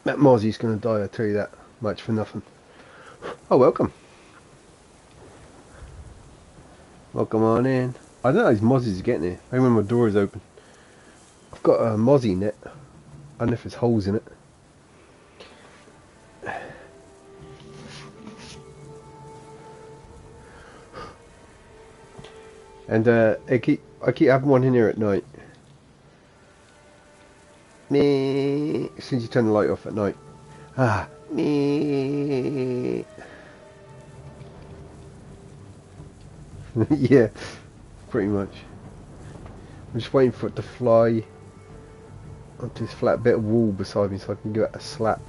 That Mozzie's going to die, I tell you that much for nothing. Oh, welcome. Welcome on in. I don't know if these Mozzies are getting here. Maybe when my door is open. I've got a Mozzie net. I don't know if there's holes in it. And I keep having one in here at night. Me. As soon as you turn the light off at night. Ah. Me. Yeah. Pretty much. I'm just waiting for it to fly onto this flat bit of wall beside me so I can give it a slap.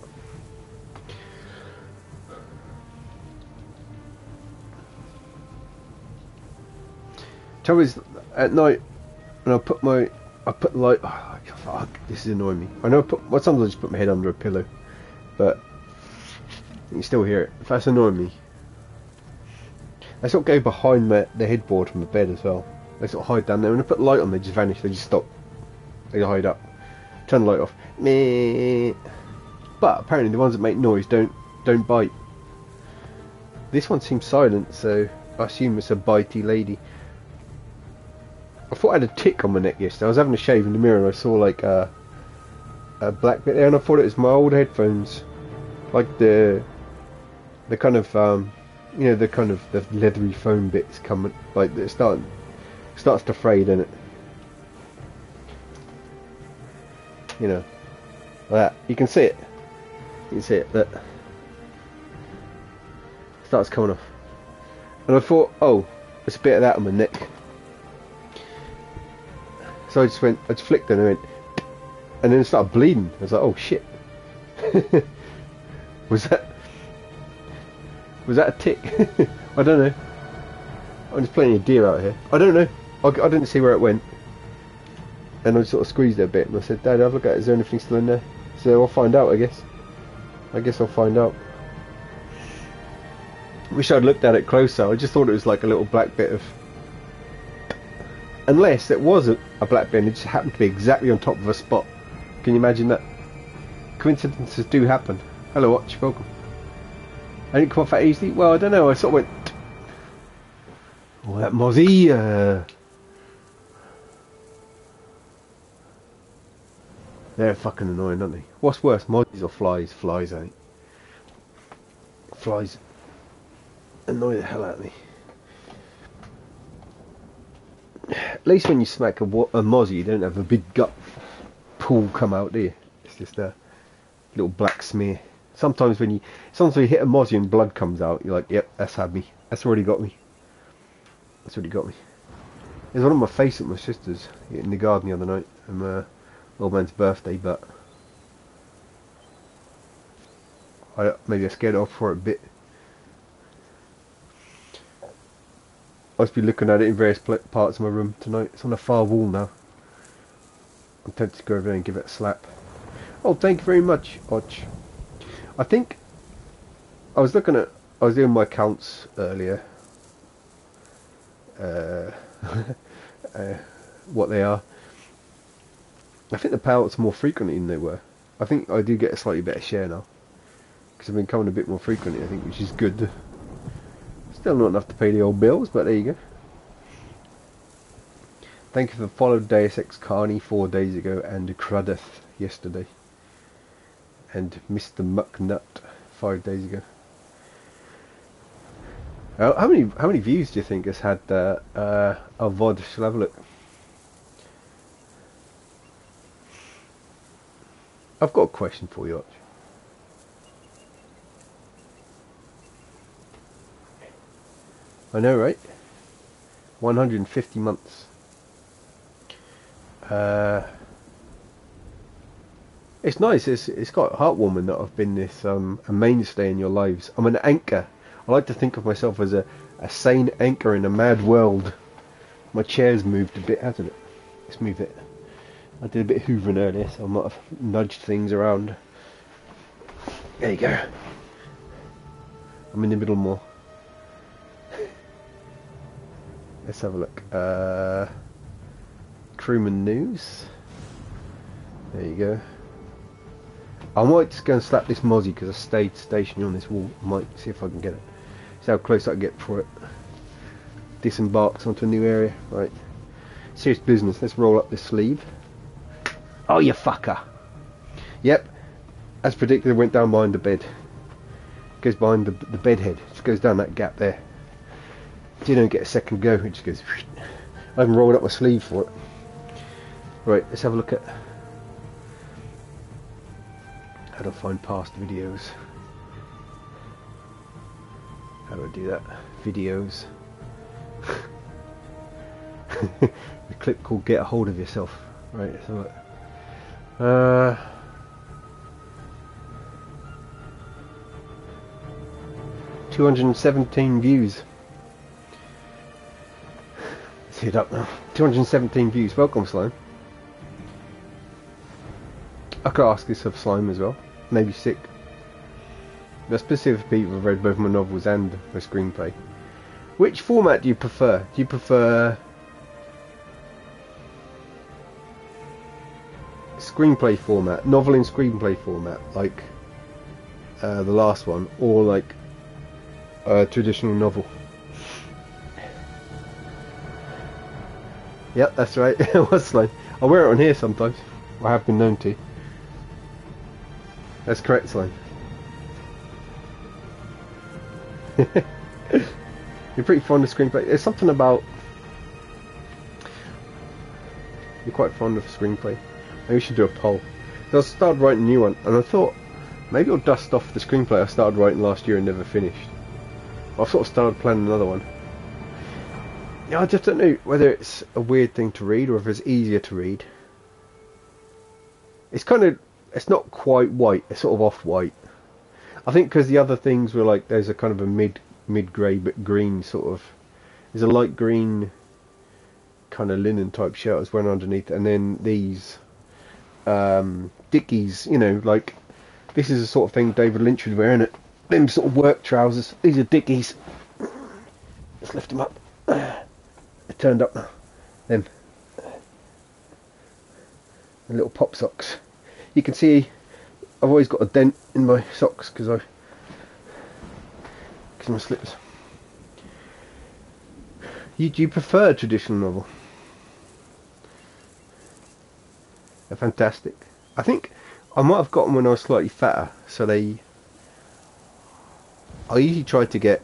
Trouble is, at night when I put the light. Oh, fuck, this is annoying me. I know sometimes I just put my head under a pillow, but you can still hear it. That's annoying me. They sort of go behind the headboard from the bed as well. They sort of hide down there. When I put the light on, they just vanish. They just stop. They hide up. Turn the light off. Meh. But apparently the ones that make noise don't bite. This one seems silent, so I assume it's a bitey lady. I thought I had a tick on my neck yesterday. I was having a shave in the mirror and I saw like a black bit there, and I thought it was my old headphones, like the kind of you know, the kind of the leathery foam bits coming, like it starts to fray, doesn't it? You know, like that. You can see it. You can see it. That starts coming off, and I thought, oh, there's a bit of that on my neck. So I just flicked it and I went, and then it started bleeding. I was like, oh shit. was that a tick? I don't know. I'm just playing a deer out here. I don't know. I didn't see where it went. And I sort of squeezed it a bit and I said, Dad, have a look at it. Is there anything still in there? So I'll find out, I guess. I'll find out. Wish I'd looked at it closer. I just thought it was like a little black bit of... Unless it was a black bit and it just happened to be exactly on top of a spot. Can you imagine that? Coincidences do happen. Hello, Watch. Welcome. I didn't come off that easily. Well, I don't know. I sort of went... Oh, that Mozzie. They're fucking annoying, aren't they? What's worse, Mozzies or flies? Flies, I think. Flies annoy the hell out of me. At least when you smack a Mozzie, you don't have a big gut pool come out, do you? It's just a little black smear. Sometimes when you hit a Mozzie and blood comes out, you're like, yep, that's had me. That's already got me. That's already got me. There's one on my face at my sister's in the garden the other night on my old man's birthday, but maybe I scared it off for it a bit. I must be looking at it in various parts of my room tonight. It's on the far wall now. I'm tempted to go over there and give it a slap. Oh, thank you very much, Och. I think I was doing my counts earlier. What they are. I think the payouts more frequently than they were. I think I do get a slightly better share now. Because I've been coming a bit more frequently, I think, which is good. Still not enough to pay the old bills, but there you go. Thank you for following Deus Ex Carney 4 days ago and Crudeth yesterday. And Mr. Mucknut 5 days ago. How many views do you think has had our VOD? Shall I have a look? I've got a question for you, Arch. I know, right? 150 months. It's nice. It's quite heartwarming that I've been this a mainstay in your lives. I'm an anchor. I like to think of myself as a sane anchor in a mad world. My chair's moved a bit, hasn't it? Let's move it. I did a bit of hoovering earlier, so I might have nudged things around. There you go. I'm in the middle more. Let's have a look. Crewman News. There you go. I might just go and slap this mozzie because I stayed stationary on this wall. I might see if I can get it. See how close I can get before it disembarks onto a new area. Right. Serious business. Let's roll up this sleeve. Oh, you fucker. Yep. As predicted, it went down behind the bed. Goes behind the bed head. Just goes down that gap there. You don't get a second go. It just goes. I haven't rolled up my sleeve for it. Right. Let's have a look at how to find past videos. How do I do that? Videos. The clip called "Get a Hold of Yourself." Right. Let's have a look. 217 views. See it up now. 217 views. Welcome, Slime. I could ask this of Slime as well. Maybe sick. But specific people have read both my novels and my screenplay. Which format do you prefer? Do you prefer screenplay format, novel in screenplay format, like the last one, or like a traditional novel? Yep, that's right. What's Slime? I wear it on here sometimes. I have been known to. That's correct, Slime. You're pretty fond of screenplay. There's something about... You're quite fond of screenplay. Maybe we should do a poll. So I started writing a new one, and I thought, maybe I'll dust off the screenplay I started writing last year and never finished. I've sort of started planning another one. Yeah, I just don't know whether it's a weird thing to read or if it's easier to read. It's kind of... It's not quite white, it's sort of off-white. I think because the other things were like, there's a kind of a mid-grey but green sort of... There's a light green kind of linen type shirt I was wearing underneath, and then these Dickies, you know, like... This is the sort of thing David Lynch was wearing, it. Them sort of work trousers. These are Dickies. Let's lift them up. They're turned up now. Them. And little pop socks. You can see I've always got a dent in my socks because my slippers. Do you prefer a traditional novel? They're fantastic. I think I might have got them when I was slightly fatter, so I usually try to get...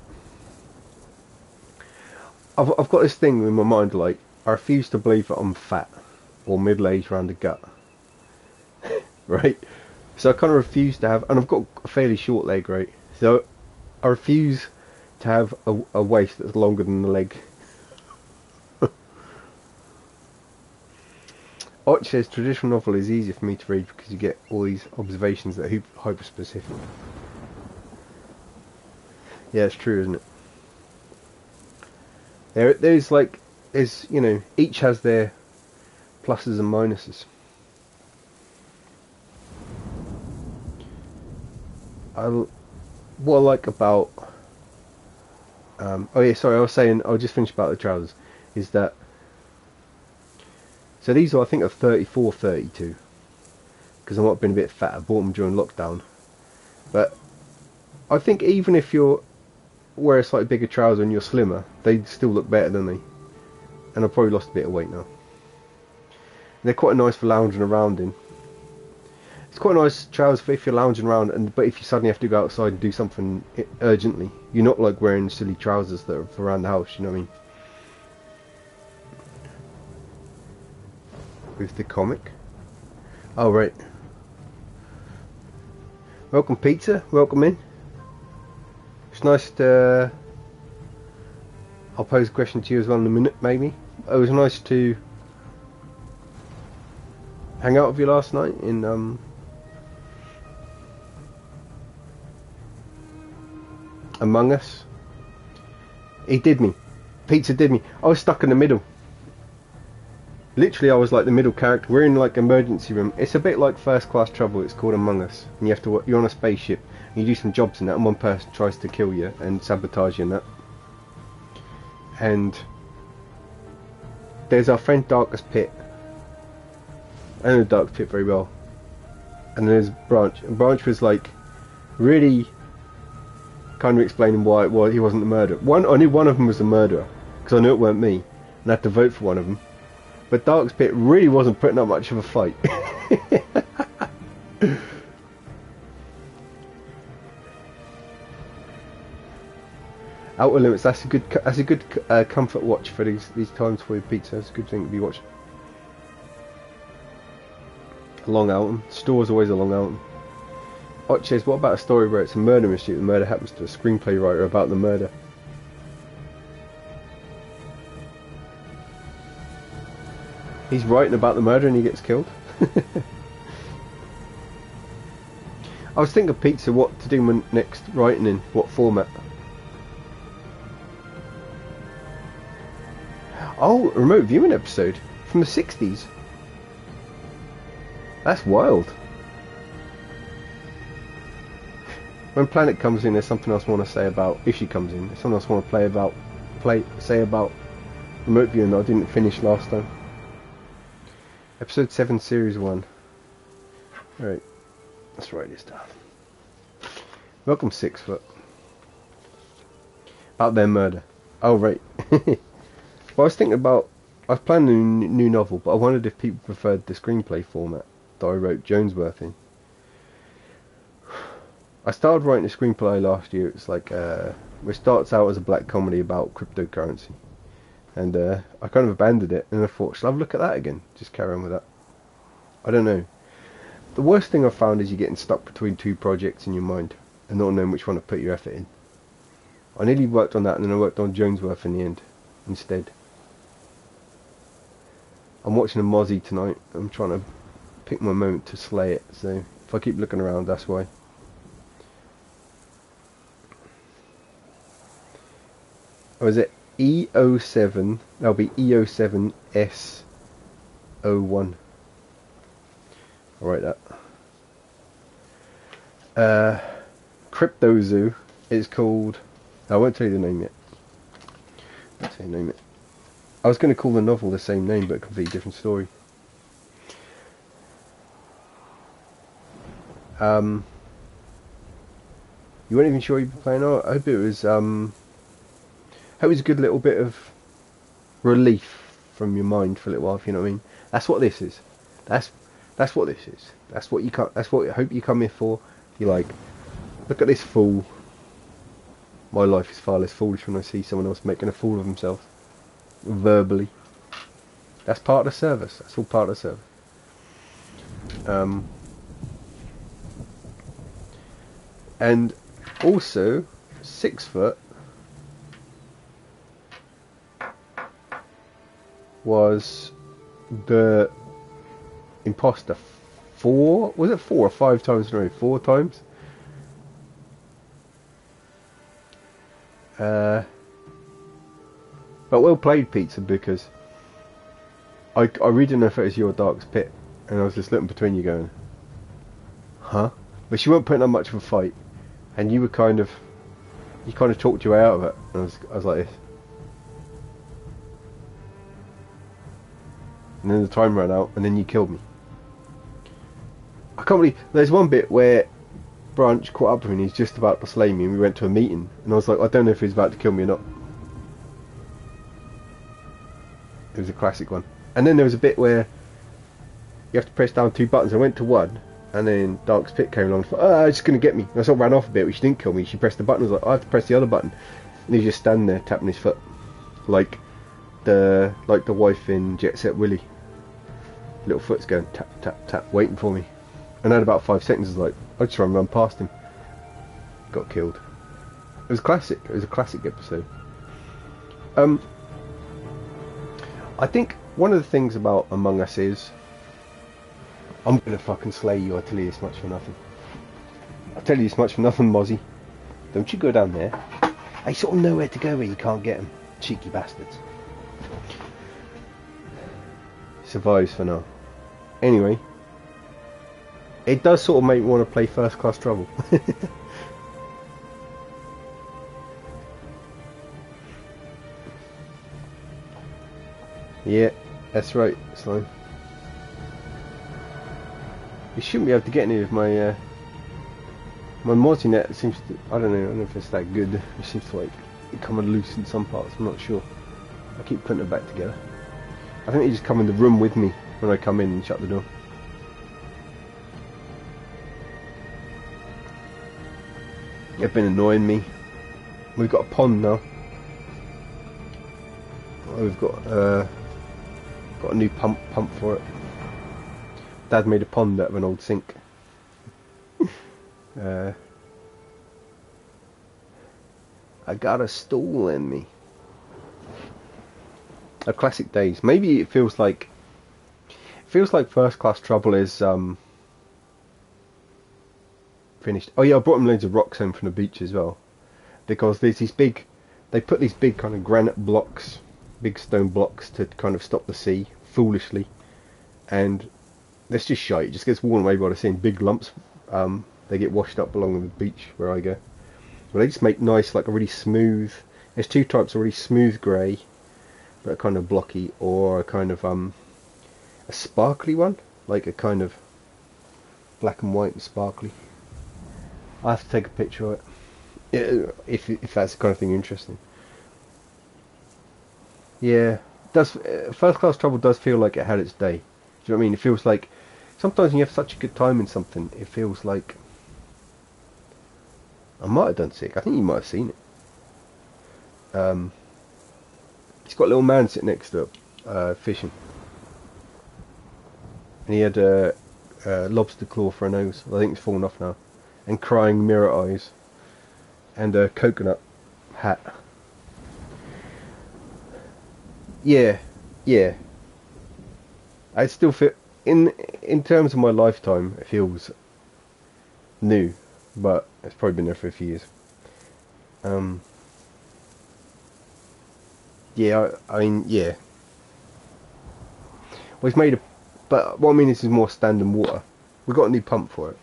I've got this thing in my mind, like, I refuse to believe that I'm fat or middle-aged around the gut. Right? So I kind of refuse to have... And I've got a fairly short leg, right? So I refuse to have a waist that's longer than the leg. Arch says traditional novel is easier for me to read because you get all these observations that are hyper specific. Yeah, it's true, isn't it? There's you know, each has their pluses and minuses. What I like about oh yeah, sorry, I was saying, I'll just finish about the trousers, is that, so these are, I think, are 34, 32, because I might have been a bit fat. I bought them during lockdown, but I think even if you're wear a slightly bigger trouser and you're slimmer, they still look better, don't they? And I've probably lost a bit of weight now. They're quite nice for lounging around in. It's quite a nice trouser for if you're lounging around, but if you suddenly have to go outside and do something urgently, you're not like wearing silly trousers that are for around the house, you know what I mean? With the comic. Oh, right. Welcome, Pizza. Welcome in. It's nice to... I'll pose a question to you as well in a minute, maybe. It was nice to hang out with you last night in Among Us. He did me. Pizza did me. I was stuck in the middle. Literally, I was like the middle character. We're in like emergency room. It's a bit like First Class Trouble. It's called Among Us, and you have to. You're on a spaceship. And you do some jobs in that, and one person tries to kill you and sabotage you in that. And there's our friend Darkest Pit. I know Darkest Pit very well. and then there's Branch. And Branch was like really kind of explaining why he wasn't the murderer. I knew one of them was the murderer because I knew it weren't me, and I had to vote for one of them. But Dark's Pit really wasn't putting up much of a fight. Outer Limits. That's a good comfort watch for these times for your pizza. That's a good thing to be watching. A long outing. Store's always a long outing. Ott says, what about a story where it's a murder mystery? The murder happens to a screenplay writer about the murder. He's writing about the murder and he gets killed. I was thinking of pizza, what to do my next writing in, what format. Oh, a remote viewing episode from the 60s. That's wild. When Planet comes in, there's something else I want to say about. If she comes in, there's something else I want to say about remote viewing that I didn't finish last time. Episode 7, Series 1. Alright, let's write this down. Welcome 6 Foot. About their murder. Oh, right. Well, I was thinking about. I was planning a new novel, but I wondered if people preferred the screenplay format that I wrote Jonesworth in. I started writing a screenplay last year. It's like, which starts out as a black comedy about cryptocurrency. And I kind of abandoned it, and I thought, shall I have a look at that again? Just carry on with that. I don't know. The worst thing I've found is you're getting stuck between two projects in your mind, and not knowing which one to put your effort in. I nearly worked on that, and then I worked on Jonesworth in the end, instead. I'm watching a Mozzie tonight. I'm trying to pick my moment to slay it, so if I keep looking around, that's why. Oh, is it E07? That'll be E07S01. I'll write that. Crypto Zoo is called. I won't tell you the name yet. I won't tell you the name yet. I was going to call the novel the same name, but a completely different story. You weren't even sure you'd be playing. Oh, I hope it was. I hope it was a good little bit of relief from your mind for a little while. If you know what I mean. That's what this is. That's what this is. That's what you come. That's what I hope you come here for. You're like, look at this fool. My life is far less foolish when I see someone else making a fool of himself. Verbally. That's part of the service. That's all part of the service. And also 6 Foot was the imposter 4, was it 4 or 5 times in a row? 4 times. But well played, Pizza, because I really didn't know if it was your Dark's Pit, and I was just looking between you going, huh? But she weren't putting up much of a fight, and you kind of talked your way out of it, and I was like this. And then the time ran out, and then you killed me. I can't believe, there's one bit where Branch caught up with me and he's just about to slay me, and we went to a meeting, and I was like, I don't know if he's about to kill me or not. It was a classic one. And then there was a bit where you have to press down 2 buttons. I went to one, and then Dark's Pit came along and thought, oh, it's going to get me. And I sort of ran off a bit, but she didn't kill me. She pressed the button. I was like, I have to press the other button. And he's just standing there tapping his foot, like the wife in Jet Set Willy. Little foot's going tap tap tap, waiting for me. And I had about 5 seconds. I was like, I just run past him. Got killed. It was classic. It was a classic episode. I think one of the things about Among Us is I'm gonna fucking slay you. I tell you this much for nothing. I tell you this much for nothing, Mozzie. Don't you go down there. They sort of know where to go where you can't get them. Cheeky bastards. Survives for now. Anyway, it does sort of make me want to play First Class Trouble. Yeah, that's right, Slime. You shouldn't be able to get any of my my multi-net seems to, I don't know if it's that good. It seems to like come loose in some parts, I'm not sure. I keep putting it back together. I think they just come in the room with me when I come in and shut the door. They've been annoying me. We've got a pond now. We've got a new pump for it. Dad made a pond out of an old sink. I got a stool in me. A classic days. Maybe it feels like First Class Trouble is finished. Oh yeah, I brought him loads of rocks home from the beach as well, because there's these big. They put these big kind of granite blocks, big stone blocks to kind of stop the sea, foolishly, and that's just shite. It just gets worn away by the sea in big lumps. They get washed up along the beach where I go. But they just make nice, like a really smooth. There's two types: a really smooth grey, but kind of blocky, or a kind of a sparkly one, like a kind of black and white and sparkly. I have to take a picture of it if that's the kind of thing you're interested in. Yeah, does First Class Trouble does feel like it had its day. Do you know what I mean? It feels like sometimes when you have such a good time in something, it feels like I might have done sick. I think you might have seen it. He's got a little man sitting next to it, fishing, and he had a lobster claw for a nose. I think it's fallen off now, and crying mirror eyes, and a coconut hat. Yeah. I still feel in terms of my lifetime, it feels new, but it's probably been there for a few years. Yeah, I mean, yeah. Well, it's made a, but what I mean, this is more standing water. We got a new pump for it.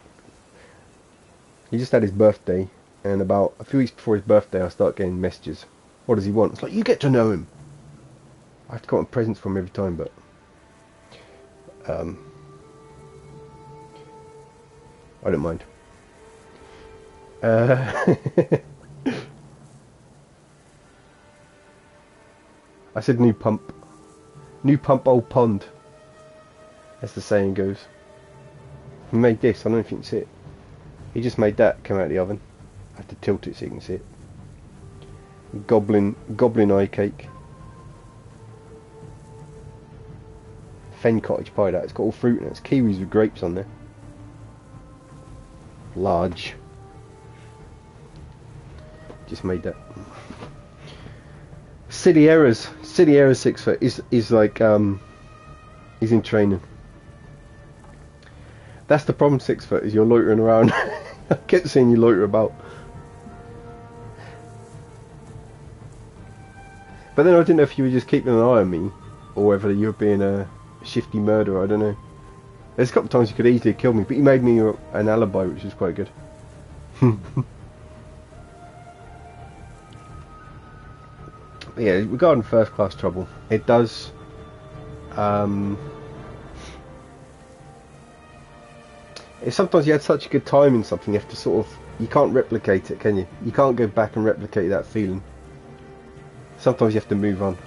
He just had his birthday, and about a few weeks before his birthday, I start getting messages. What does he want? It's like, you get to know him. I have to come up with presents from him every time, but I don't mind. I said new pump, old pond, as the saying goes. He made this. I don't know if you can see it. He just made that come out of the oven. I have to tilt it so you can see it. Goblin eye cake. Fen cottage pie. That it's got all fruit in it. It's kiwis with grapes on there. Large. Just made that. Silly errors 6 foot is like he's in training. That's the problem. 6 foot is you're loitering around. I kept seeing you loiter about, but then I didn't know if you were just keeping an eye on me or whether you were being a shifty murderer. I don't know. There's a couple of times you could easily kill me, but you made me an alibi, which is quite good. Yeah, regarding First Class Trouble, it does if sometimes you had such a good time in something, you have to sort of, you can't replicate it, can you? You can't go back and replicate that feeling. Sometimes you have to move on.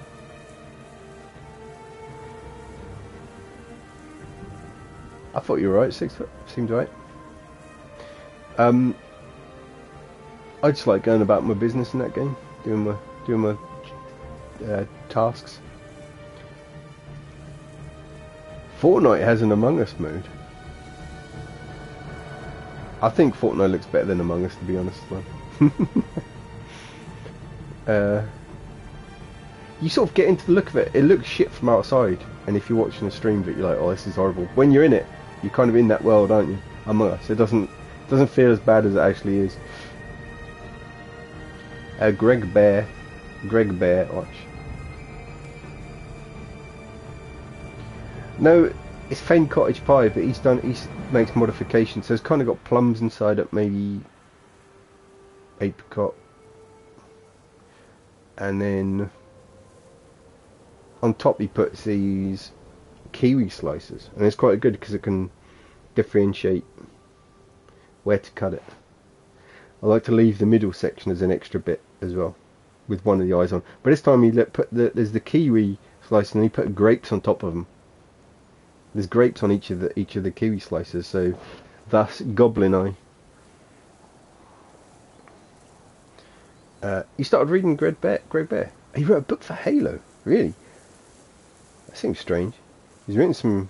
I thought you were right. 6 foot seemed right. I just like going about my business in that game, doing my tasks. Fortnite has an Among Us mode. I think Fortnite looks better than Among Us, to be honest. You sort of get into the look of it. It looks shit from outside, and if you're watching a stream of it, you're like, oh, this is horrible. When you're in it, you're kind of in that world, aren't you? Among Us. It doesn't feel as bad as it actually is. Greg Bear, watch. No, it's Fen cottage pie, but he makes modifications, so it's kind of got plums inside it, maybe apricot, and then on top he puts these kiwi slices, and it's quite good because it can differentiate where to cut it. I like to leave the middle section as an extra bit as well, with one of the eyes on. But this time there's the kiwi slice, and he put grapes on top of them. There's grapes on each of the kiwi slices, so thus Goblin Eye. He started reading Greg Bear. He wrote a book for Halo. Really? That seems strange. He's written some...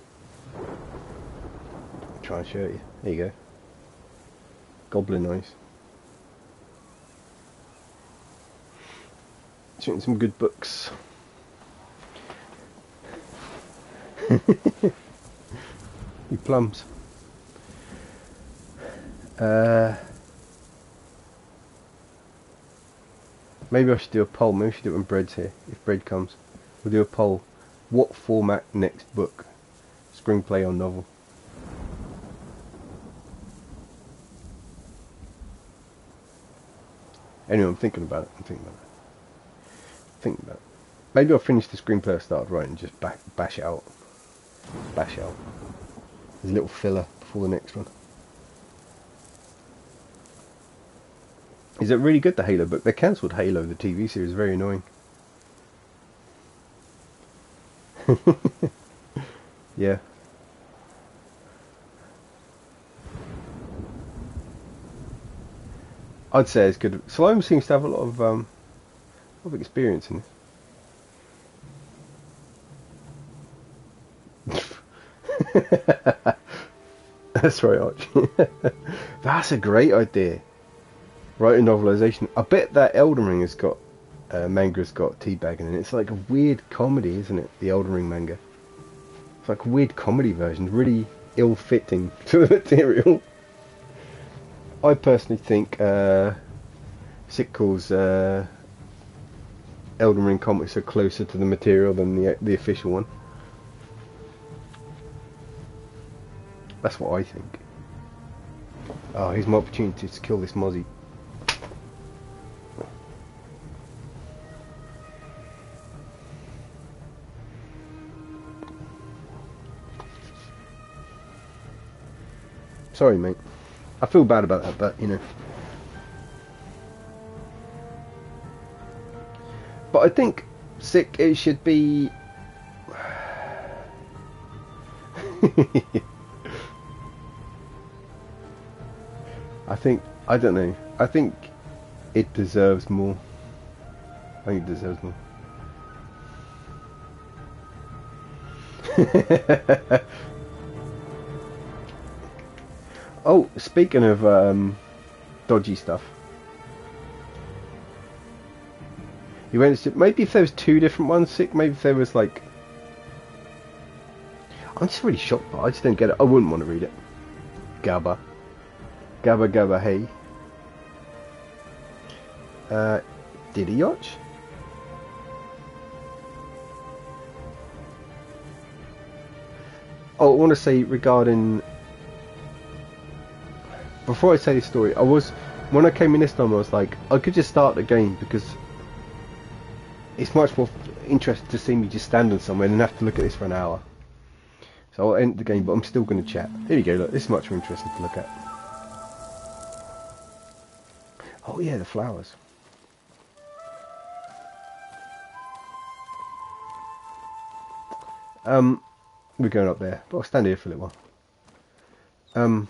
I'll try and show you. There you go. Goblin Eyes. He's written some good books. He plums. Maybe I should do a poll. Maybe we should do it when Bread's here. If Bread comes, we'll do a poll. What format next book? Screenplay or novel? Anyway, I'm thinking about it. Thinking about it. Maybe I'll finish the screenplay I started writing and just bash it out. There's a little filler before the next one. Is it really good, the Halo book? They cancelled Halo, the TV series. Very annoying. Yeah. I'd say it's good. Slime seems to have a lot of experience in this. That's right, Archie. That's a great idea. Writing novelisation. I bet that Elden Ring has got manga's got teabagging in it. It's like a weird comedy, isn't it? The Elden Ring manga. It's like a weird comedy version, really ill-fitting to the material. I personally think Sickle's Elden Ring comics are closer to the material than the official one. That's what I think. Oh, here's my opportunity to kill this mozzie. Sorry, mate. I feel bad about that, but, you know. But I think, it should be... I don't know. I think it deserves more. I think it deserves more. Oh, speaking of dodgy stuff. You went to, maybe if there was two different ones, maybe if there was like... I'm just really shocked, but I just don't get it. I wouldn't want to read it. Gabba. Gabba Gabba Hey. Diddy Yacht? Oh, I want to say regarding... Before I say the story, when I came in this time, I was like, I could just start the game because it's much more interesting to see me just standing somewhere than have to look at this for an hour. So I'll end the game, but I'm still going to chat. Here you go, look, this is much more interesting to look at. Oh yeah, the flowers. We're going up there, but I'll stand here for a little while.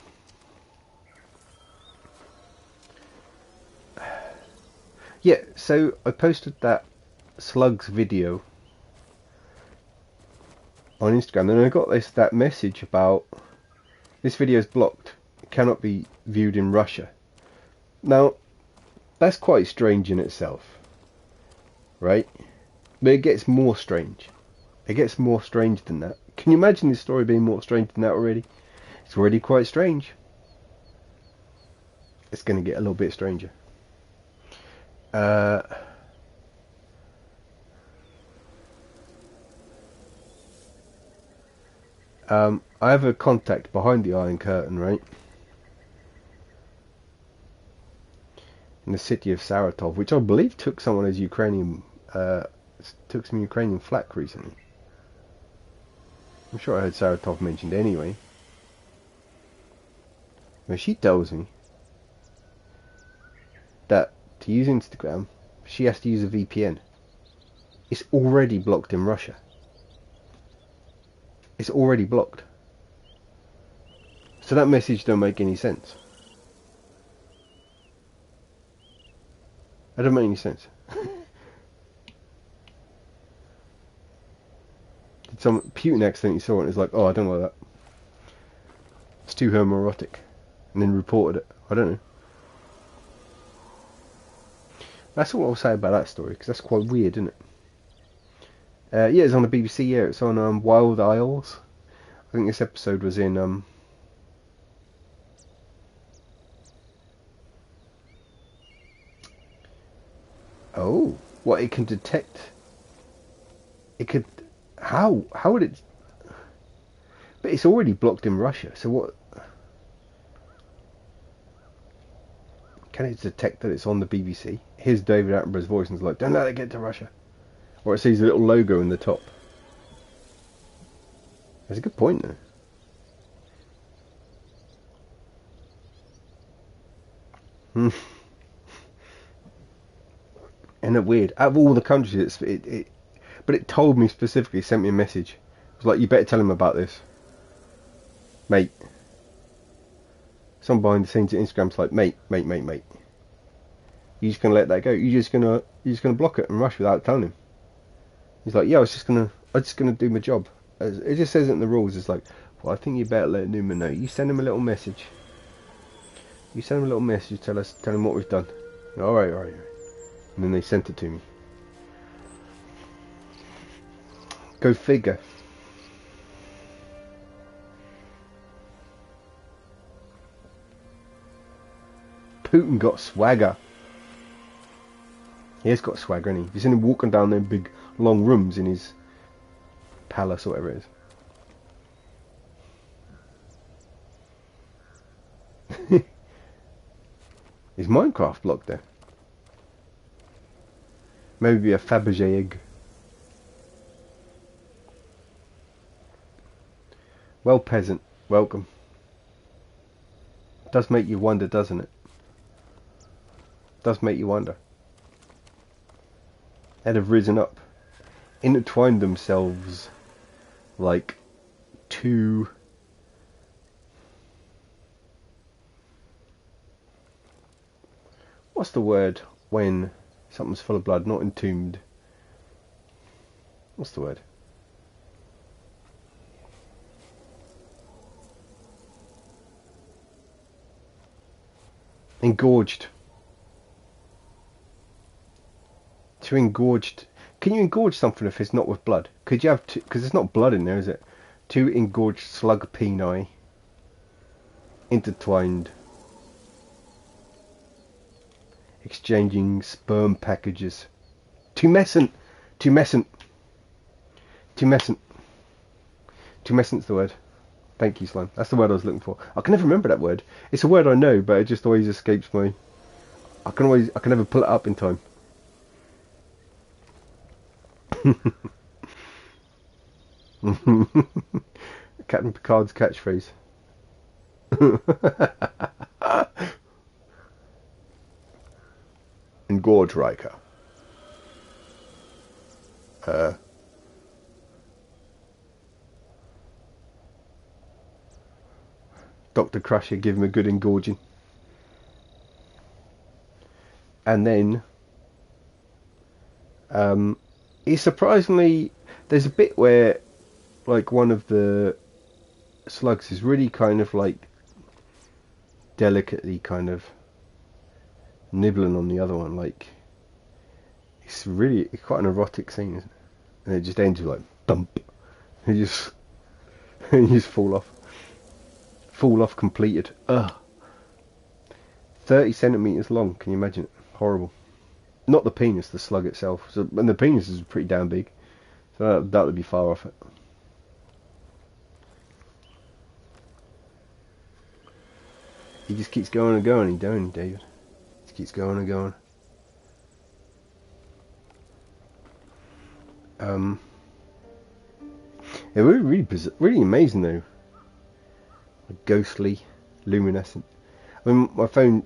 Yeah, so I posted that slugs video on Instagram, and I got that message about this video is blocked. It cannot be viewed in Russia. Now, that's quite strange in itself, right? But it gets more strange. It gets more strange than that. Can you imagine this story being more strange than that already? It's already quite strange. It's going to get a little bit stranger. I have a contact behind the Iron Curtain, right? In the city of Saratov, which I believe took someone as Ukrainian, took some Ukrainian flak recently. I'm sure I heard Saratov mentioned anyway. Well, she tells me that to use Instagram, she has to use a VPN. It's already blocked in Russia. It's already blocked. So that message don't make any sense. That don't make any sense. Did some Putin accidentally saw it and is like, oh, I don't like that. It's too homoerotic. And then reported it. I don't know. That's all I'll say about that story, because that's quite weird, isn't it? Yeah, it's on the BBC. Yeah, it's on Wild Isles. I think this episode was in oh, what it can detect. It could. How would it? But it's already blocked in Russia. So what? Can it detect that it's on the BBC? Here's David Attenborough's voice and it's like, don't let it get to Russia. Or it sees a little logo in the top. That's a good point though. Isn't it weird? Out of all the countries, but it told me specifically, sent me a message. It was like, you better tell him about this. Mate. Someone behind the scenes at Instagram's like, mate. You just gonna let that go? You're just gonna block it and rush without telling him? He's like, yeah, I'm just gonna do my job. It just says it in the rules. It's like, well, I think you better let Newman know. You send him a little message. Tell him what we've done. All right. And then they sent it to me. Go figure. Putin got swagger. He has got swagger, hasn't he? You've seen him walking down them big, long rooms in his palace or whatever it is. Is Minecraft blocked there? Maybe a Fabergé egg. Well, peasant, welcome. Does make you wonder, doesn't it? Does make you wonder. They'd have risen up, intertwined themselves like two what's the word when something's full of blood, not entombed? What's the word? Engorged. To engorged. Can you engorge something if it's not with blood? Could you have two, because there's not blood in there, is it? Two engorged slug peni intertwined, exchanging sperm packages. Tumescent. Tumescent's the word. Thank you, Slime. That's the word I was looking for. I can never remember that word. It's a word I know, but it just always escapes my... I can never pull it up in time. Captain Picard's catchphrase. Engorge Riker. Dr. Crusher, give him a good engorging. And then he's surprisingly, there's a bit where like one of the slugs is really kind of like delicately kind of nibbling on the other one, like it's quite an erotic scene, isn't it? And it just ends with like thump, and you just fall off completed. 30 centimeters long, can you imagine it? Horrible. Not the penis, the slug itself. So, and the penis is pretty damn big, so that would be far off it. He just keeps going and going, don't he, David? Just keeps going and going. It really amazing though. Ghostly, luminescent. I mean, my phone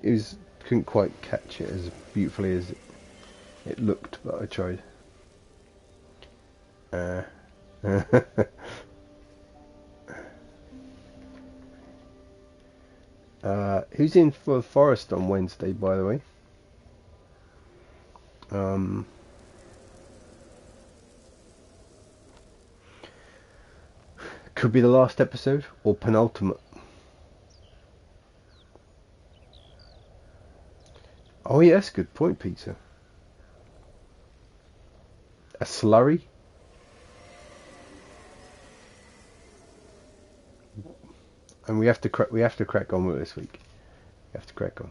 couldn't quite catch it as beautifully as it looked, but I tried. Who's in for Forest on Wednesday, by the way? Could be the last episode or penultimate. Oh yeah, that's a good point, Peter. A slurry? And we have to crack on with it this week. We have to crack on.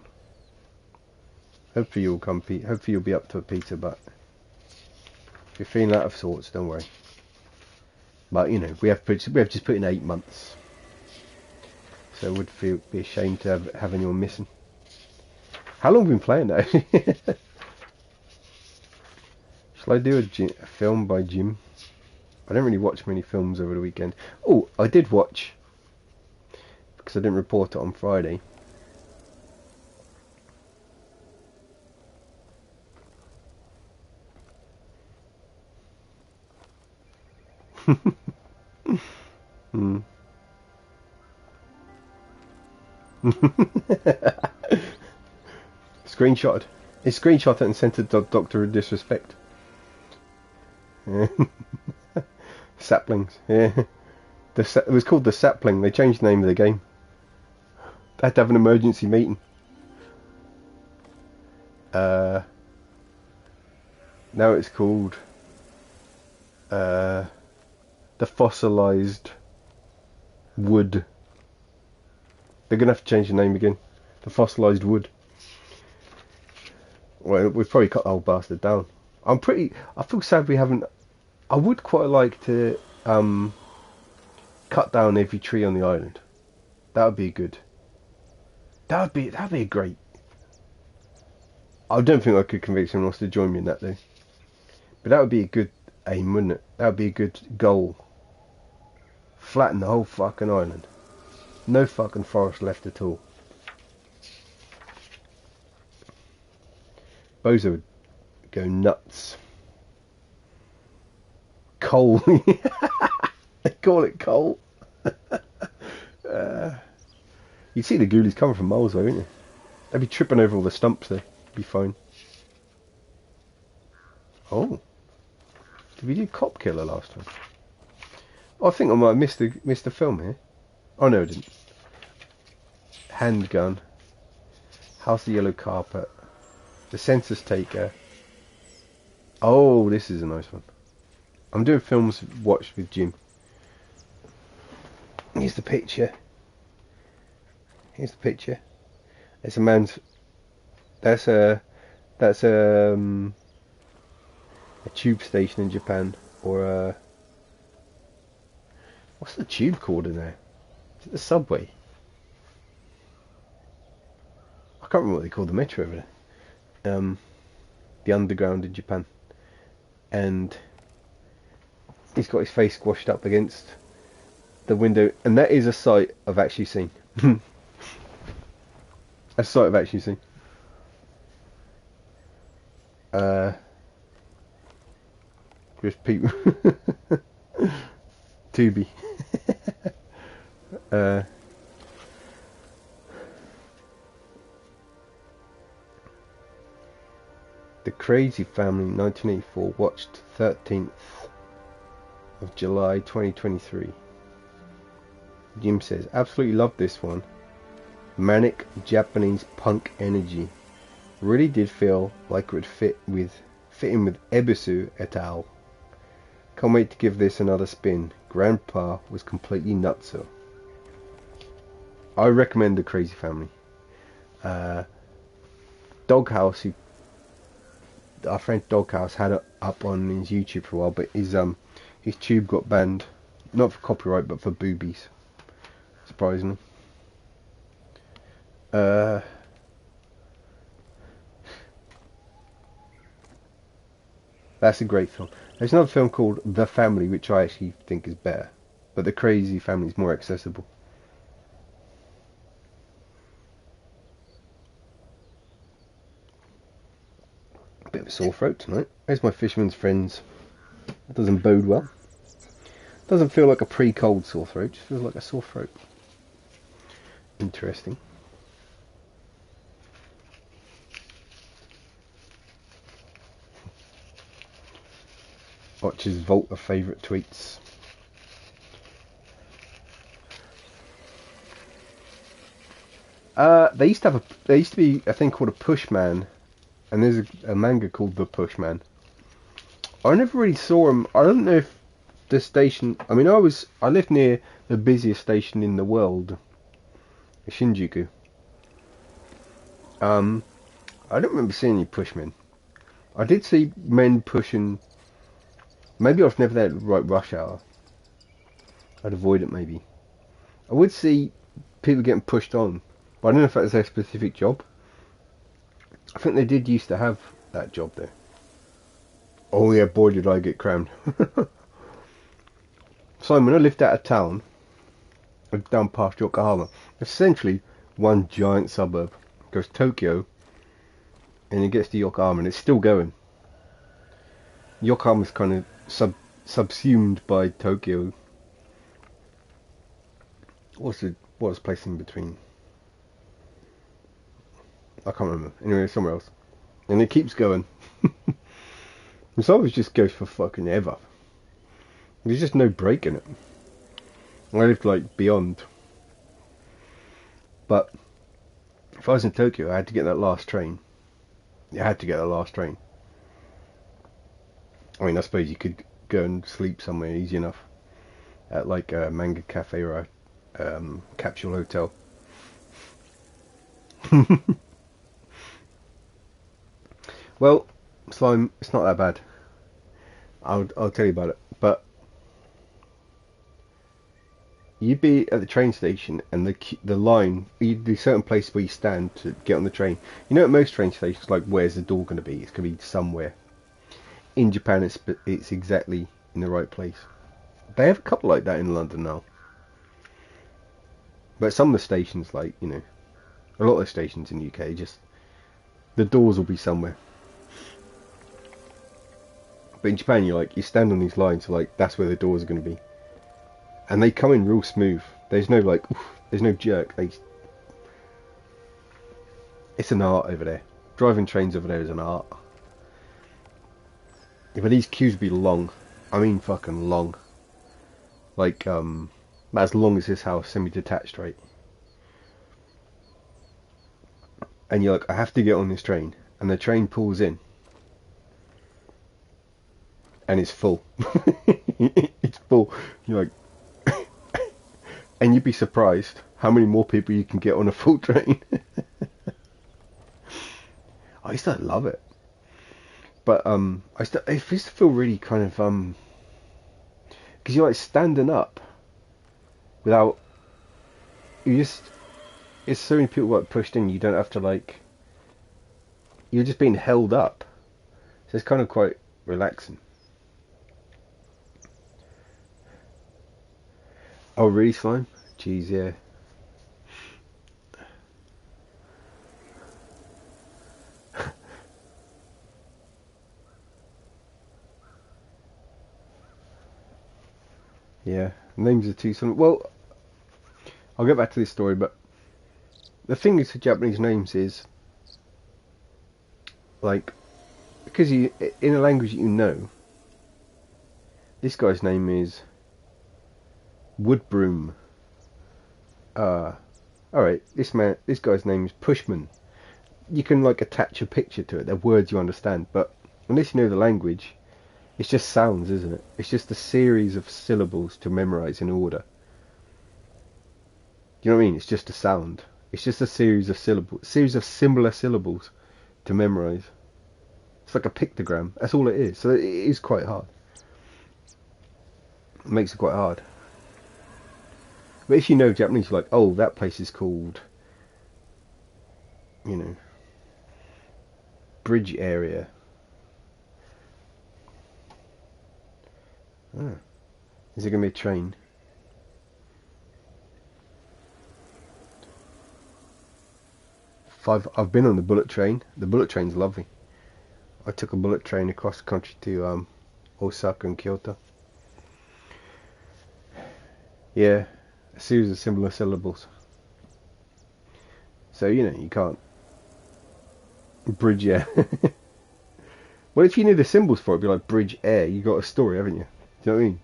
Hopefully you'll come, Pete. Hopefully you'll be up to it, Peter. But if you're feeling out of sorts, don't worry. But you know, we have just put in 8 months, so it would be a shame to have anyone missing. How long have we been playing now? Shall I do a film by Jim? I don't really watch many films over the weekend. Oh, I did watch, because I didn't report it on Friday. Screenshot. It's screenshot it and sent it to Doctor Disrespect. Yeah. Saplings. Yeah. It was called the Sapling. They changed the name of the game. They had to have an emergency meeting. Now it's called the Fossilized Wood. They're gonna have to change the name again. The Fossilized Wood. Well, we've probably cut the old bastard down. I feel sad we haven't. I would quite like to cut down every tree on the island. That would be good. That'd be a great. I don't think I could convince anyone else to join me in that though. But that would be a good aim, wouldn't it? That would be a good goal. Flatten the whole fucking island. No fucking forest left at all. Bozo would go nuts. Coal. They call it coal. You'd see the ghoulies coming from miles away, wouldn't you? They'd be tripping over all the stumps there. Be fine. Oh. Did we do Cop Killer last time? Oh, I think I might have missed the film here. Oh no, I didn't. Handgun. House of Yellow Carpet. The Census Taker. Oh, this is a nice one. I'm doing films watched with Jim. Here's the picture. Here's the picture. It's a man's. That's a tube station in Japan, or a. What's the tube called in there? Is it the subway? I can't remember what they call the metro over there. The underground in Japan, and he's got his face squashed up against the window, and that is a sight I've actually seen. A sight I've actually seen. Just people. Tubi. The Crazy Family 1984, watched 13th of July 2023. Jim says, absolutely love this one. Manic Japanese punk energy. Really did feel like it would fit in with Ebisu et al. Can't wait to give this another spin. Grandpa was completely nutso. I recommend The Crazy Family. Doghouse, our friend Doghouse had it up on his YouTube for a while, but his tube got banned, not for copyright but for boobies, surprisingly. That's a great film. There's another film called The Family, which I actually think is better, but The Crazy Family is more accessible. bit of a sore throat tonight. There's my fisherman's friends. That doesn't bode well. Doesn't feel like a pre-cold sore throat, just feels like a sore throat. Interesting. Watches Vault of favourite tweets. They used to be a thing called a Pushman, and there's a manga called The Pushman. I never really saw them. I don't know if the station. I mean, I lived near the busiest station in the world, Shinjuku. I don't remember seeing any pushmen. I did see men pushing. Maybe I was never there at the right rush hour. I'd avoid it maybe. I would see people getting pushed on, but I don't know if that was their specific job. I think they did used to have that job there. Oh yeah, boy did I get crammed. So when I lived out of town, down past Yokohama, essentially one giant suburb. It goes Tokyo, and it gets to Yokohama, and it's still going. Yokohama's kind of subsumed by Tokyo. What's the place in between? I can't remember. Anyway, somewhere else. And it keeps going. It always just goes for fucking ever. There's just no break in it. I lived like beyond. But if I was in Tokyo, I had to get that last train. I had to get that last train. I mean, I suppose you could go and sleep somewhere easy enough. At like a manga cafe or a capsule hotel. Well, Slime, it's not that bad. I'll tell you about it. But you'd be at the train station, and the line, you'd be certain place where you stand to get on the train. You know, at most train stations, like, where's the door going to be? It's going to be somewhere. In Japan, it's exactly in the right place. They have a couple like that in London now. But some of the stations, like, you know, a lot of the stations in the UK, just the doors will be somewhere. But in Japan, you stand on these lines, so like that's where the doors are going to be, and they come in real smooth. There's no like, oof, there's no jerk. It's an art over there. Driving trains over there is an art. But these queues be long. I mean, fucking long. Like as long as this house, semi-detached, right? And you're like, I have to get on this train, and the train pulls in. And it's full. It's full. You're like, and you'd be surprised how many more people you can get on a full train. I used to love it, but it used to feel really kind of because you're like standing up without it's so many people like pushed in. You don't have to like. You're just being held up, so it's kind of quite relaxing. Oh, really, Slime? Jeez, yeah. Yeah, names are too something. Well, I'll get back to this story, but the thing is with Japanese names is, like, because in a language that you know, this guy's name is Woodbroom. Alright, this guy's name is Pushman. You can like attach a picture to it. They're words you understand, but unless you know the language, it's just sounds, isn't it? It's just a series of syllables to memorize in order. You know what I mean? It's just a sound. It's just a series of syllables, series of similar syllables to memorize. It's like a pictogram. That's all it is. So it is quite hard. It makes it quite hard. But if you know Japanese, you're like, oh, that place is called, you know, Bridge Area. Ah. Is it going to be a train? I've been on the bullet train. The bullet train's lovely. I took a bullet train across the country to Osaka and Kyoto. Yeah, a series of similar syllables. So, you know, you can't bridge air. Well, if you knew the symbols for it, it'd be like bridge air. You got a story, haven't you? Do you know what I mean?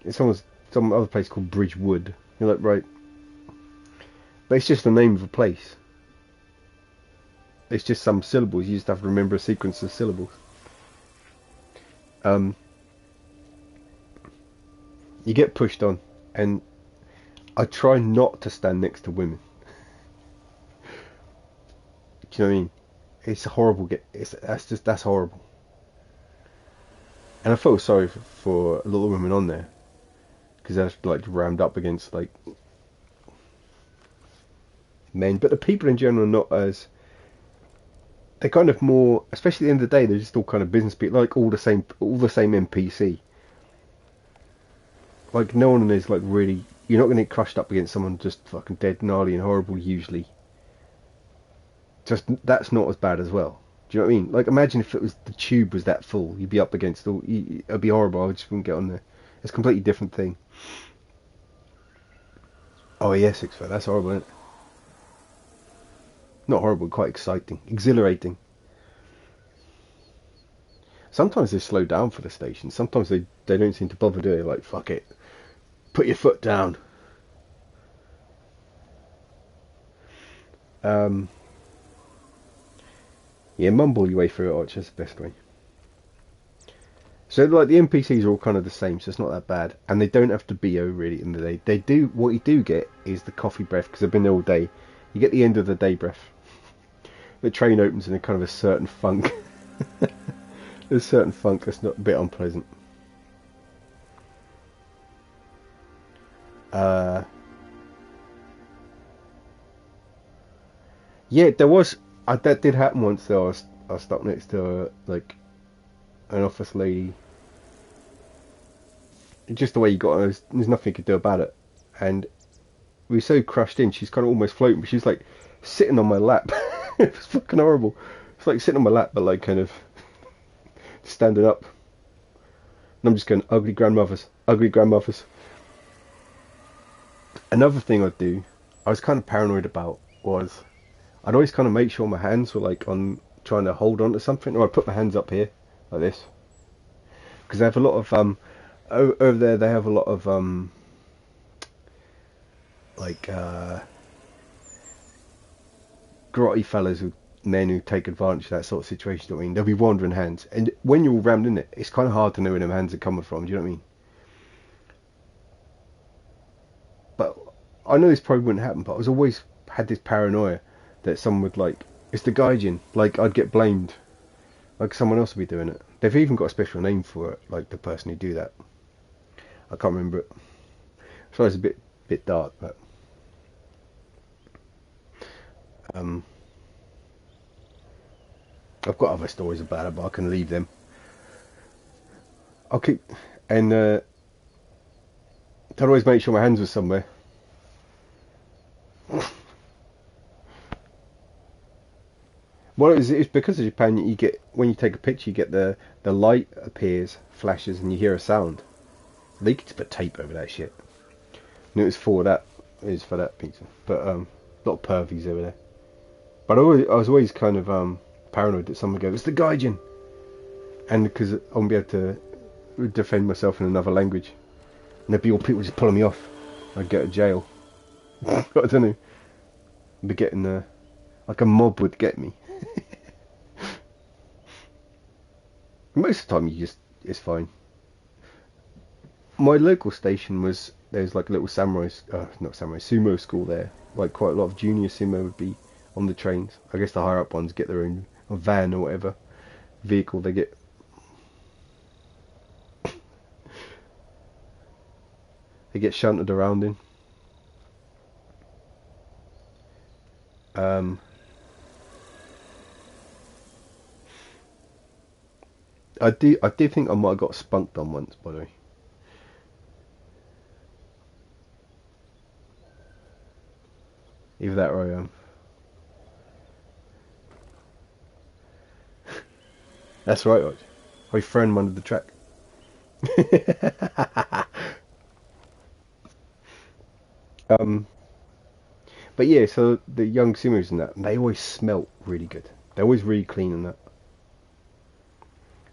It's almost some other place called Bridgewood. You're like, right. But it's just the name of a place. It's just some syllables. You just have to remember a sequence of syllables. You get pushed on, and I try not to stand next to women. Do you know what I mean? It's horrible. That's horrible. And I felt sorry for a lot of women on there because they're like rammed up against like men. But the people in general are not as. They're kind of more, especially at the end of the day, they're just all kind of business people, like all the same NPC. Like no one is like really. You're not going to get crushed up against someone just fucking dead, gnarly, and horrible. Usually, just that's not as bad as well. Do you know what I mean? Like imagine if it was the tube was that full, you'd be up against all. It'd be horrible. I just wouldn't get on there. It's a completely different thing. Oh yeah, 6 foot. That's horrible, isn't it? Not horrible, quite exciting, exhilarating. Sometimes they slow down for the station. Sometimes they don't seem to bother, do they? Like fuck it, put your foot down. Um, yeah, mumble your way through it, Arch. That's the best way. So like the NPCs are all kind of the same, so it's not that bad, and they don't have to BO really in the day. They do what you do get is the coffee breath because they've been there all day. You get the end of the day breath. The train opens in a kind of a certain funk. There's a certain funk that's not a bit unpleasant. Yeah, there was. That did happen once. Though I was stuck next to like an office lady. Just the way you got her, there's nothing you could do about it. And we were so crushed in, she's kind of almost floating, but she's like sitting on my lap. It was fucking horrible. It's like sitting on my lap, but like kind of standing up. And I'm just going, ugly grandmothers, ugly grandmothers. Another thing I'd do, I was kind of paranoid about, was I'd always kind of make sure my hands were like on trying to hold on to something, or I'd put my hands up here, like this. Because they have a lot of, over there they have a lot of, like, grotty fellas men who take advantage of that sort of situation. You know what I mean? They'll be wandering hands, and when you're all rammed in it, it's kind of hard to know where them hands are coming from. Do you know what I mean? But I know this probably wouldn't happen. But I was always had this paranoia that someone would like it's the gaijin. Like I'd get blamed, like someone else would be doing it. They've even got a special name for it, like the person who do that. I can't remember it. So it's a bit dark, but I've got other stories about it, but I can leave them. I'll keep and I'd always make sure my hands were somewhere. Well, it's because of Japan. You get when you take a picture, you get the light appears, flashes, and you hear a sound. They could put tape over that shit. And it was for that. It was for that pizza. But a lot of pervies over there. But I was always kind of paranoid that someone would go, "It's the gaijin," and because I wouldn't be able to defend myself in another language, and there'd be all people just pulling me off. I'd go to jail. I don't know. I'd be getting like a mob would get me. Most of the time, it's fine. My local station there's like a little not samurai, sumo school there. Like quite a lot of junior sumo would be on the trains. I guess the higher up ones get their own van or whatever vehicle they get. They get shunted around in. I did think I might have got spunked on once, by the way. Either that or I am. That's right, Rog. I've thrown him under the track. um, but yeah, so the young simmers and that, they always smelt really good. They're always really clean and that,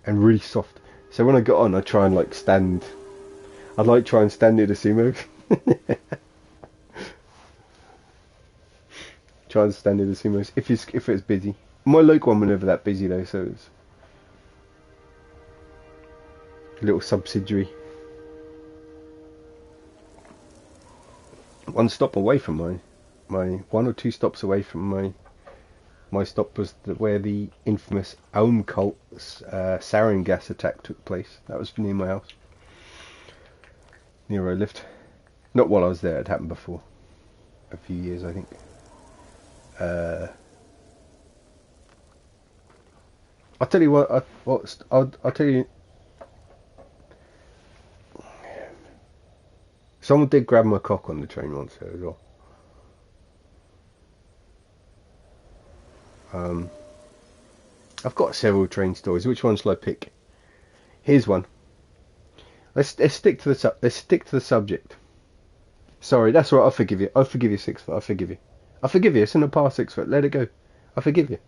and really soft. So when I got on, I try and like stand. I'd like try and stand near the sumo. Try and stand near the sumos if it's busy. My local one was never that busy though, so it's a little subsidiary. One stop away from my 1 or 2 stops away from my stop was where the infamous Aum cult sarin gas attack took place. That was near my house, near where I lived. Not while I was there; it happened before, a few years I think. I'll tell you what. I'll tell you. Someone did grab my cock on the train once there as well. I've got several train stories. Which one shall I pick? Here's one. Let's stick to the subject. Sorry, that's all right. I'll forgive you. I'll forgive you, 6 foot. I'll forgive you. I'll forgive you. It's in the past, 6 foot. Let it go. I forgive you.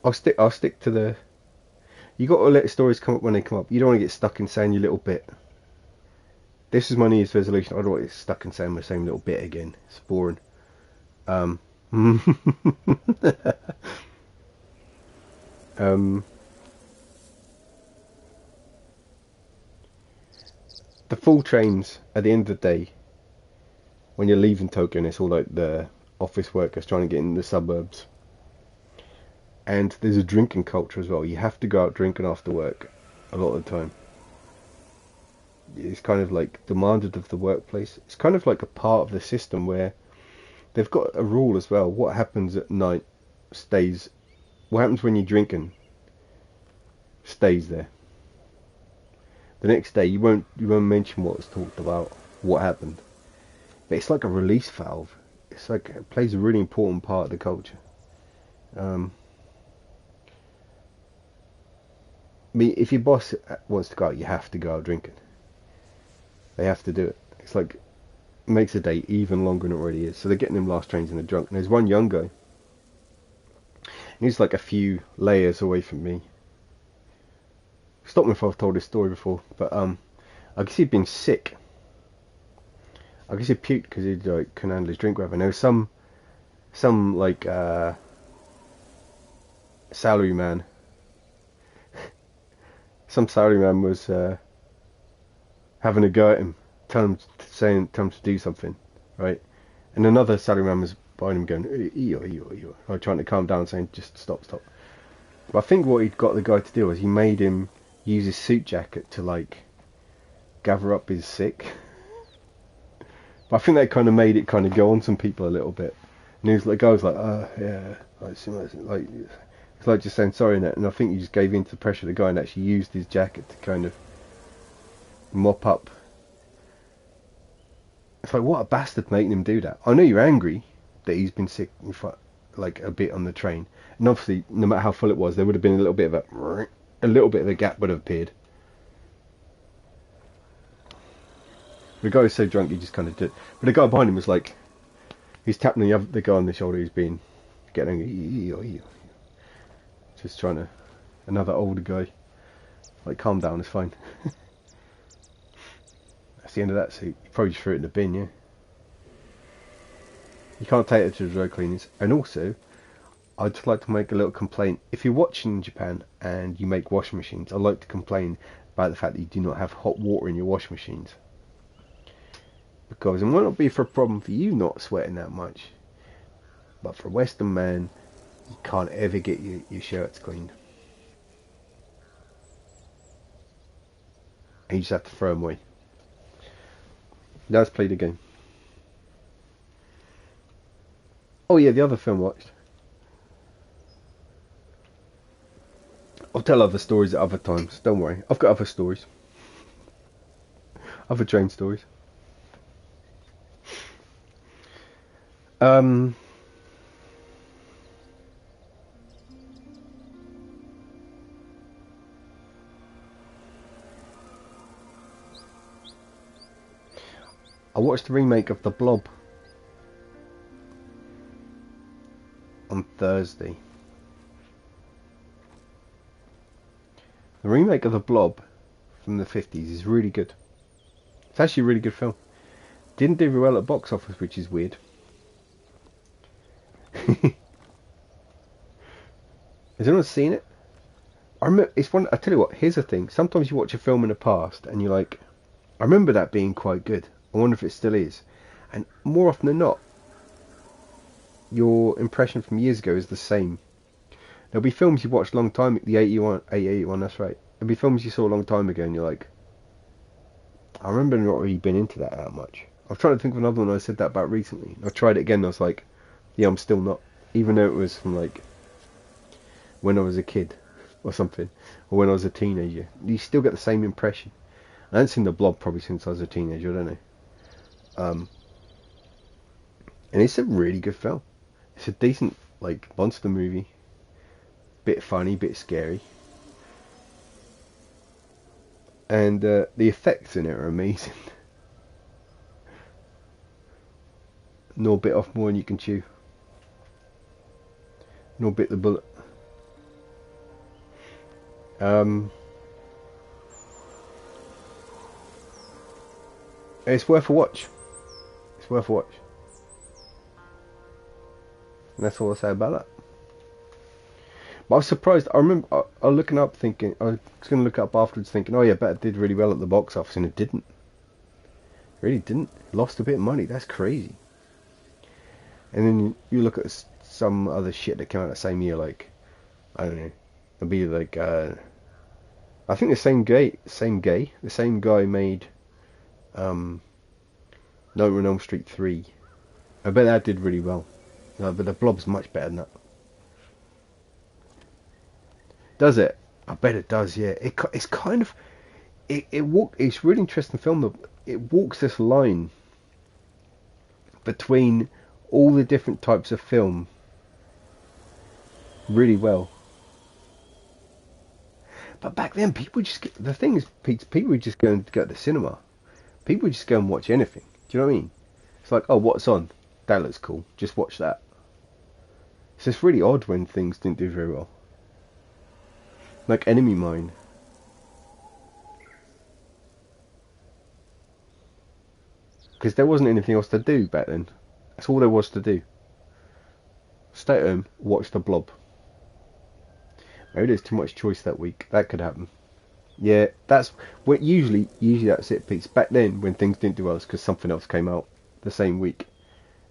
I'll stick to the. You got to let stories come up when they come up. You don't want to get stuck in saying your little bit. This is my New Year's resolution. I don't want to get stuck in saying my same little bit again. It's boring. The full trains at the end of the day, when you're leaving Tokyo, and it's all like the office workers trying to get in the suburbs. And there's a drinking culture as well. You have to go out drinking after work a lot of the time. It's kind of like demanded of the workplace. It's kind of like a part of the system where they've got a rule as well. What happens at night stays. What happens when you're drinking stays there. The next day you won't mention what was talked about, what happened. But it's like a release valve. It's like it plays a really important part of the culture. If your boss wants to go out, you have to go out drinking. They have to do it. It's like it makes the day even longer than it already is. So they're getting them last trains and they're drunk. And there's one young guy. And he's like a few layers away from me. Stop me if I've told this story before, but I guess he'd been sick. I guess he puked because he like couldn't handle his drink. Whatever. And there was some like salary man. Some salaryman was having a go at him, telling him to do something, right? And another salaryman was behind him going, "Ee-oh, like trying to calm down, saying, just stop. But I think what he'd got the guy to do was he made him use his suit jacket to like gather up his sick. But I think that kind of made it kind of go on some people a little bit. And he was like, the guy was like, yeah, like it's like just saying sorry, and I think he just gave in to the pressure of the guy and actually used his jacket to kind of mop up. It's like, what a bastard making him do that. I know you're angry that he's been sick like a bit on the train, and obviously no matter how full it was, there would have been a little bit of a gap would have appeared. The guy was so drunk he just kind of did. But the guy behind him was like, he's tapping the guy on the shoulder who's been getting angry. Just trying to, another older guy, like, calm down, it's fine. That's the end of that suit. You probably just threw it in the bin, yeah. You can't take it to the dry cleaners. And also, I'd just like to make a little complaint. If you're watching in Japan and you make washing machines, I'd like to complain about the fact that you do not have hot water in your washing machines. Because it might not be for a problem for you not sweating that much, but for a Western man, you can't ever get your shirts cleaned. And you just have to throw them away. Now let's play the game. Oh yeah, the other film I watched. I'll tell other stories at other times, don't worry. I've got other stories. Other train stories. I watched the remake of The Blob on Thursday. The remake of The Blob from the 50s is really good. It's actually a really good film. Didn't do very well at box office, which is weird. Has anyone seen it? I remember, it's one. I tell you what. Here's the thing. Sometimes you watch a film in the past and you're like, I remember that being quite good. I wonder if it still is. And more often than not, your impression from years ago is the same. There'll be films you watched a long time. The 81. That's right. There'll be films you saw a long time ago, and you're like, I remember not really been into that much. I was trying to think of another one I said that about recently. I tried it again. And I was like, yeah, I'm still not. Even though it was from like when I was a kid or something, or when I was a teenager, you still get the same impression. I haven't seen The Blob probably since I was a teenager. I don't know. And it's a really good film. It's a decent like monster movie. Bit funny, bit scary. And the effects in it are amazing. Nor bit off more than you can chew. Nor bit the bullet. It's worth a watch. It's worth a watch. And that's all I'll say about that. But I was surprised. I remember I was looking up thinking, I was going to look up afterwards thinking, oh yeah, bet it did really well at the box office, and it didn't. It really didn't. It lost a bit of money. That's crazy. And then you look at some other shit that came out the same year, like, I don't know, it'll be like, I think the same guy made, Nightmare on Elm Street 3. I bet that did really well. No, but The Blob's much better than that. Does it? I bet it does. Yeah. It's kind of it's really interesting film. That it walks this line between all the different types of film really well. But back then, people just the thing is, people would just go to the cinema. People would just go and watch anything. Do you know what I mean? It's like, oh, what's on? That looks cool. Just watch that. So it's really odd when things didn't do very well. Like Enemy Mine. Because there wasn't anything else to do back then. That's all there was to do. Stay at home, watch The Blob. Maybe there's too much choice that week. That could happen. Yeah, that's what usually that's it, Pete. Back then, when things didn't do well, it's because something else came out the same week,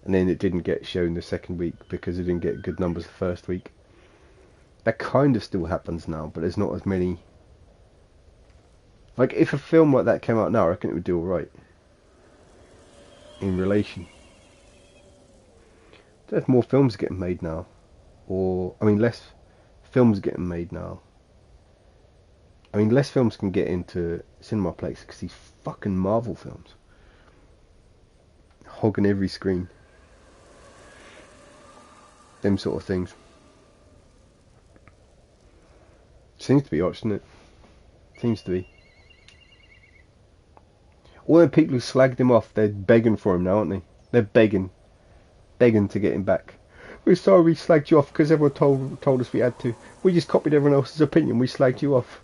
and then it didn't get shown the second week because it didn't get good numbers the first week. That kind of still happens now, but there's not as many. Like, if a film like that came out now, I reckon it would do alright. In relation. There's more films getting made now. Or, I mean, less films getting made now. I mean, less films can get into Cinemaplex because these fucking Marvel films. Hogging every screen. Them sort of things. Seems to be, doesn't it? Seems to be. All the people who slagged him off, they're begging for him now, aren't they? They're begging to get him back. We're sorry we slagged you off because everyone told us we had to. We just copied everyone else's opinion. We slagged you off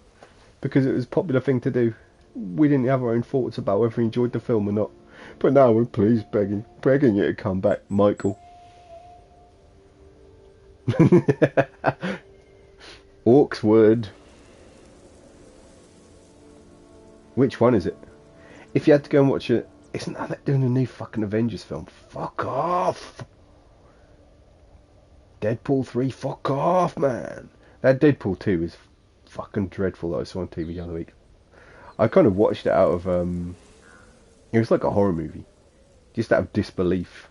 because it was a popular thing to do. We didn't have our own thoughts about whether we enjoyed the film or not. But now we're pleased begging you to come back, Michael. Orcswood. Which one is it? If you had to go and watch it, isn't that doing a new fucking Avengers film? Fuck off! Deadpool 3, fuck off, man! That Deadpool 2 is fucking dreadful that I saw on TV the other week. I kind of watched it out of, it was like a horror movie. Just out of disbelief.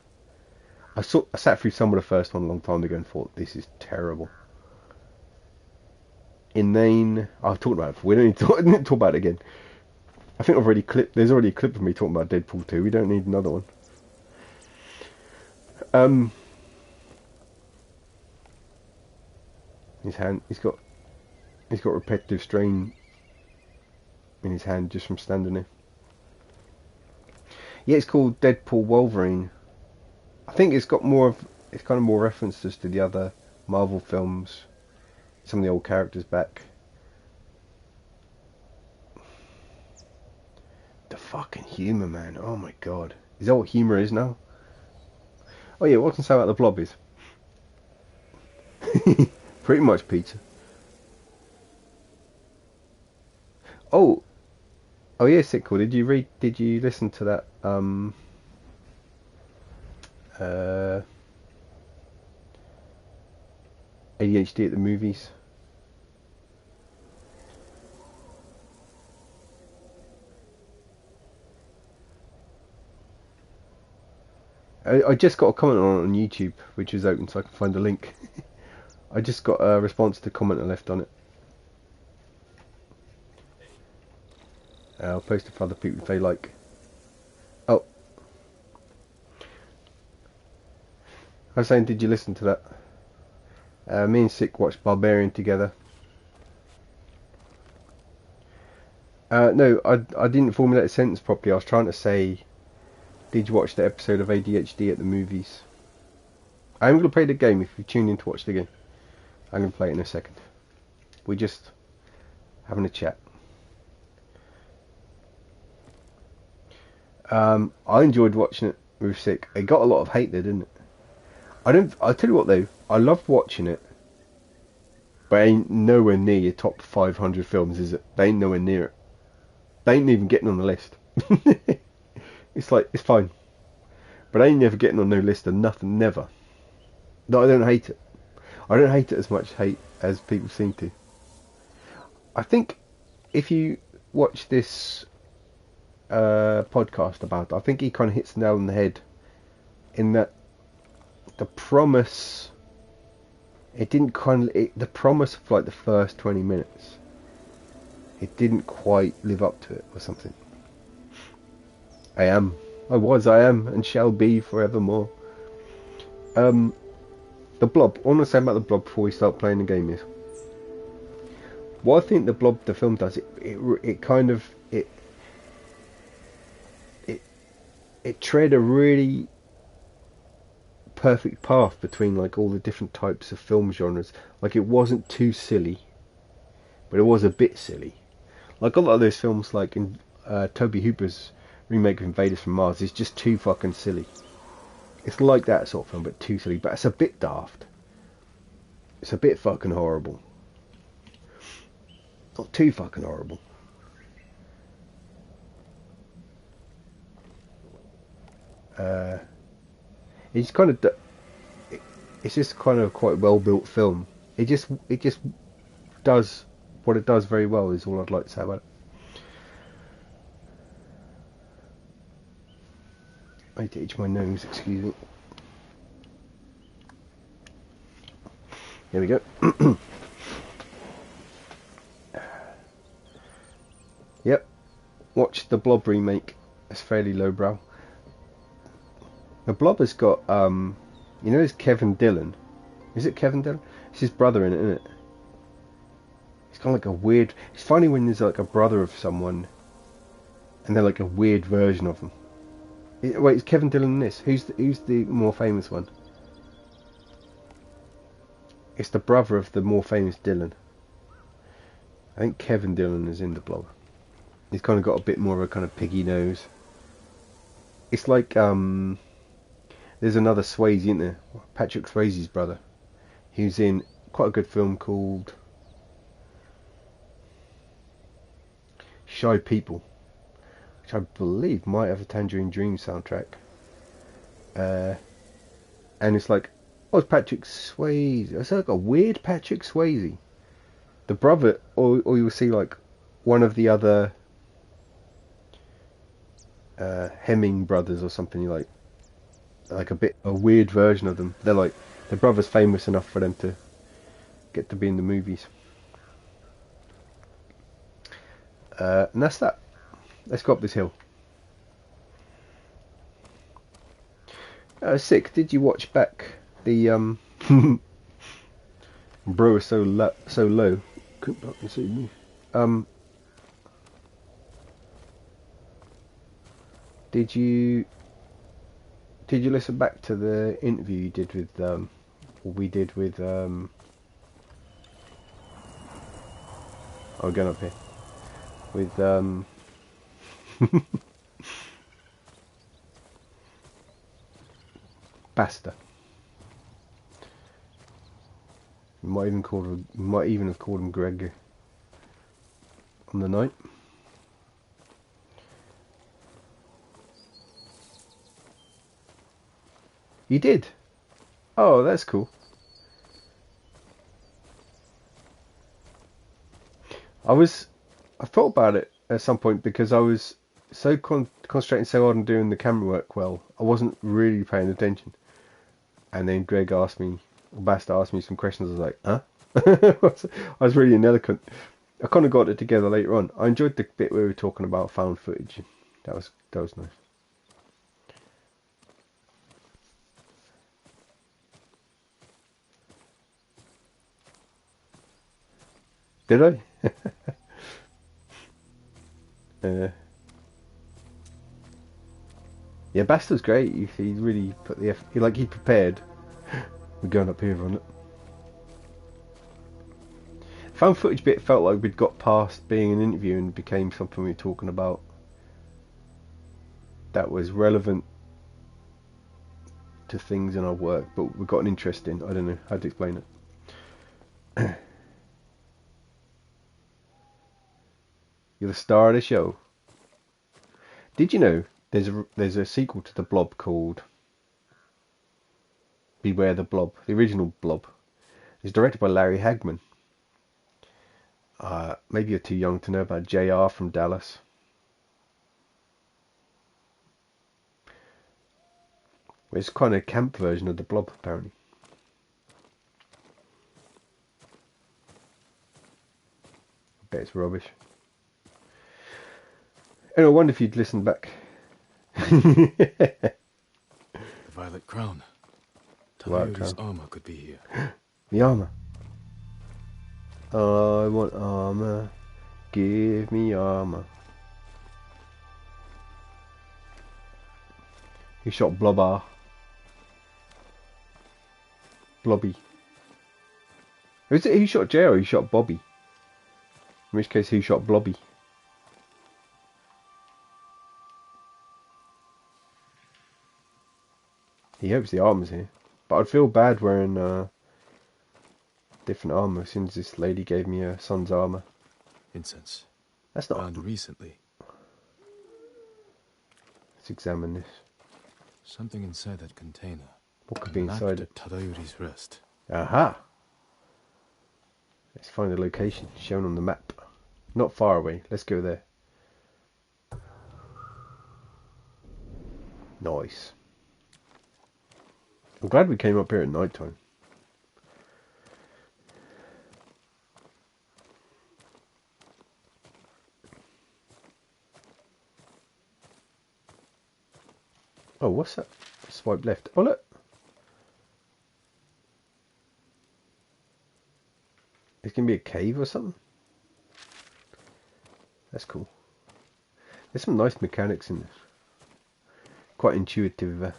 I sat through some of the first one a long time ago and thought, this is terrible. Inane. I've talked about it. We don't need to talk about it again. I think there's already a clip of me talking about Deadpool 2. We don't need another one. His hand, he's got repetitive strain in his hand just from standing there. Yeah, it's called Deadpool Wolverine. I think it's got more of, it's kind of more references to the other Marvel films. Some of the old characters back. The fucking humour, man. Oh my god. Is that what humour is now? Oh yeah, what can I say about the Blob is? Pretty much pizza. Oh, oh yeah, Sickle. Did you listen to that? Uh, ADHD at the movies. I just got a comment on YouTube, which is open, so I can find the link. I just got a response to the comment I left on it. I'll post it for other people if they like. Oh, I was saying, did you listen to that? Me and Sick watched Barbarian together. No, I didn't formulate a sentence properly. I was trying to say, did you watch the episode of ADHD at the movies? I'm going to play the game if you tune in to watch the game. I'm going to play it in a second. We're just having a chat. I enjoyed watching it with Sick. It got a lot of hate there, didn't it? I'll tell you what though, I loved watching it. But it ain't nowhere near your top 500 films, is it? They ain't nowhere near it. They ain't even getting on the list. It's like, it's fine. But I ain't never getting on no list of nothing, never. No, I don't hate it. I don't hate it as much hate as people seem to. I think if you watch this podcast about it, I think he kind of hits the nail on the head in that the promise, the promise of like the first 20 minutes, it didn't quite live up to it or something. I am, and shall be forevermore. The Blob, all I want to say about the Blob before we start playing the game is, what I think the Blob, the film does, it kind of, it tread a really perfect path between like all the different types of film genres. Like it wasn't too silly, but it was a bit silly. Like a lot of those films, like in Toby Hooper's remake of Invaders from Mars, is just too fucking silly. It's like that sort of film, but too silly. But it's a bit daft. It's a bit fucking horrible. Not too fucking horrible. It's kind of, it's just kind of quite well built film. It just does what it does very well. Is all I'd like to say about it. I need to itch my nose. Excuse me. There we go. Yep. Watch the Blob remake. It's fairly lowbrow. The Blob has got, you know, it's Kevin Dillon. Is it Kevin Dillon? It's his brother in it, isn't it? It's kind of like a weird. It's funny when there's like a brother of someone, and they're like a weird version of them. Wait, is Kevin Dillon in this? Who's the more famous one? It's the brother of the more famous Dillon. I think Kevin Dillon is in the Blob. He's kind of got a bit more of a kind of piggy nose. It's like there's another Swayze, isn't there? Patrick Swayze's brother. He was in quite a good film called Shy People, which I believe might have a Tangerine Dream soundtrack. And it's like, oh, it's Patrick Swayze. It's like a weird Patrick Swayze. The brother, or you'll see like one of the other Hemming brothers or something, like a weird version of them. They're like, the brother's famous enough for them to get to be in the movies. And that's that. Let's go up this hill. Sick. Did you watch back the bro is so low. Couldn't fucking see me. Did you listen back to the interview you did with or we did with oh, going up here with Basta? You might even have called him Greg on the night. You did? Oh, that's cool. I thought about it at some point because I was so concentrating so hard on doing the camera work well, I wasn't really paying attention. And then Basta asked me some questions. I was like, huh? I was really ineloquent. I kind of got it together later on. I enjoyed the bit where we were talking about found footage. That was nice. Did I? Yeah, Basta's great. He really put the effort. He prepared. We're going up here on it. Found footage bit felt like we'd got past being an interview and became something we were talking about that was relevant to things in our work, but we got an interest in. I don't know how to explain it. You're the star of the show. Did you know there's a sequel to The Blob called Beware the Blob? The original Blob is directed by Larry Hagman. Maybe you're too young to know about JR from Dallas. It's kind of a camp version of The Blob, apparently. I bet it's rubbish. And I wonder if you'd listen back. The Violet Crown. Tadayori's armor could be here. The armor. I want armor. Give me armor. Who shot Blobber? Blobby. Is it who shot Jay or who shot Bobby? In which case, who shot Blobby? He hopes the armor's here. But I'd feel bad wearing different armor as soon as this lady gave me her son's armor. Incense. That's not... Found recently. Let's examine this. Something inside that container. What could be inside it? Tadayori's rest. Aha! Let's find the location shown on the map. Not far away. Let's go there. Nice. I'm glad we came up here at night time. Oh, what's that? Swipe left. Oh, look. It's going to be a cave or something. That's cool. There's some nice mechanics in this. Quite intuitive.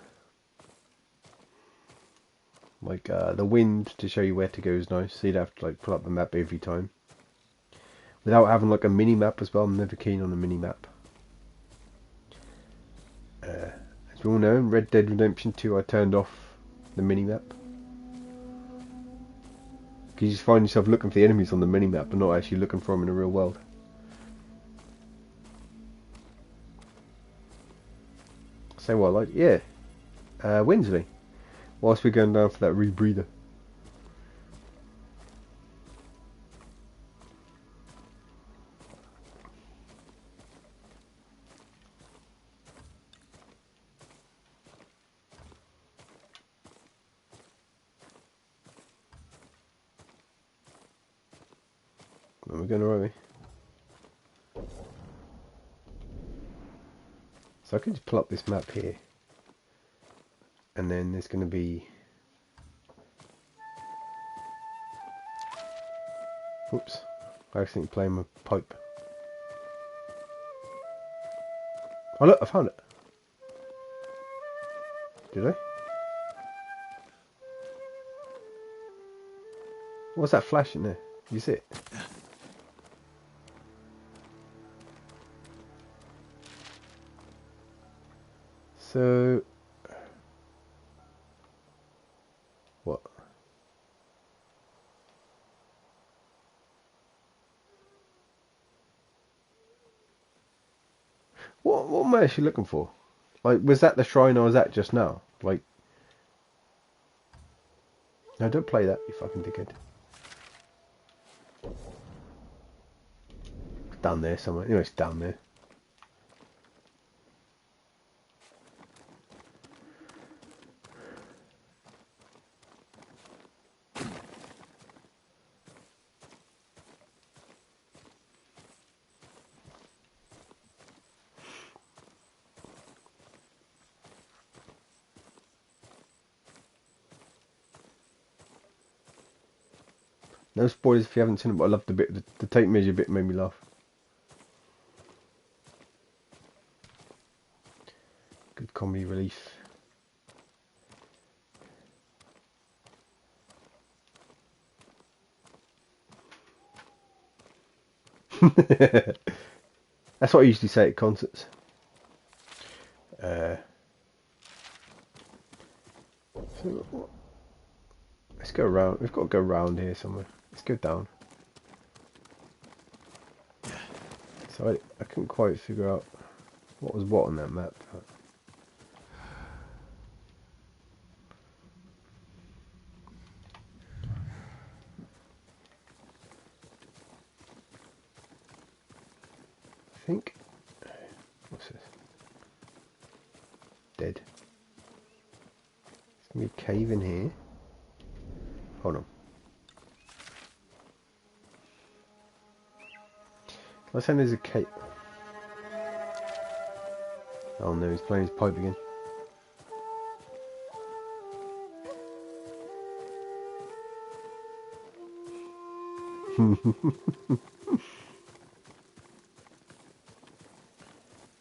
Like the wind to show you where to go is nice. So you'd have to like pull up the map every time. Without having like a mini map as well. I'm never keen on a mini map. As we all know, in Red Dead Redemption 2 I turned off the mini map. Because you just find yourself looking for the enemies on the mini map and not actually looking for them in the real world. Say what, like, yeah. Wednesday. Whilst we're going down for that rebreather. Where are we going to run? So I can just pull up this map here. And then there's going to be... Oops. I accidentally playing my pipe. Oh look, I found it. Did I? What's that flashing there? You see it? So... What? What am I actually looking for? Like, was that the shrine I was at just now? Like... No, don't play that, you fucking dickhead. It's down there somewhere. Anyway, it's down there. No spoilers if you haven't seen it, but I loved the bit. The tape measure bit made me laugh. Good comedy relief. That's what I usually say at concerts. So let's go around. We've got to go around here somewhere. Let's go down. So I couldn't quite figure out what was what on that map. But I think... What's this? Dead. There's going to be a cave in here. Hold on. Let's say there's a cave. Oh no, he's playing his pipe again.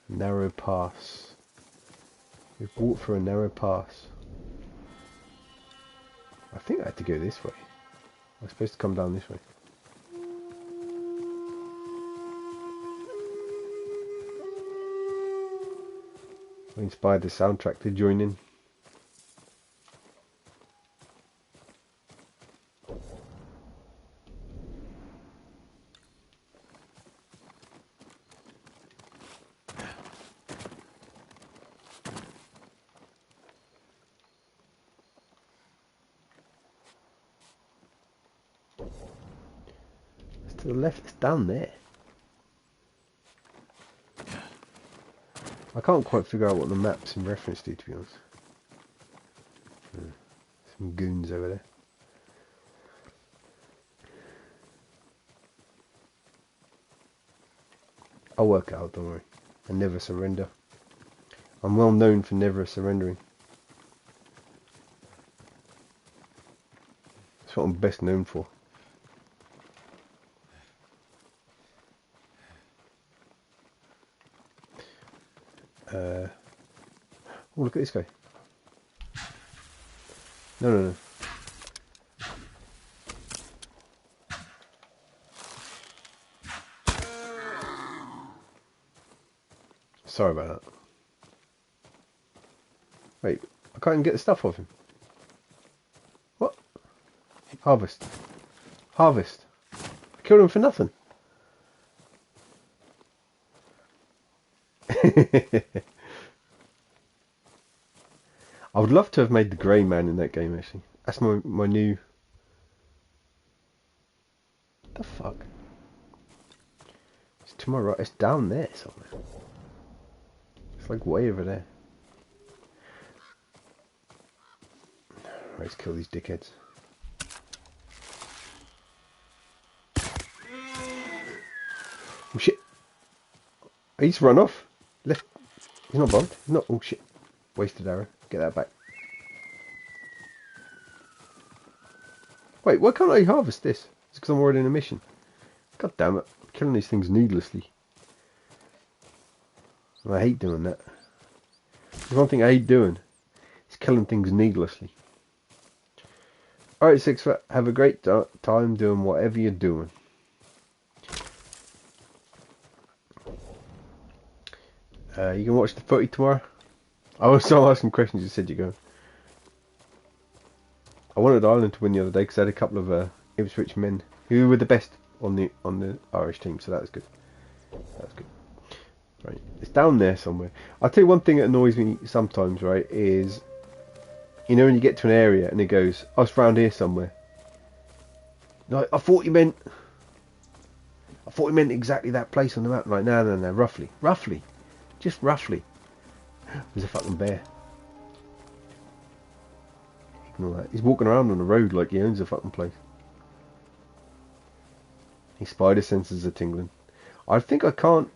Narrow pass. We've walked through a narrow pass. I think I had to go this way. I was supposed to come down this way. I inspired the soundtrack to join in. It's to the left, it's down there. I can't quite figure out what the map's in reference to be honest. Some goons over there. I'll work it out, don't worry. I never surrender. I'm well known for never surrendering. That's what I'm best known for. Oh, look at this guy. No. Sorry about that. Wait, I can't even get the stuff off him. What? Harvest. Harvest. I killed him for nothing. I would love to have made the grey man in that game actually. That's my new... What the fuck? It's to my right, it's down there somewhere. It's like way over there. Right, let's kill these dickheads. Oh shit. He's run off. Left. He's not bombed. He's not. Oh shit. Wasted arrow. Get that back. Wait, why can't I harvest this? It's because I'm already in a mission. God damn it. I'm killing these things needlessly. And I hate doing that. There's one thing I hate doing. Is killing things needlessly. Alright, 6 foot, have a great time doing whatever you're doing. You can watch the footy tomorrow. I was still asking questions, you said you go. I wanted Ireland to win the other day because they had a couple of Ipswich men who were the best on the Irish team, so that was good. That was good. Right, it's down there somewhere. I'll tell you one thing that annoys me sometimes, right, is, you know, when you get to an area and it goes, oh, it's round here somewhere. Like, I thought you meant exactly that place on the map. Like, no, roughly, just roughly. There's a fucking bear. Ignore that. He's walking around on the road like he owns the fucking place. His spider senses are tingling. I think I can't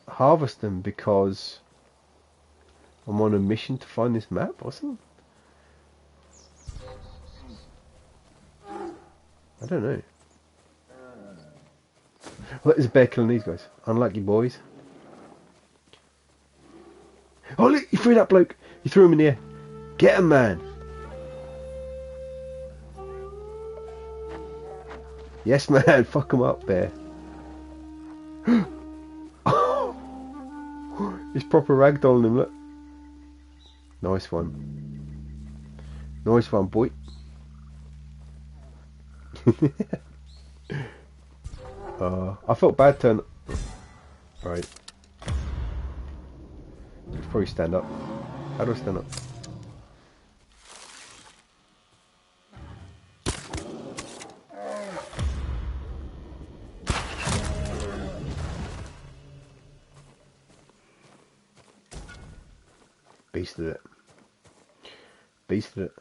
harvest them because I'm on a mission to find this map or something. I don't know. Well, there's a bear killing these guys. Unlucky boys. Oh look, he threw that bloke. He threw him in the air. Get him, man. Yes, man. Fuck him up, bear. He's proper ragdolling him, look. Nice one. Nice one, boy. I felt bad turn. Right. Should probably stand up. How do I stand up? Beasted it. Beasted it.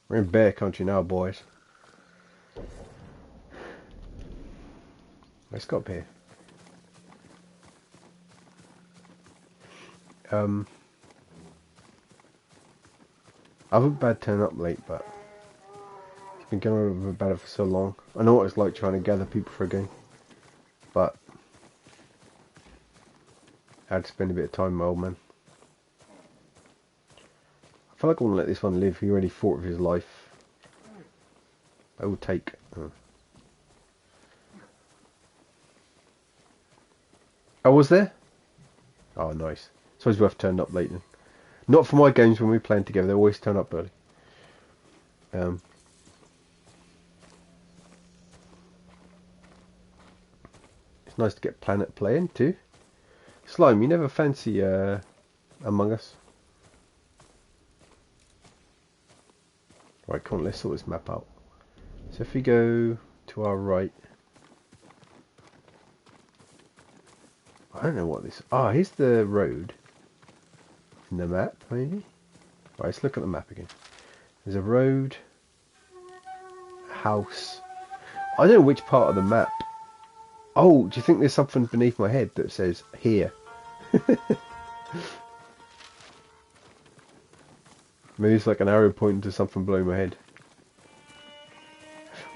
We're in bear country now, boys. Let's go up here. I haven't bad turn up late, but it's been going on about it for so long. I know what it's like trying to gather people for a game, but I had to spend a bit of time with my old man. I feel like I want to let this one live. He already fought with his life. I will take. Oh, was there? Oh, nice. Suppose we'll have turned up late then. Not for my games when we're playing together. They always turn up early. It's nice to get Planet playing too. Slime, you never fancy Among Us? Right, come on, let's sort this map out. So if we go to our right, I don't know what this. Ah, here's the road in the map, maybe. Right, let's look at the map again. There's a road, house. I don't know which part of the map. Oh, do you think there's something beneath my head that says here? Maybe it's like an arrow pointing to something below my head.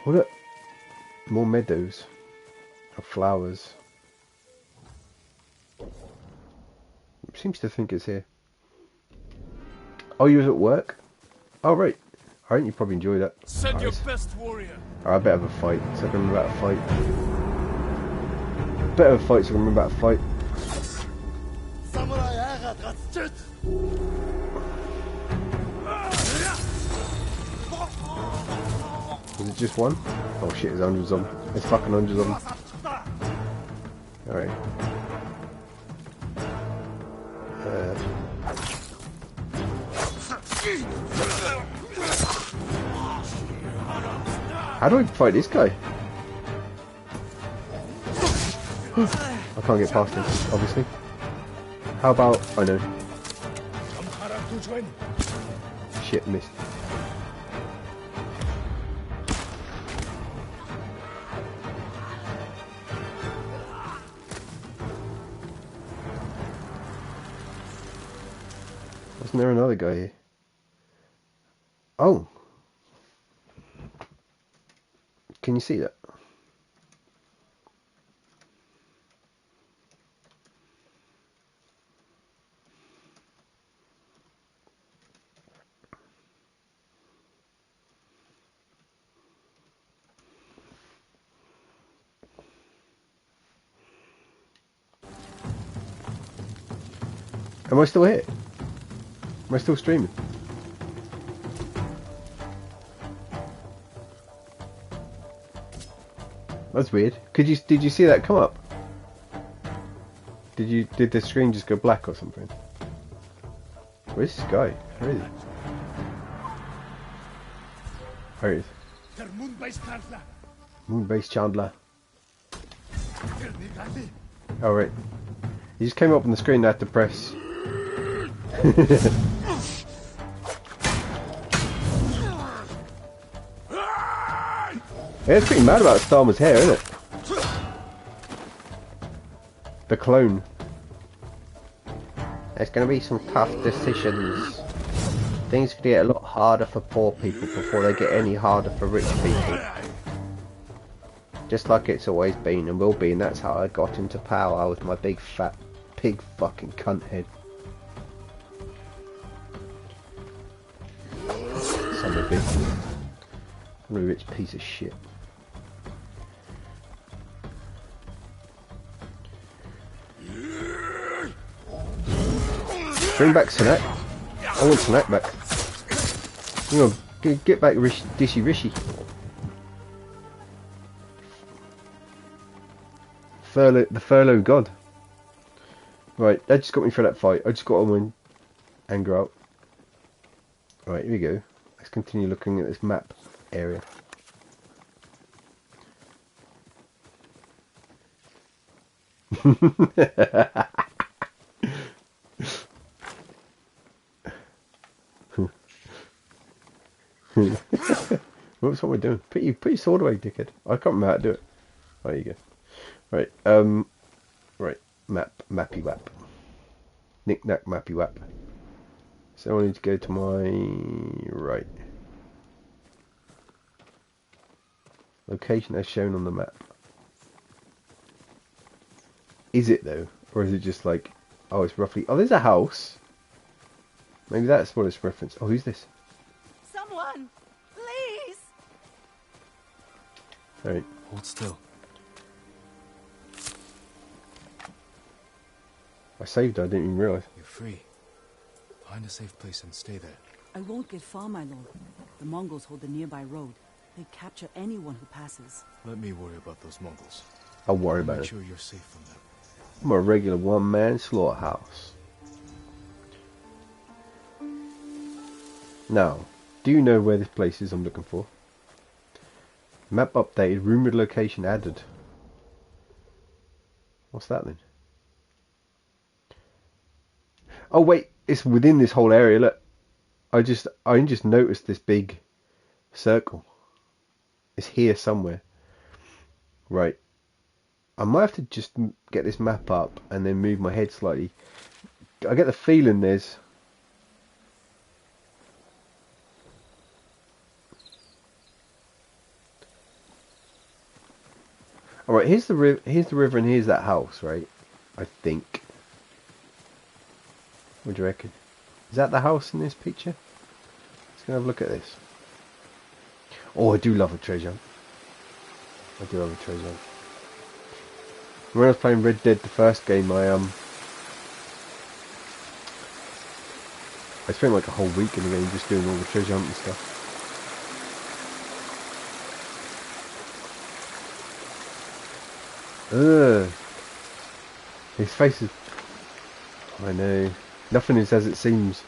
What? Look, more meadows of flowers. Seems to think it's here. Oh, you was at work? Oh, right. Alright, you probably enjoy that. Send your best warrior. Alright, I better have a fight. So I can remember how to fight. Better have a fight so I can remember how to fight. Is it just one? Oh shit, there's hundreds of them. There's fucking hundreds of them. Alright. How do I fight this guy? I can't get past him, obviously. How about... I know. Shit, missed. Wasn't there another guy here? Oh! Can you see that? Am I still here? Am I still streaming? That's weird. Did you see that come up? Did the screen just go black or something? Where's this guy? Where is he? Where is he? Moon-based Chandler. Oh right. He just came up on the screen. I had to press. Yeah, it's pretty mad about Starmer's hair, isn't it? The clone. There's going to be some tough decisions. Things could get a lot harder for poor people before they get any harder for rich people. Just like it's always been and will be, and that's how I got into power with my big fat pig fucking cunt head. Son of a bitch. I'm a rich piece of shit. Bring back Snack. I want Snack back. Hang on, get back Dishy Rishi. The furlough god. Right, that just got me through that fight. I just got all my anger out. Right, here we go. Let's continue looking at this map area. What's what we're doing? Put your sword away, dickhead. I can't remember how to do it. Oh, there you go. Right, right, mappy wap. Knick knack mappy wap. So I need to go to my right. Location as shown on the map. Is it though? Or is it just like, oh, it's roughly, oh, there's a house. Maybe that's what it's referenced. Oh, who's this? Someone, please. Alright. Hold still. I saved her, I didn't even realise. You're free. Find a safe place and stay there. I won't get far, my lord. The Mongols hold the nearby road. They capture anyone who passes. Let me worry about those Mongols. I'll worry about Make it. sure you're safe from them. I'm a regular one-man slaughterhouse. Now, do you know where this place is I'm looking for? Map updated, rumoured location added. What's that then? Oh wait, it's within this whole area, look. I just noticed this big circle. It's here somewhere. Right. I might have to just get this map up and then move my head slightly. I get the feeling there's... Alright, here's the river and here's that house, right? I think. What do you reckon? Is that the house in this picture? Let's go have a look at this. Oh, I do love a treasure hunt. I do love a treasure hunt. When I was playing Red Dead, the first game, I spent like a whole week in the game just doing all the treasure hunt and stuff. Ugh. His face is... I know. Nothing is as it seems.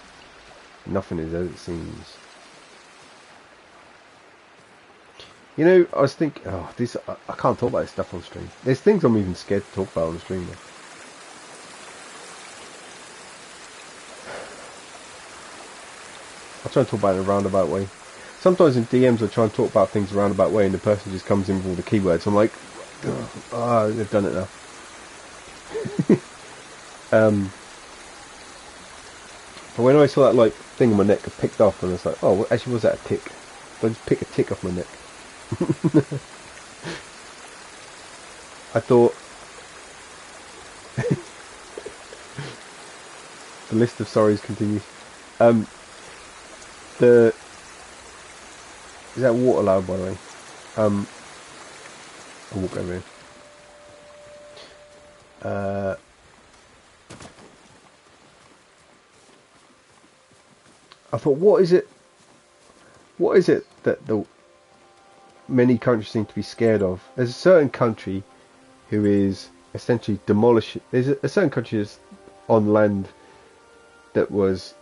Nothing is as it seems. You know, I was thinking... Oh, this... I can't talk about this stuff on stream. There's things I'm even scared to talk about on stream now. I'll try and talk about it in a roundabout way. Sometimes in DMs I try and talk about things in a roundabout way and the person just comes in with all the keywords. I'm like... Oh, they've done it now. But when I saw that like thing on my neck, I picked off and I was like, oh, well, actually was that a tick? So I just pick a tick off my neck. I thought the list of sorries continues. Is that water loud, by the way? I'll walk over here. I thought, what is it? What is it that the many countries seem to be scared of? There's a certain country who is essentially demolishing. There's a certain country that's on land that was,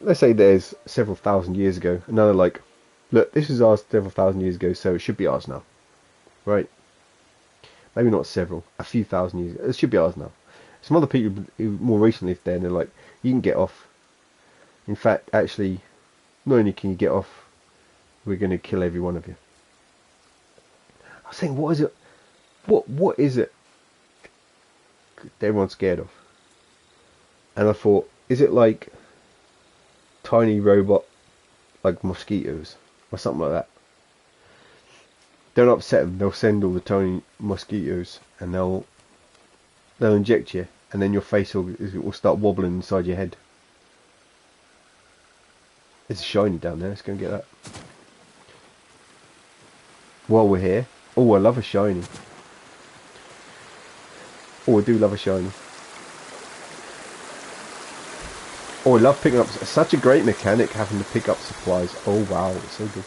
let's say, there's several thousand years ago. And now they're like, look, this is ours several thousand years ago, so it should be ours now, right? Maybe not several, a few thousand years ago. It should be ours now. Some other people who more recently lived there, and they're like, you can get off. In fact, actually, not only can you get off, we're going to kill every one of you. I was saying, what is it? What is it that everyone's scared of? And I thought, is it like tiny robot, like mosquitoes or something like that? Don't upset them. They'll send all the tiny mosquitoes, and they'll inject you, and then your face will start wobbling inside your head. It's shiny down there. Let's go and get that. While we're here. Oh, I love a shiny. Oh, I do love a shiny. Oh, I love picking up. Such a great mechanic having to pick up supplies. Oh wow, it's so good.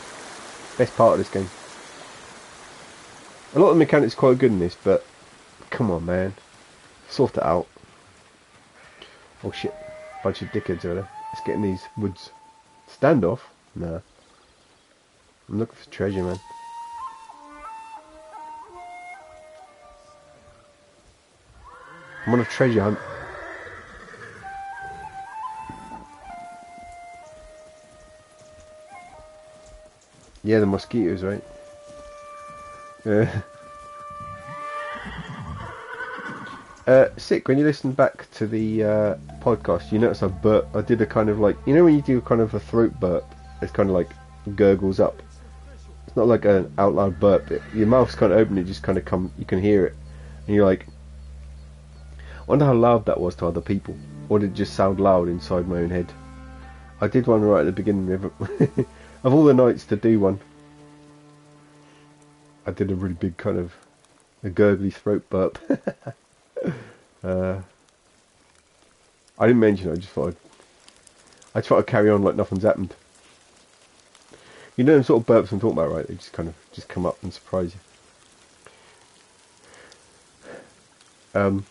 Best part of this game. A lot of the mechanics are quite good in this, but come on, man, sort it out. Oh shit, bunch of dickheads over there. Let's get in these woods. Standoff? Nah. I'm looking for treasure, man. I'm on a treasure hunt. Yeah, the mosquitoes, right? Sick, when you listen back to the podcast, you notice I did a kind of like, you know when you do kind of a throat burp, it's kind of like gurgles up. It's not like an out loud burp. Your mouth's kind of open, it just kind of you can hear it. And you're like, I wonder how loud that was to other people. Or did it just sound loud inside my own head? I did one right at the beginning of all the nights to do one. I did a really big kind of a gurgly throat burp. I didn't mention it, I just thought I'd carry on like nothing's happened. You know them sort of burps I'm talking about, right? They just kind of just come up and surprise you.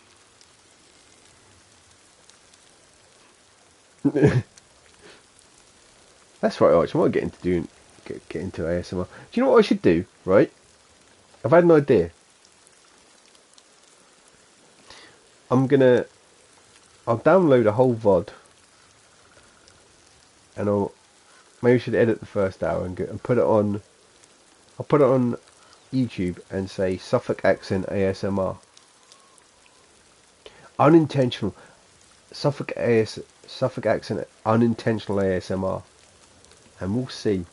That's right, Arch. I might get into ASMR. Do you know what I should do? Right? I've had an idea. I'll download a whole VOD, and maybe I should edit the first hour and put it on. I'll put it on YouTube and say Suffolk accent ASMR. Unintentional. Suffolk accent unintentional ASMR. And we'll see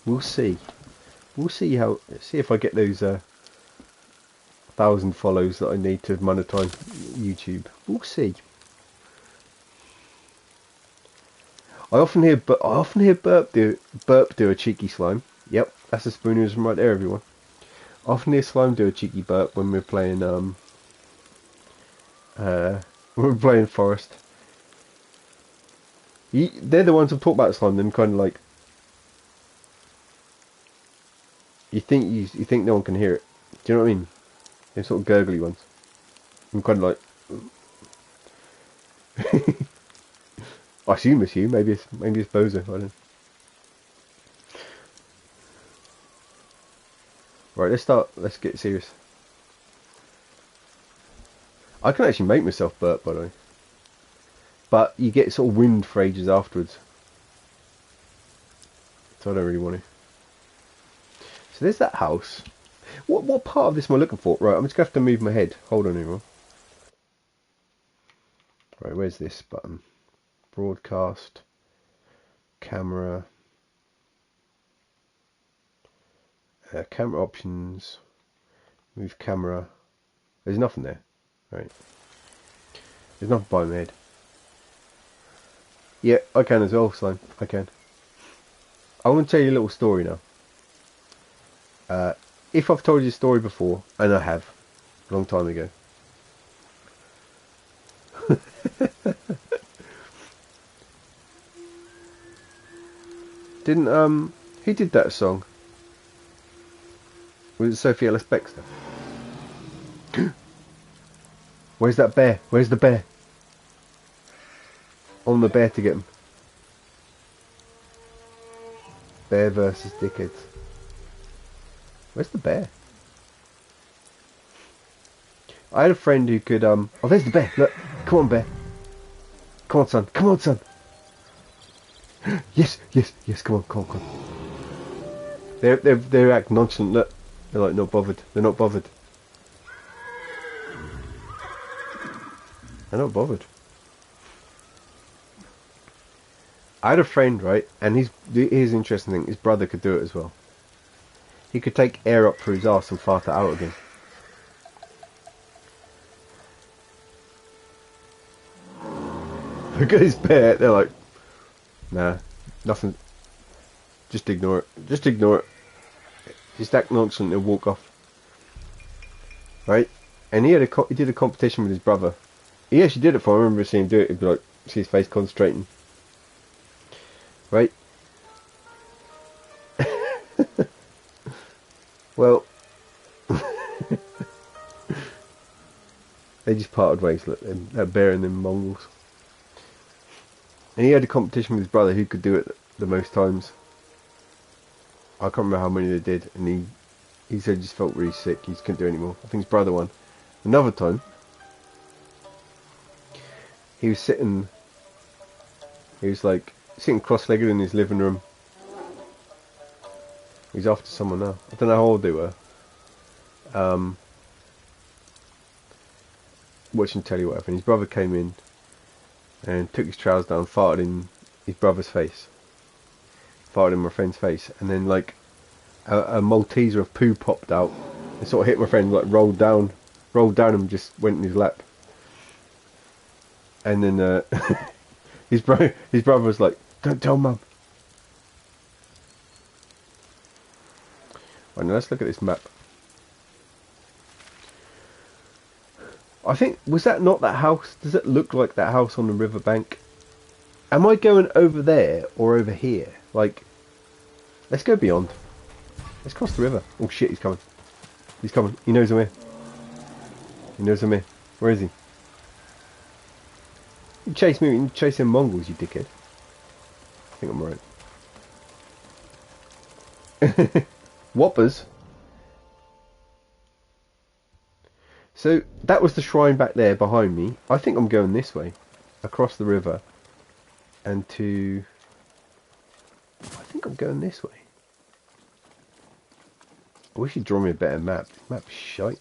if I get those 1,000 follows that I need to monetize YouTube. We'll see. I often hear burp do a cheeky slime. Yep, that's a spoonerism right there, everyone. I often hear slime do a cheeky burp when we're playing Forest. They're the ones who talk about slime. Them kind of like you think no one can hear it. Do you know what I mean? They're sort of gurgly ones. I'm kind of like. I assume it's you. Maybe it's Bozo. I don't know. Right, let's get serious. I can actually make myself burp, by the way. But you get sort of wind for ages afterwards. So I don't really want to. So there's that house. What part of this am I looking for? Right, I'm just going to have to move my head. Hold on, everyone. Right, where's this button? Broadcast. Camera. Camera options. Move camera. There's nothing there. Right. There's nothing by my head. Yeah, I can as well, Slime. I can. I want to tell you a little story now. If I've told you a story before, and I have, a long time ago. Didn't who did that song? Was it Sophie Ellis Bextor? Where's that bear? Where's the bear? On the bear to get him. Bear versus dickheads. Where's the bear? I had a friend who could oh, there's the bear. Look, come on, bear. Come on, son. Come on, son. Yes, yes, yes. Come on, come on, come on. They act nonchalant. Look, they're like not bothered. They're not bothered. They're not bothered. I had a friend, right, and here's the interesting thing. His brother could do it as well. He could take air up through his arse and fart it out again. Look at his bear. They're like, nah, nothing. Just ignore it. Just ignore it. Just act nonchalant and walk off. Right? And he did a competition with his brother. He actually did it for him. I remember seeing him do it. He'd be like, see his face concentrating. Right? Well, they just parted ways. Look, that bear and them Mongols. And he had a competition with his brother who could do it the most times. I can't remember how many they did, and he said he just felt really sick. He just couldn't do it anymore. I think his brother won. Another time, he was like sitting cross-legged in his living room. He's after someone now. I don't know how old they were. Watching telly, whatever. And his brother came in and took his trousers down, farted in his brother's face. Farted in my friend's face, and then like a Malteser of poo popped out and sort of hit my friend, like rolled down and just went in his lap. And then his brother was like, "Don't tell mum." Right, now let's look at this map. I think, was that not that house? Does it look like that house on the riverbank? Am I going over there or over here? Like, let's go beyond. Let's cross the river. Oh shit, he's coming. He's coming. He knows I'm here. He knows I'm here. Where is he? You chase me, you chase them Mongols, you dickhead. I think I'm right. Whoppers. So, that was the shrine back there behind me. I think I'm going this way. Across the river. And to... I think I'm going this way. I wish you'd draw me a better map. This map's shite.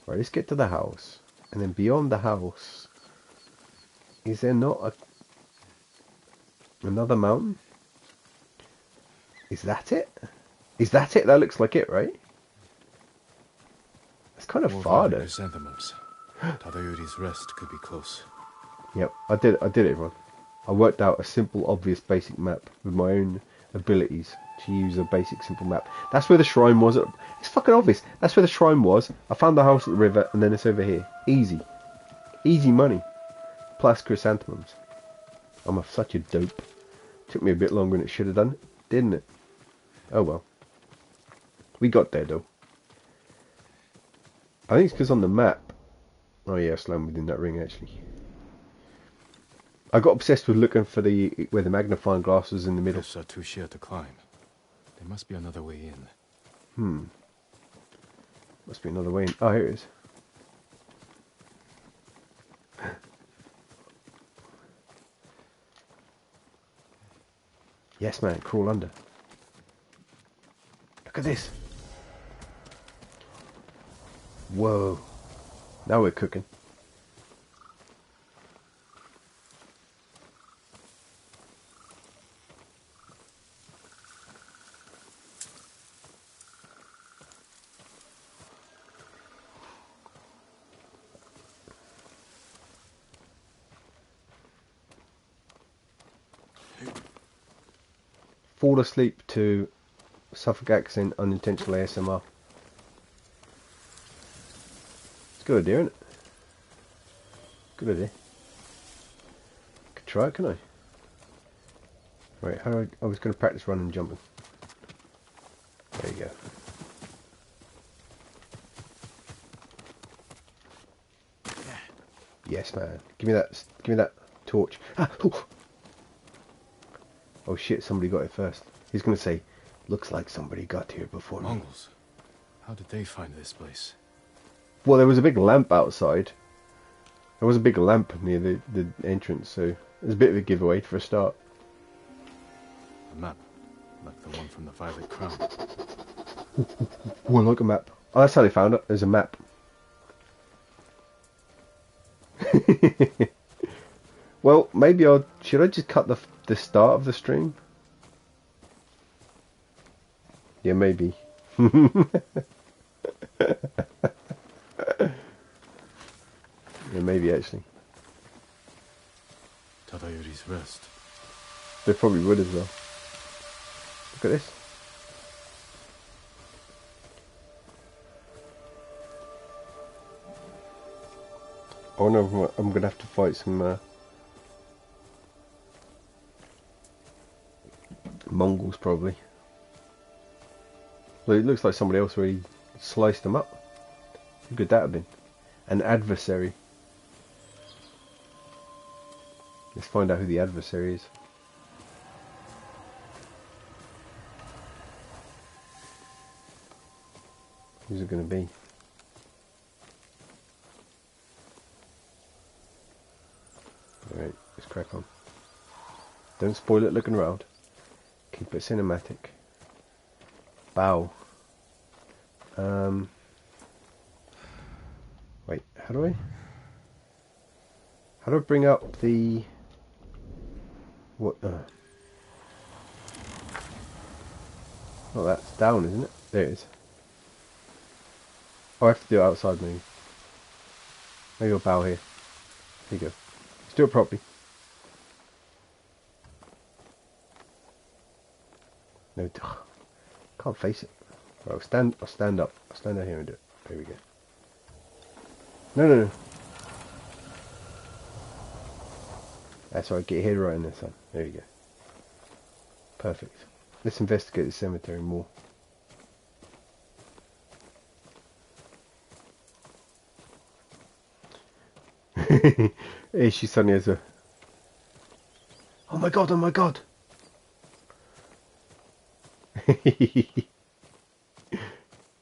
Right, let's get to the house. And then beyond the house... Is there not another mountain? Is that it? Is that it? That looks like it, right? It's kind of far though. Tadayori's rest could be close. Yep, I did it, everyone. I worked out a simple, obvious, basic map with my own abilities to use a basic, simple map. That's where the shrine was. It's fucking obvious. That's where the shrine was. I found the house at the river, and then it's over here. Easy. Easy money. Plus chrysanthemums. I'm such a dope. Took me a bit longer than it should have done, didn't it? Oh well. We got there though. I think it's because on the map... Oh yeah, I landed within that ring actually. I got obsessed with looking for where the magnifying glass was in the middle. There's too sheer to climb. There must be another way in. Must be another way in. Oh, here it is. Yes, man, crawl under. Look at this. Whoa. Now we're cooking. Fall asleep to Suffolk accent, unintentional ASMR. It's a good idea, isn't it? Good idea. Could try it, can I? Right, how do I was going to practice running and jumping. There you go. Yes, man. Give me that torch. Ah, oh shit, somebody got it first. He's going to say, looks like somebody got here before me. Mongols. How did they find this place? Well, there was a big lamp outside. There was a big lamp near the entrance, so it was a bit of a giveaway for a start. A map, like the one from the Violet Crown. Oh, look, a map. Oh, that's how they found it. There's a map. Well, maybe should I just cut the start of the stream? Yeah, maybe. Yeah, maybe actually. Tadayori's rest. They probably would as well. Look at this. Oh no, I'm gonna have to fight some Mongols probably. Well, it looks like somebody else already sliced them up. How could that have been? An adversary. Let's find out who the adversary is. Who's it going to be? Alright, let's crack on. Don't spoil it looking around. Keep it cinematic. Bow. Wait, how do I bring up the... What? Oh, that's down, isn't it? There it is. Oh, I have to do it outside maybe. Maybe I'll bow here. There you go. Let's do it properly. No, can't face it. Right, I'll stand up. I'll stand out here and do it. There we go. No. That's right, get your head right in there, son. There you go. Perfect. Let's investigate the cemetery more. Here she suddenly has a... Oh my god, oh my god!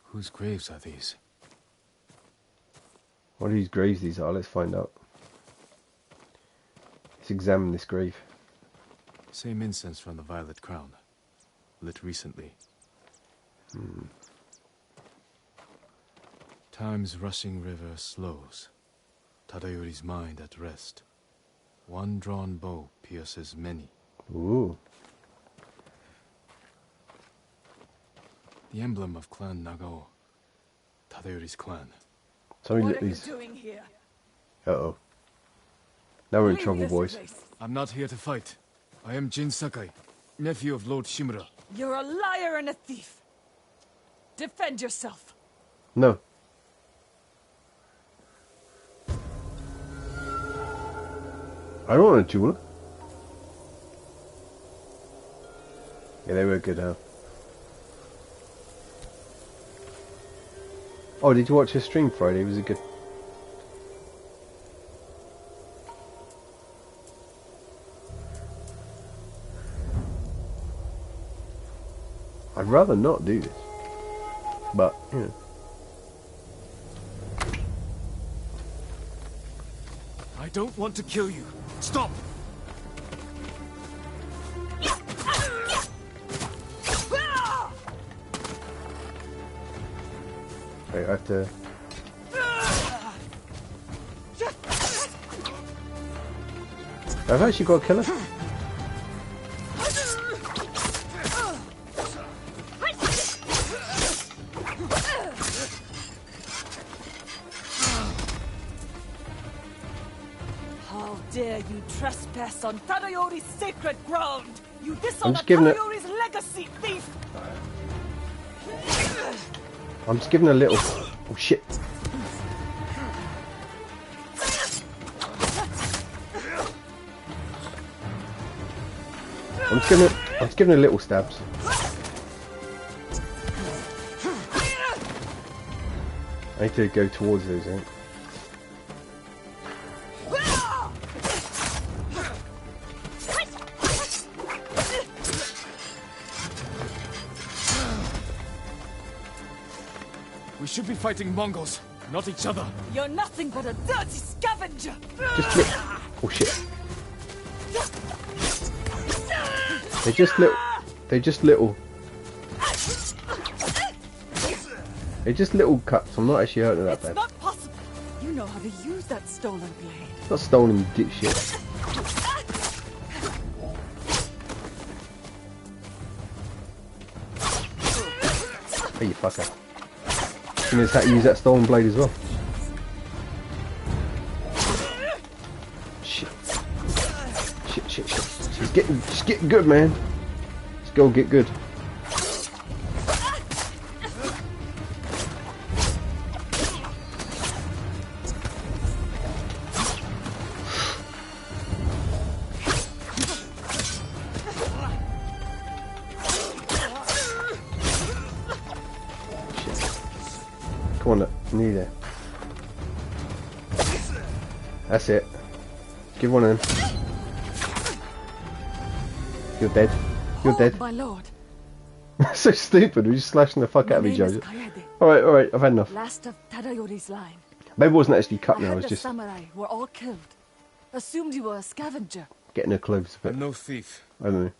Whose graves are these? What are these graves these are? Let's find out. Let's examine this grave. Same incense from the Violet Crown. Lit recently. Time's rushing river slows. Tadayori's mind at rest. One drawn bow pierces many. Ooh. The emblem of Clan Nagao. Tadayori's clan. Sorry, What are you these... doing here? Uh-oh. Now we're in Leave trouble, this boys. place. I'm not here to fight. I am Jin Sakai, nephew of Lord Shimura. You're a liar and a thief. Defend yourself. No. I don't want a jeweler. Yeah, they were good, huh? Oh, did you watch his stream Friday? Was it good? I'd rather not do this. But, you know. I don't want to kill you. Stop! Wait, I have to... I've actually got a killer. How dare you trespass on Tadayori's sacred ground? You dishonor just giving it- Tadayori's legacy, thief! I'm just giving a little... Oh, shit. I'm I'm just giving her little stabs. I need to go towards those, I think. We should be fighting Mongols, not each other. You're nothing but a dirty scavenger! Just little. Oh shit. They're just little. They're just little. They're just little cuts. I'm not actually hurting that It's bad. not possible! You know how to use that stolen blade. It's not stolen, you dipshit. Hey, you fucker. You know how to use that stolen blade as well. Shit. Shit, shit, shit. She's getting good, man. Let's go get good. Come on, near there. That's it. Give one of them. You're dead. You're dead. My lord. So stupid. We're just slashing the fuck out of each other. Alright, I've had enough. Last of Tadayori's line. Maybe it wasn't actually cutting I her, I heard was the just samurai were all killed. Assumed you were a scavenger. getting her clothes a bit. I'm no thief. I don't know.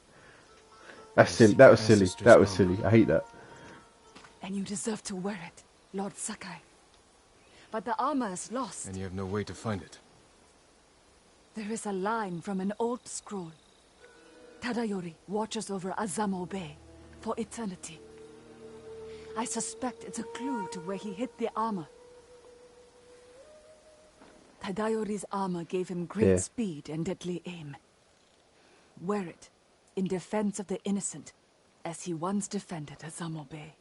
That's silly. That was silly. That was silly. I hate that. And you deserve to wear it, Lord Sakai. But the armor is lost. And you have no way to find it. There is a line from an old scroll. Tadayori watches over Azamo Bay for eternity. I suspect it's a clue to where he hid the armor. Tadayori's armor gave him great speed and deadly aim. Wear it in defense of the innocent, as he once defended Azamo Bay.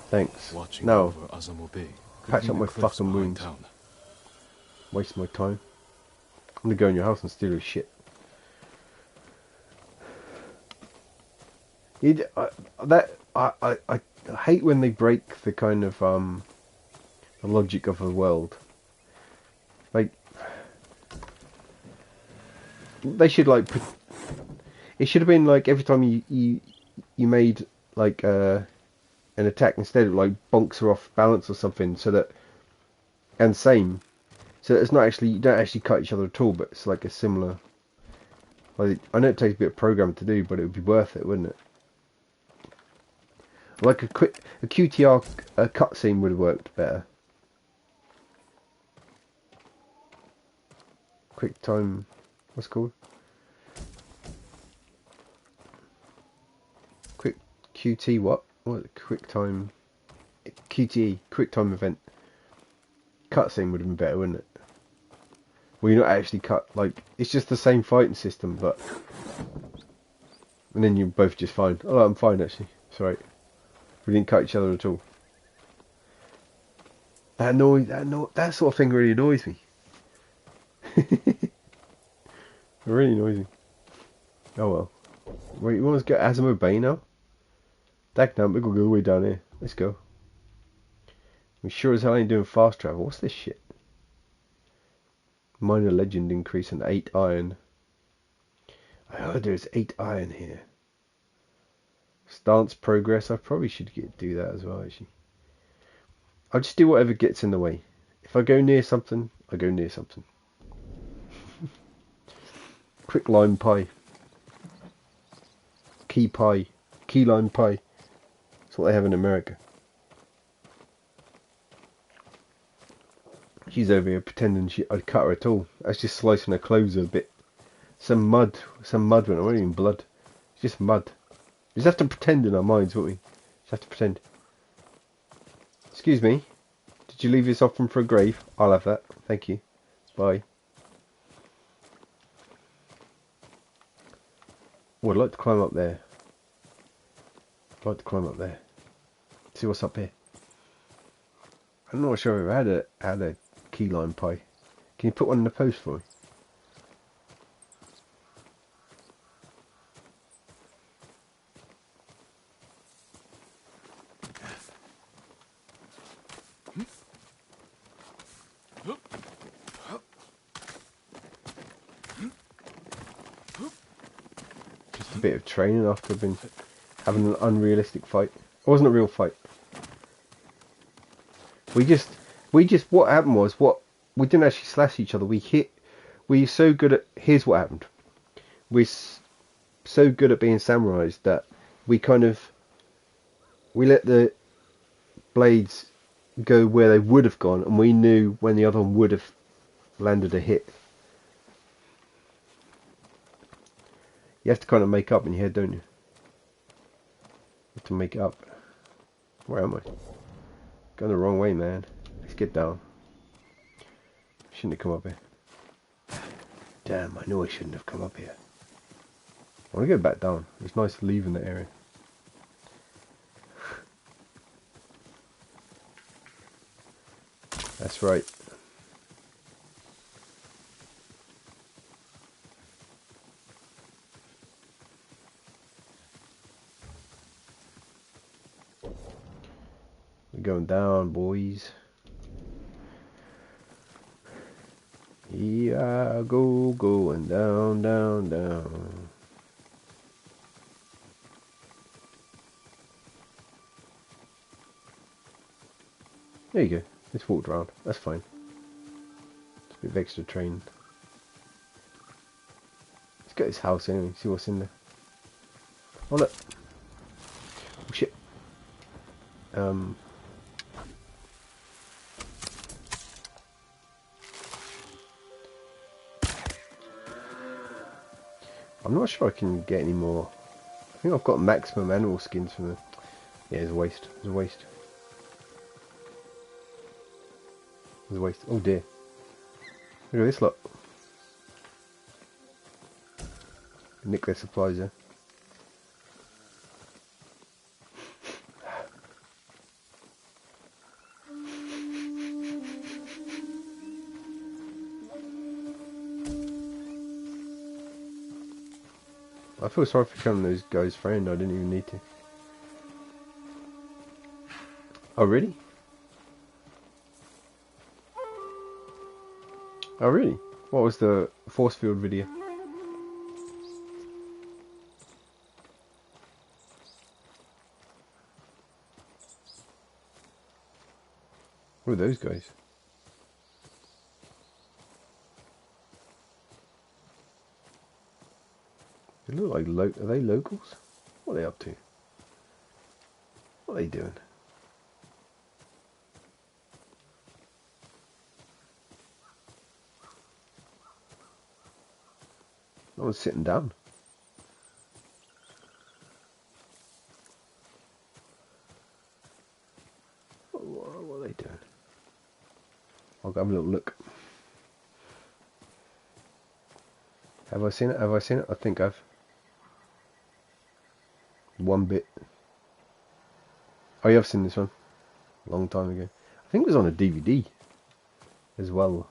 Thanks. Watching No. over Azamo Bay. Patch up my fucking wounds. Waste my time. I'm gonna go in your house and steal your shit. I hate when they break the kind of the logic of the world. Like they should like it should have been like every time you made like an attack, instead of like bonks her off balance or something, so that and same. So it's not actually, you don't actually cut each other at all, but it's like a similar, like, I know it takes a bit of programming to do, but it would be worth it, wouldn't it? Like a QTR cutscene would have worked better. Quick time, what's it called? Quick QT what? What? Quick time, QTE, quick time event. Cutscene would have been better, wouldn't it? Well, you're not actually cut, like, it's just the same fighting system, but... And then you're both just fine. Oh, I'm fine, actually. It's alright. We didn't cut each other at all. That sort of thing really annoys me. It really annoys me. Oh well. Wait, you want to get Azamo Bay now? Dagnam, we're going to go all the way down here. Let's go. We sure as hell ain't doing fast travel. What's this shit? Minor legend increase in 8 iron. I heard there's 8 iron here. Stance progress. I probably should do that as well, actually. I'll just do whatever gets in the way. If I go near something, I go near something. Quick lime pie. Key pie. Key lime pie. That's what they have in America. She's over here pretending I'd cut her at all. That's just slicing her clothes a bit. Some mud went. Not even blood. It's just mud. We just have to pretend in our minds, won't we? Just have to pretend. Excuse me. Did you leave this off for a grave? I'll have that. Thank you. Bye. Oh, I'd like to climb up there. See what's up here. I'm not sure I've ever had a key lime pie. Can you put one in the post for me? Just a bit of training after I've been having an unrealistic fight. It wasn't a real fight. We just, what happened was, we didn't actually slash each other. We're so good at, here's what happened. We're so good at being samurais that we let the blades go where they would have gone, and we knew when the other one would have landed a hit. You have to kind of make up in your head, don't you? You have to make it up. Where am I? Going the wrong way, man. Let's get down. Shouldn't have come up here. Damn, I knew I shouldn't have come up here. I want to go back down. It's nice leaving the area. That's right. We're going down, boys. Yeah, going down, down, down. There you go. Just walked around. That's fine. It's a bit of extra training. Let's go to this house anyway. See what's in there. Oh look. Oh shit. I'm not sure I can get any more. I think I've got maximum animal skins from the... Yeah, it's a waste. It's a waste. It's a waste. Oh dear. Look at this lot. Nick their supplies there. I feel sorry for becoming those guys' friend. I didn't even need to. Oh really? Oh really? What was the force field video? Who are those guys? They look like are they locals? What are they up to? What are they doing? No one's sitting down. What are they doing? I'll go have a little look. Have I seen it? Have I seen it? I think I've. One bit. Oh, you have seen this one. A long time ago. I think it was on a DVD as well.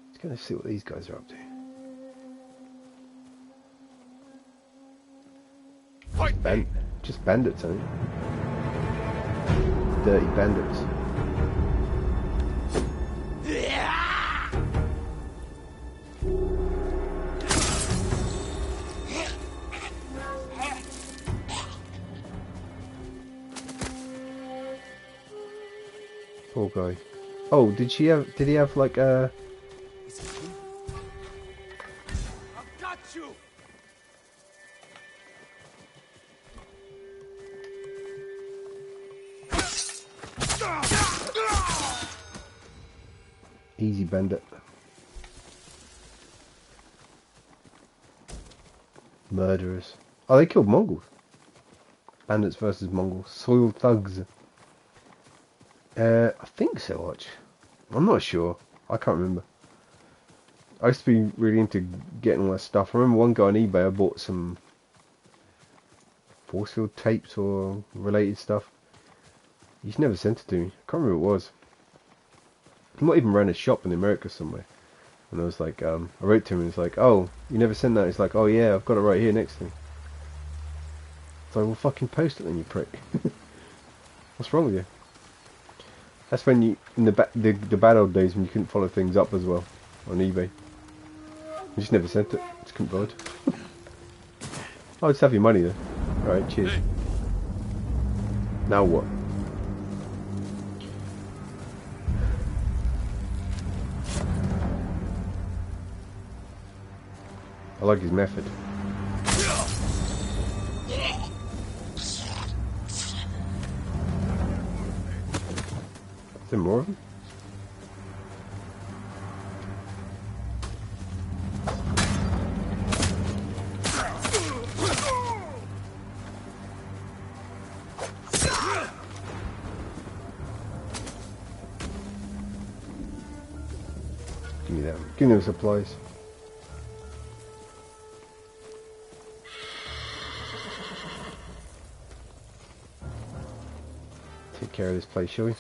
Let's go see what these guys are up to. Just bandits, I think. Dirty bandits. Poor guy. Oh, did he have like a... I've got you. Easy bandit. Murderers. Oh, they killed Mongols. Bandits versus Mongols. Soiled thugs. I think so, watch. I'm not sure. I can't remember. I used to be really into getting all that stuff. I remember one guy on eBay, I bought some force field tapes or related stuff. He's never sent it to me. I can't remember what it was. He might even ran a shop in America somewhere. And I was like, I wrote to him and it's like, oh, you never sent that? It's like, oh yeah, I've got it right here next to me. So we'll fucking post it then, you prick. What's wrong with you? That's when you, in the bad old days when you couldn't follow things up as well on eBay. You just never sent it. Just couldn't bother. I'll just have your money then. Alright, cheers. Now what? I like his method. Is there more of them? Give me them. Give me them supplies. Take care of this place, shall we?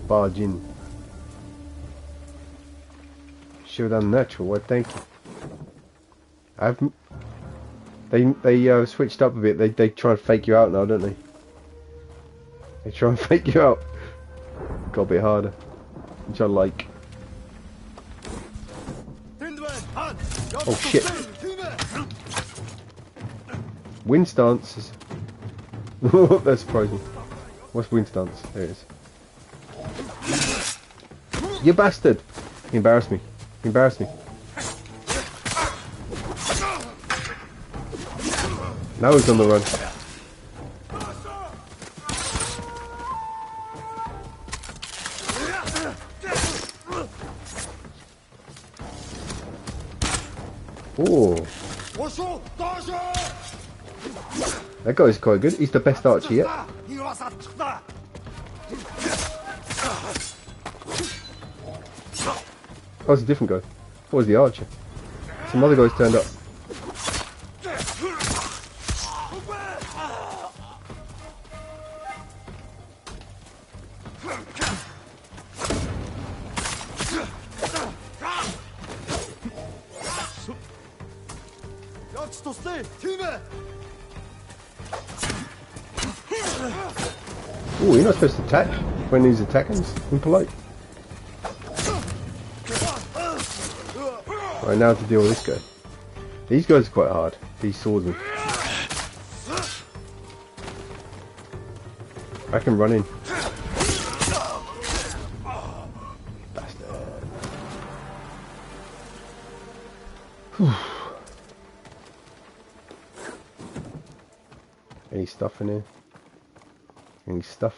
Barge in. Shield unnatural. Why, thank you. I've. They switched up a bit. They try and fake you out now, don't they? They try and fake you out. Got a bit harder, which I like. Oh shit! Wind stances. That's surprising. What's wind stance? There it is. You bastard! You embarrassed me. You embarrassed me. Now he's on the run. Oh. That guy's quite good. He's the best archer yet. Oh, it's a different guy. What was the archer? Some other guys turned up. Oh, you're not supposed to attack when he's attacking. It's impolite. Right, now to deal with this guy. These guys are quite hard. These swordsmen. I can run in. Bastard. Whew. Any stuff in here? Any stuff?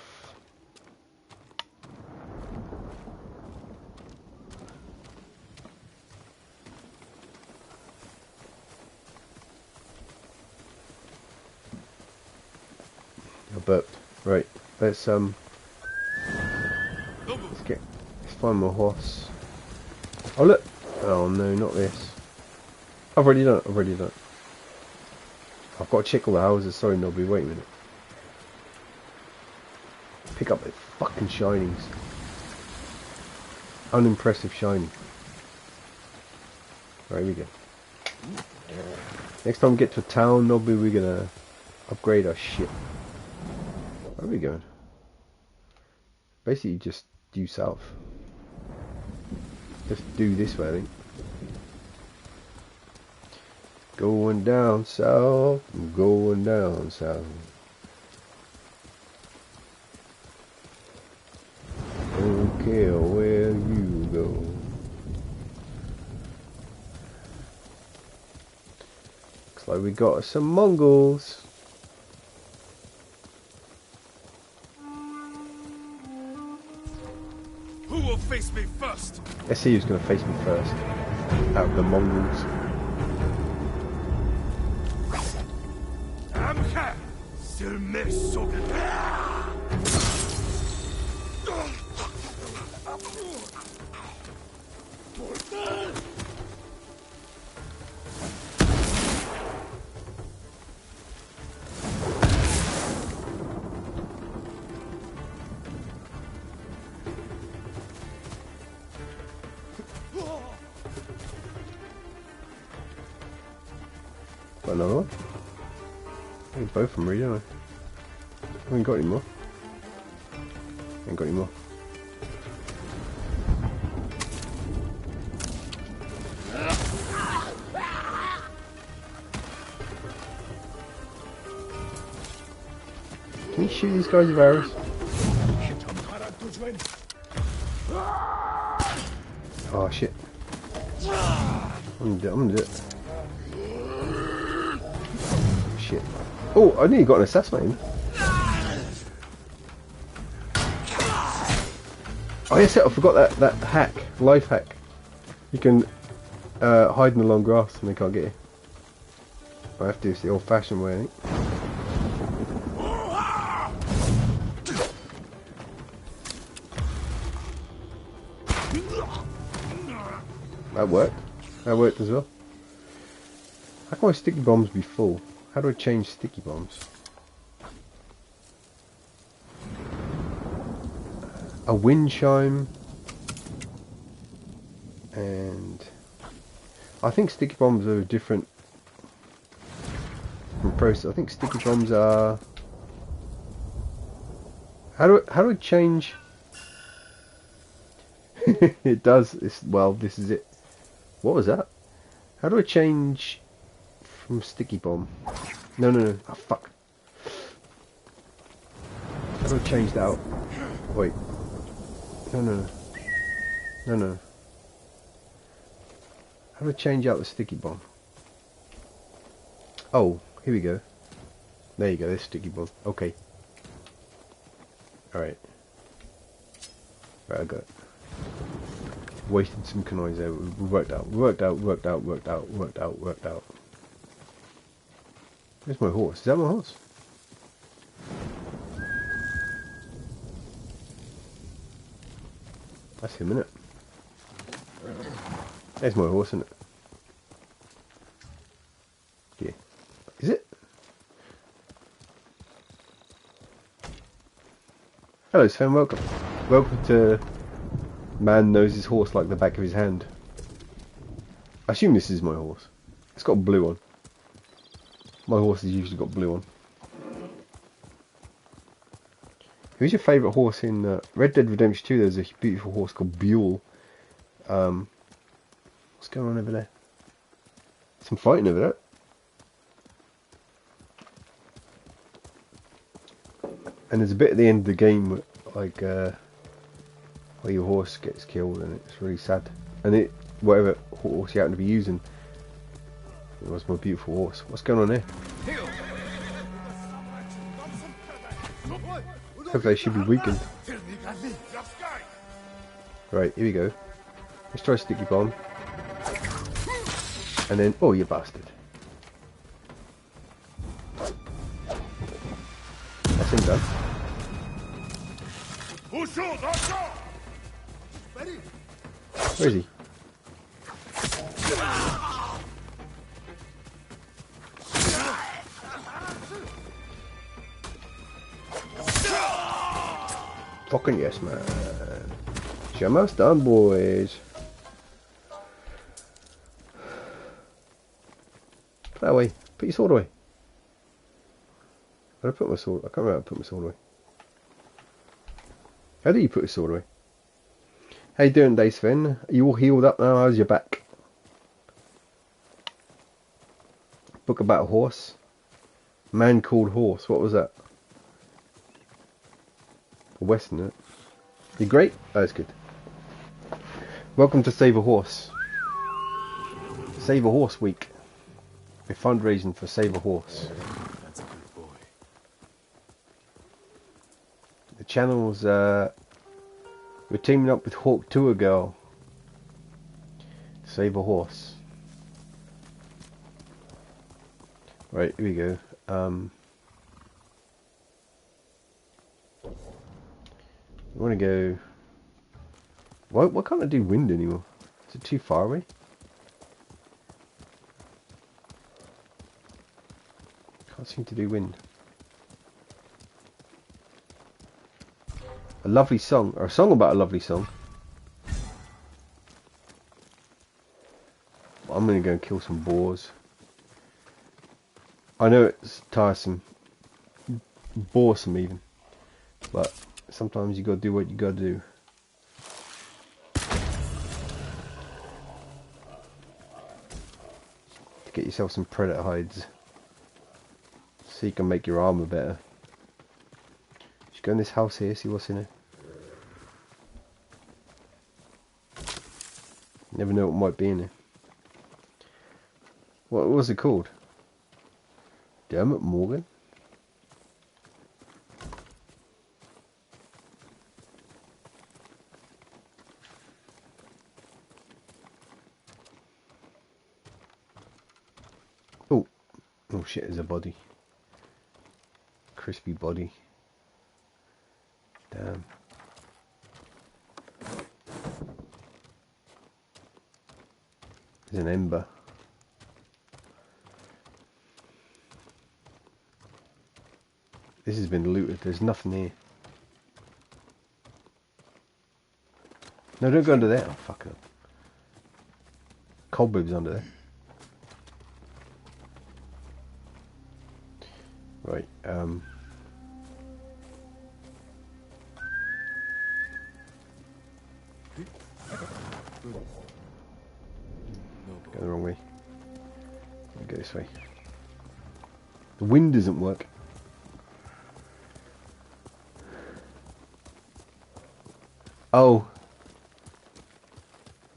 I burped. Right, let's find my horse. Oh look! Oh no, not this. I've already done it. I've got to check all the houses. Sorry, Nobby, wait a minute. Pick up the fucking shinings. Unimpressive shining. Right, here we go. Next time we get to a town, Nobby, we're gonna upgrade our shit. Where are we going? Basically just due south. Just do this way, I think. Going down south, going down south. Don't care where you go. Looks like we got some Mongols. Who will face me first? Let's see who's going to face me first. Out of the Mongols. another one. I need both of them really, don't I? I haven't got any more. Ain't got any more. Can you shoot these guys with arrows? Oh shit. I'm gonna do it. Shit. Oh, I nearly got an assassinate. Oh yes, I forgot that hack, life hack. You can hide in the long grass and they can't get you. I have to do this the old-fashioned way, I think. That worked. That worked as well. How can my sticky bombs be full? How do I change sticky bombs? A wind chime. And I think sticky bombs are different from process. I think sticky bombs are... How do I change? It does. Well, this is it. What was that? How do I change from sticky bomb? No. Oh fuck. How do I change that out? Wait. No. How do I change out the sticky bomb? Oh, here we go. There you go, this sticky bomb. Okay. Alright. Right, I got it. Wasted some canoes there. Worked out. Where's my horse? Is that my horse? That's him, isn't it? There's my horse, isn't it? Yeah. Is it? Hello Sven, welcome. Welcome to Man Knows His Horse Like the Back of His Hand. I assume this is my horse. It's got blue on. My horse has usually got blue on. Who's your favourite horse in Red Dead Redemption 2? There's a beautiful horse called Buell. What's going on over there? Some fighting over there. And there's a bit at the end of the game like where your horse gets killed and it's really sad. And it, whatever horse you happen to be using, it was my beautiful horse. What's going on here? Hopefully I should be weakened. Right, here we go. Let's try a sticky bomb. And then, oh you bastard. That's him done. Where is he? Fucking yes, man. Almost done, boys. Put that away. Put your sword away. Where did I put my sword? I can't remember how to put my sword away. How do you put your sword away? How you doing, Dave Sven? Are you all healed up now? How's your back? Book about a horse. Man called horse. What was that? A western, isn't it? You great? Oh, that's good. Welcome to Save a Horse. Save a Horse Week. We're fundraising for Save a Horse. That's a good boy. The channel's we're teaming up with Hawk Tour Girl. Save a Horse. Right, here we go. I want to go. Why can't I do wind anymore? Is it too far away? Can't seem to do wind. A lovely song, or a song about a lovely song. I'm gonna go and kill some boars. I know it's tiresome, boresome even, but sometimes you gotta do what you gotta do. To get yourself some predator hides, so you can make your armor better. Just go in this house here, see what's in it. Never know what might be in it. What was it called? Dermot Morgan? Oh. Oh shit, there's a body. Crispy body. Damn. There's an ember. This has been looted. There's nothing here. No, don't go under there. Oh, fuck it. Cobwebs under there. Right, go the wrong way. Go this way. The wind doesn't work. Oh.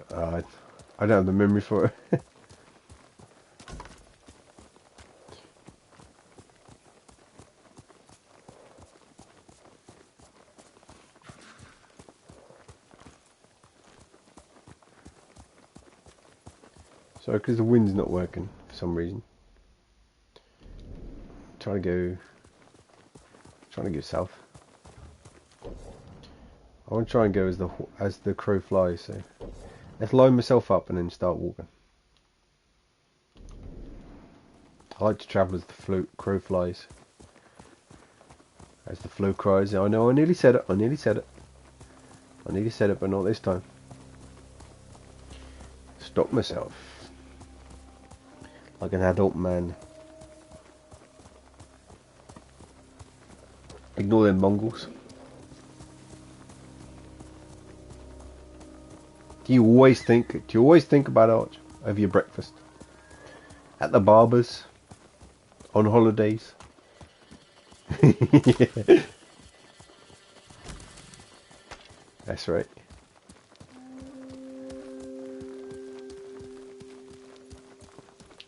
I don't have the memory for it. Sorry, because the wind's not working for some reason. Trying to go south. I want to try and go as the crow flies. So let's line myself up and then start walking. I like to travel as the crow flies. As the flow cries. I know I nearly said it. I nearly said it, but not this time. Stop myself. Like an adult man. Ignore them Mongols. Do you always think about Arch over your breakfast? At the barbers? On holidays? Yeah. That's right.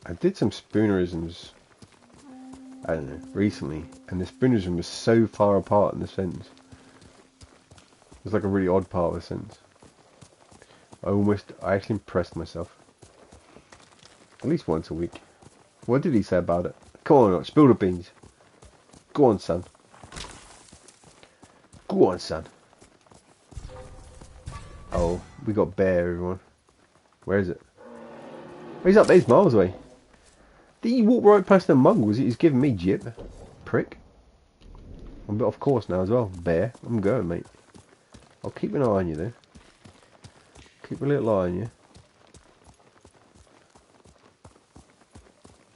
I did some spoonerisms, I don't know, recently, and the spoonerism was so far apart in the sentence. It was like a really odd part of the sentence. I actually impressed myself. At least once a week. What did he say about it? Come on, spill the beans. Go on, son. Go on, son. Oh, we got bear, everyone. Where is it? Oh, he's up there, he's miles away. Did he walk right past the Mongols? He's giving me jip. Prick. I'm a bit off course now as well. Bear. I'm going, mate. I'll keep an eye on you though. Keep a little eye on you.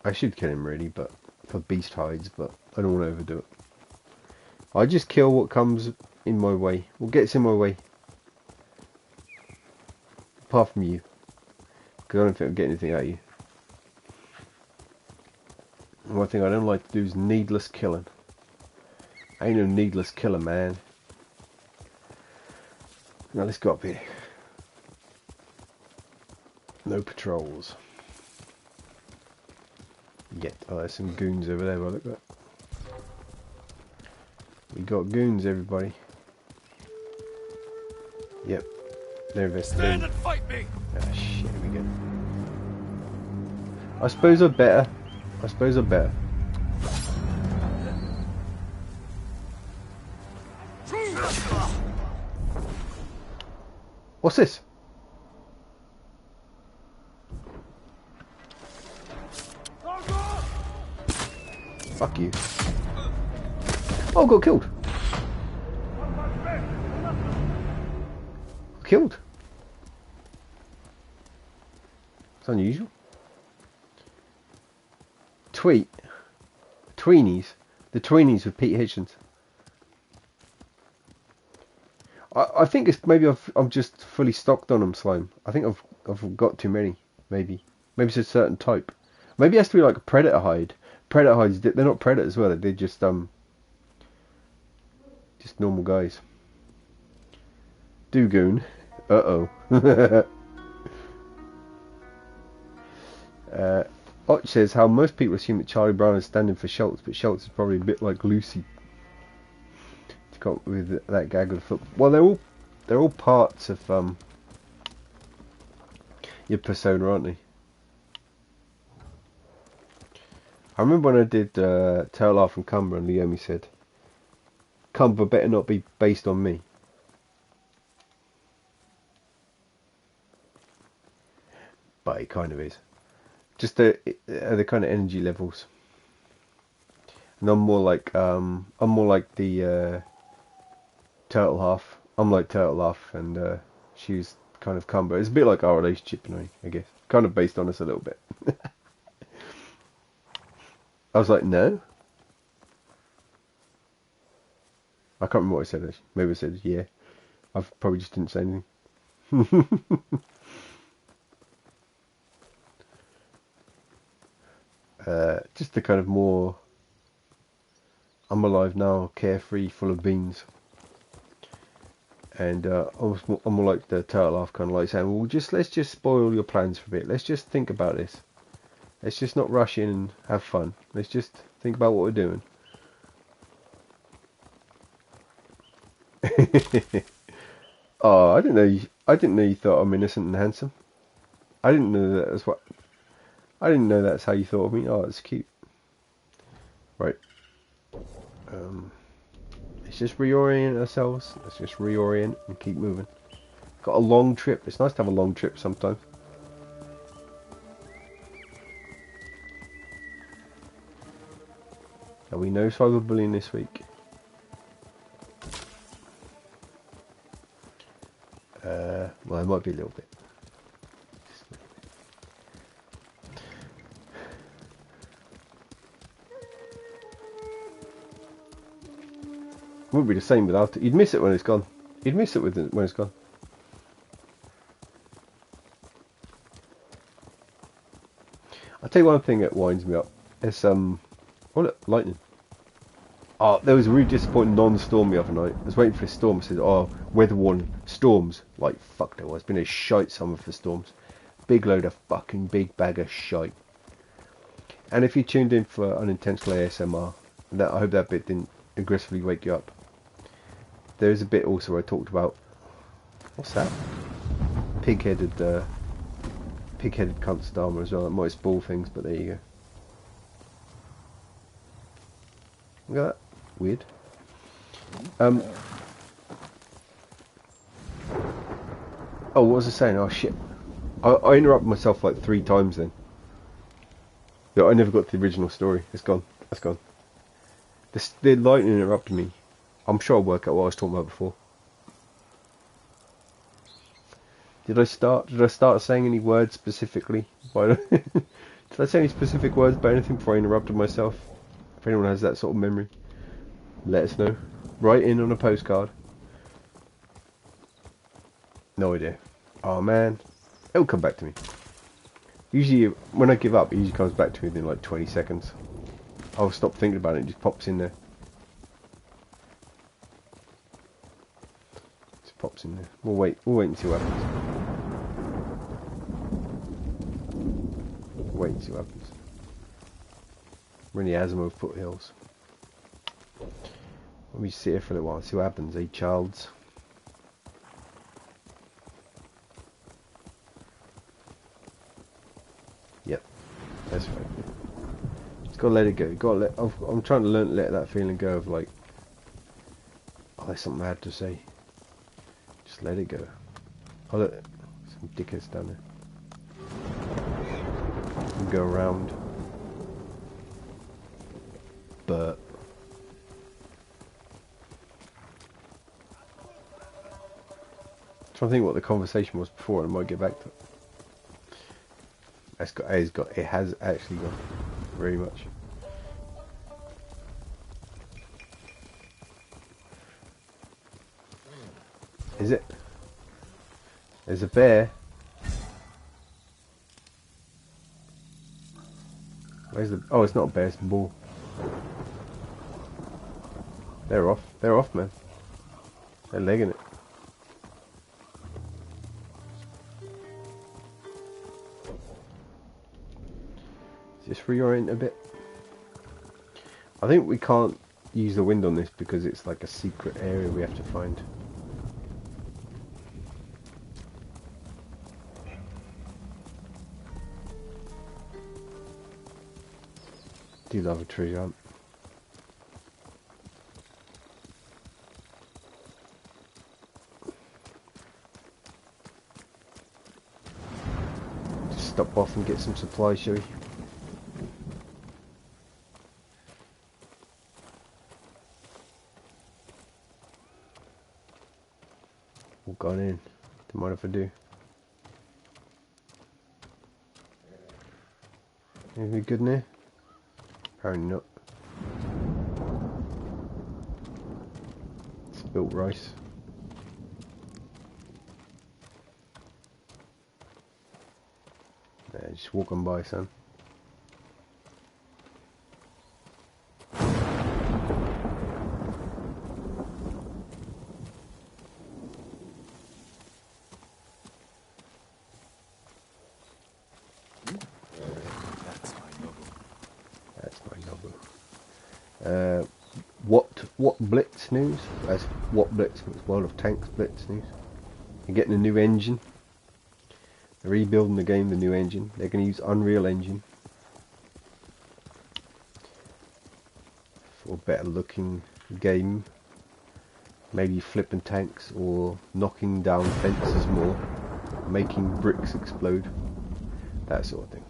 I should kill him really, but for beast hides, but I don't want to overdo it. I just kill what comes in my way. What gets in my way. Apart from you. Because I don't think I'll get anything out of you. And one thing I don't like to do is needless killing. I ain't no needless killer, man. Now let's go up here. No patrols. Yet. Oh, there's some goons over there, look at that. We got goons, everybody. Yep. They're investigating. Stand and fight me! Ah, shit, here we go. I suppose I better. What's this? Fuck you. Oh, got killed. Killed. It's unusual. Tweet. Tweenies. The Tweenies with Pete Hitchens. I think it's maybe I'm just fully stocked on them, slime. I think I've got too many. Maybe it's a certain type. Maybe it has to be like a predator hide. Predator hides, they're not predators, well, they're just normal guys. Doogoon. Uh-oh. Och says how most people assume that Charlie Brown is standing for Schultz, but Schultz is probably a bit like Lucy. To come up with that gag of the foot. Well, they're all parts of your persona, aren't they? I remember when I did Tail Off and Cumber, and Leomi said, Cumber better not be based on me. But it kind of is. Just the kind of energy levels. And I'm more like the Turtle Half. I'm like Turtle Half, and she's kind of Cumber. It's a bit like our relationship, I guess. Kind of based on us a little bit. I was like, no. I can't remember what I said actually. Maybe I said, yeah. I probably just didn't say anything. Just the kind of more I'm alive now, carefree, full of beans. And I'm more like the Turtle Half, kind of like saying, well, let's just spoil your plans for a bit. Let's just think about this. Let's just not rush in and have fun. Let's just think about what we're doing. Oh, I didn't know you thought I'm innocent and handsome. I didn't know that's how you thought of me. Oh, it's cute. Right. Let's just reorient ourselves. Let's just reorient and keep moving. Got a long trip. It's nice to have a long trip sometimes. There'll be no cyberbullying this week. Well, it might be a little bit. Wouldn't be the same without it. You'd miss it when it's gone. You'd miss it when it's gone. I'll tell you one thing that winds me up. It's oh look, lightning. Oh, there was a really disappointing non-storm the other night. I was waiting for a storm. I said, oh, weather warning, storms. Like, fuck there was. It's been a shite summer for storms. Big load of fucking big bag of shite. And if you tuned in for Unintentional ASMR, I hope that bit didn't aggressively wake you up. There's a bit also where I talked about, what's that? Pig-headed cunt Starmer as well. That might spoil things, but there you go. Look at that. Weird. Oh, what was I saying? Oh shit. I interrupted myself like 3 times then. I never got to the original story. It's gone. That's gone. The lightning interrupted me. I'm sure I'll work out what I was talking about before. Did I start saying any words specifically? Did I say any specific words about anything before I interrupted myself? If anyone has that sort of memory, let us know. Write in on a postcard. No idea. Oh man, it'll come back to me. Usually, when I give up, it usually comes back to me within like 20 seconds. I'll stop thinking about it, it just pops in there. Just pops in there. We'll wait and see what happens. We'll wait and see what happens. We're in the Asimov foothills. Let me sit here for a little while and see what happens, eh, childs? Yep, that's right. Just gotta let it go. I'm trying to learn to let that feeling go of like, oh, there's something I had to say. Just let it go. Oh look, some dickheads down there. And go around. But I'm trying to think what the conversation was before, and I might get back to it. It has actually gone very much. Is it? There's a bear. Where's the... Oh, it's not a bear, it's a bull. They're off. They're off, man. They're legging it. Just reorient a bit. I think we can't use the wind on this because it's like a secret area we have to find. Do love a treasure hunt. Just stop off and get some supplies, shall we? All gone in. Don't mind if I do. Anything good in there? Apparently not. Spilt rice. Yeah, just walking by, son. What Blitz news? That's what Blitz. It's World of Tanks Blitz news. You're getting a new engine. They're rebuilding the game, the new engine. They're going to use Unreal Engine for a better looking game. Maybe flipping tanks or knocking down fences more, making bricks explode, that sort of thing.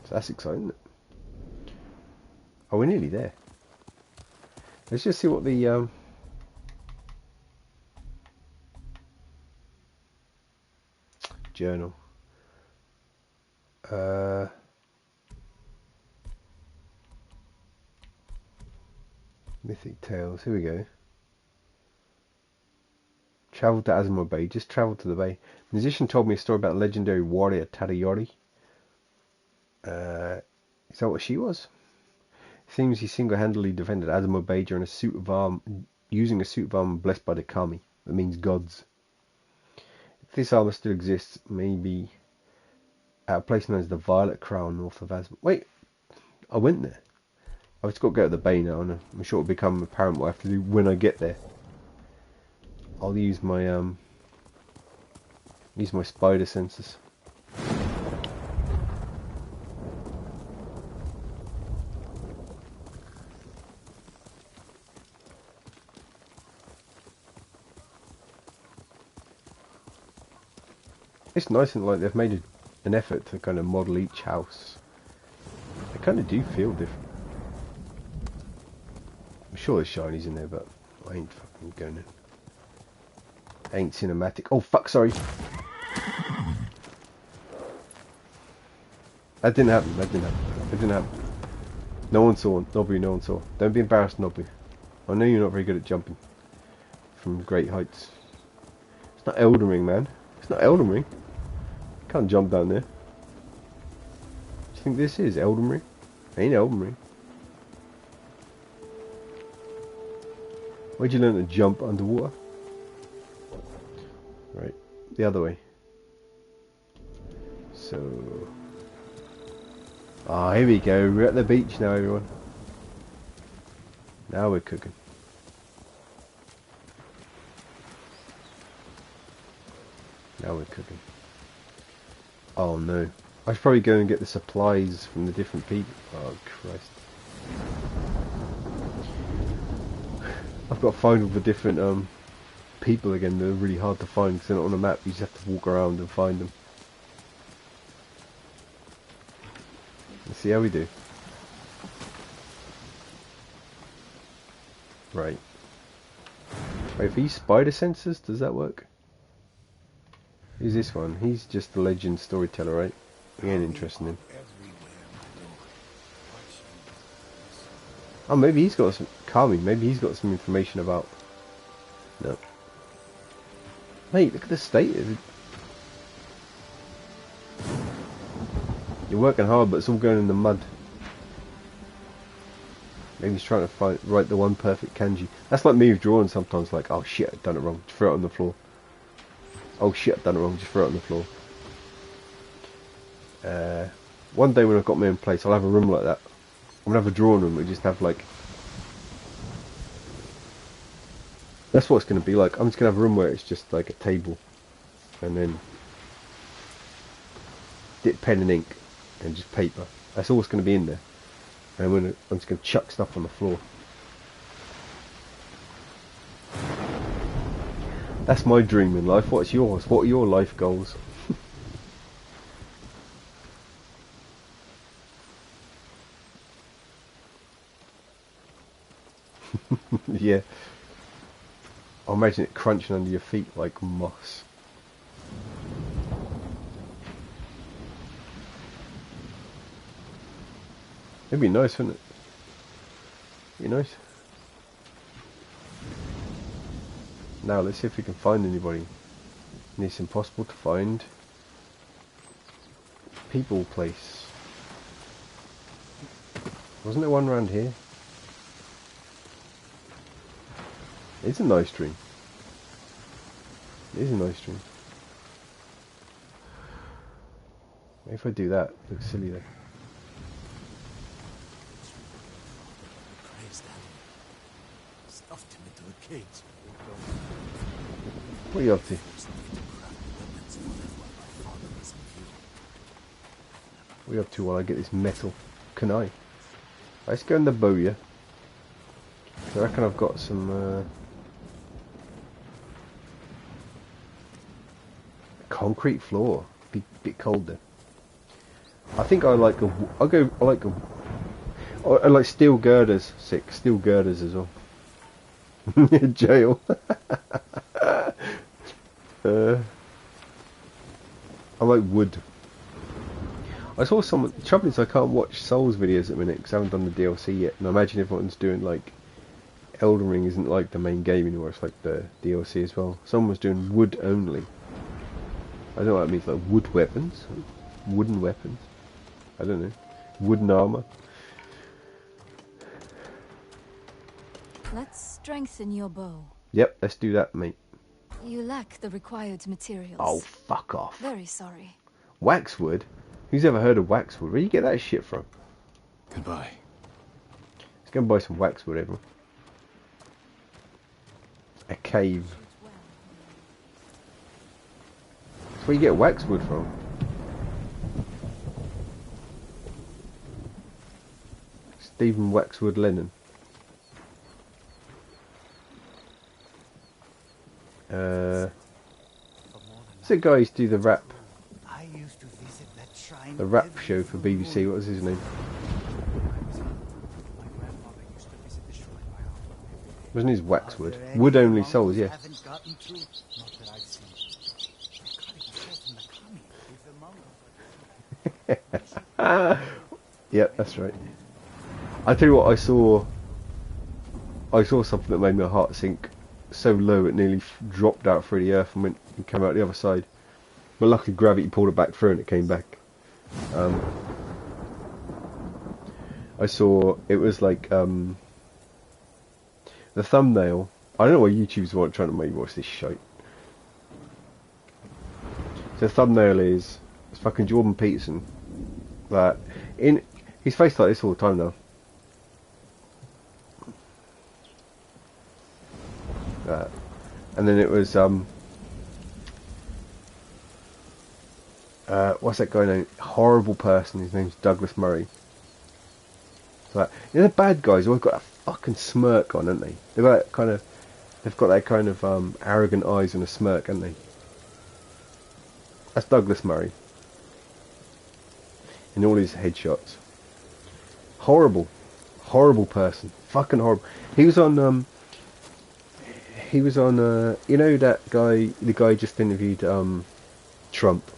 So that's exciting, isn't it? Oh, we're nearly there. Let's just see what the journal. Mythic Tales. Here we go. Travel to Azamo Bay. Just travel to the bay. Musician told me a story about legendary warrior Tadayori. Is that what she was? Seems he single-handedly defended Azamo Bay during using a suit of armor blessed by the kami. That means gods. If this armor still exists, maybe at a place known as the Violet Crown north of Azamo. Wait, I went there. I've just got to go to the bay now, and I'm sure it'll become apparent what I have to do when I get there. I'll use my spider senses. It's nice and like they've made an effort to kind of model each house. They kind of do feel different. I'm sure there's shinies in there, but I ain't fucking going in. Ain't cinematic. Oh fuck, sorry. That didn't happen. That didn't happen. That didn't happen. No one saw. Nobby, no one saw. Don't be embarrassed, Nobby. I know you're not very good at jumping from great heights. It's not Elden Ring, man. It's not Elden Ring. Can't jump down there. Do you think this is Elden Ring? Ain't Elden Ring. Where'd you learn to jump underwater? Right, the other way. So... Ah, here we go. We're at the beach now, everyone. Now we're cooking. Now we're cooking. Oh no. I should probably go and get the supplies from the different people. Oh Christ. I've got to find all the different people again. They're really hard to find because they're not on a map. You just have to walk around and find them. Let's see how we do. Right. Wait, for these spider sensors, does that work? Who's this one? He's just the legend storyteller, right? We ain't interested in him. Oh, maybe he's got some... Kami, maybe he's got some information about... No. Mate, look at the state of it. You're working hard, but it's all going in the mud. Maybe he's trying to write the one perfect kanji. That's like me with drawing sometimes, like, oh shit, I've done it wrong, just throw it on the floor. Oh shit, I've done it wrong, just throw it on the floor. One day when I've got my own place, I'll have a room like that. I'm going to have a drawing room, we just have like... That's what it's going to be like. I'm just going to have a room where it's just like a table. And then... dip pen and ink. And just paper. That's all that's going to be in there. And I'm just going to chuck stuff on the floor. That's my dream in life. What's yours? What are your life goals? Yeah. I imagine it crunching under your feet like moss. It'd be nice, wouldn't it? It'd be nice. Now let's see if we can find anybody. And it's impossible to find. People place. Wasn't there one around here? It's a nice dream. It is a nice dream. Maybe if I do that, it looks silly though. Stuffed him into a cage. What are you up to? What are you up to while I get this metal? Can I? Let's go in the bowyer. I reckon I've got some concrete floor. Bit cold there. I think I like I like steel girders. Sick steel girders as well. Jail. I like wood. I saw someone. The trouble is I can't watch Souls videos at the minute because I haven't done the DLC yet, and I imagine everyone's doing like Elden Ring isn't like the main game anymore. It's like the DLC as well. Someone was doing wood only. I don't know what that means. Like wood weapons, wooden weapons. I don't know. Wooden armor. Let's strengthen your bow. Yep, let's do that, mate. You lack the required materials. Oh, fuck off. Very sorry. Waxwood? Who's ever heard of waxwood? Where do you get that shit from? Goodbye. Let's go and buy some waxwood, everyone. A cave. That's where you get waxwood from. Stephen Waxwood Lennon. What's the guy who used to do the rap show for BBC? What was his name? Wasn't his Waxwood? Wood only souls, yeah. Yep, that's right. I tell you what, I saw something that made my heart sink so low it nearly dropped out through the earth and came out the other side. But luckily gravity pulled it back through and it came back. I saw, it was like, the thumbnail, I don't know why YouTube's trying to make you watch this shite. So the thumbnail is, it's fucking Jordan Peterson, that, he's faced like this all the time now. And then it was what's that guy named? Horrible person. His name's Douglas Murray. So you know the bad guys always got a fucking smirk on, haven't they? They've got that kind of arrogant eyes and a smirk, haven't they? That's Douglas Murray. In all his headshots. Horrible person. Fucking horrible. He was on you know that guy, the guy just interviewed Trump.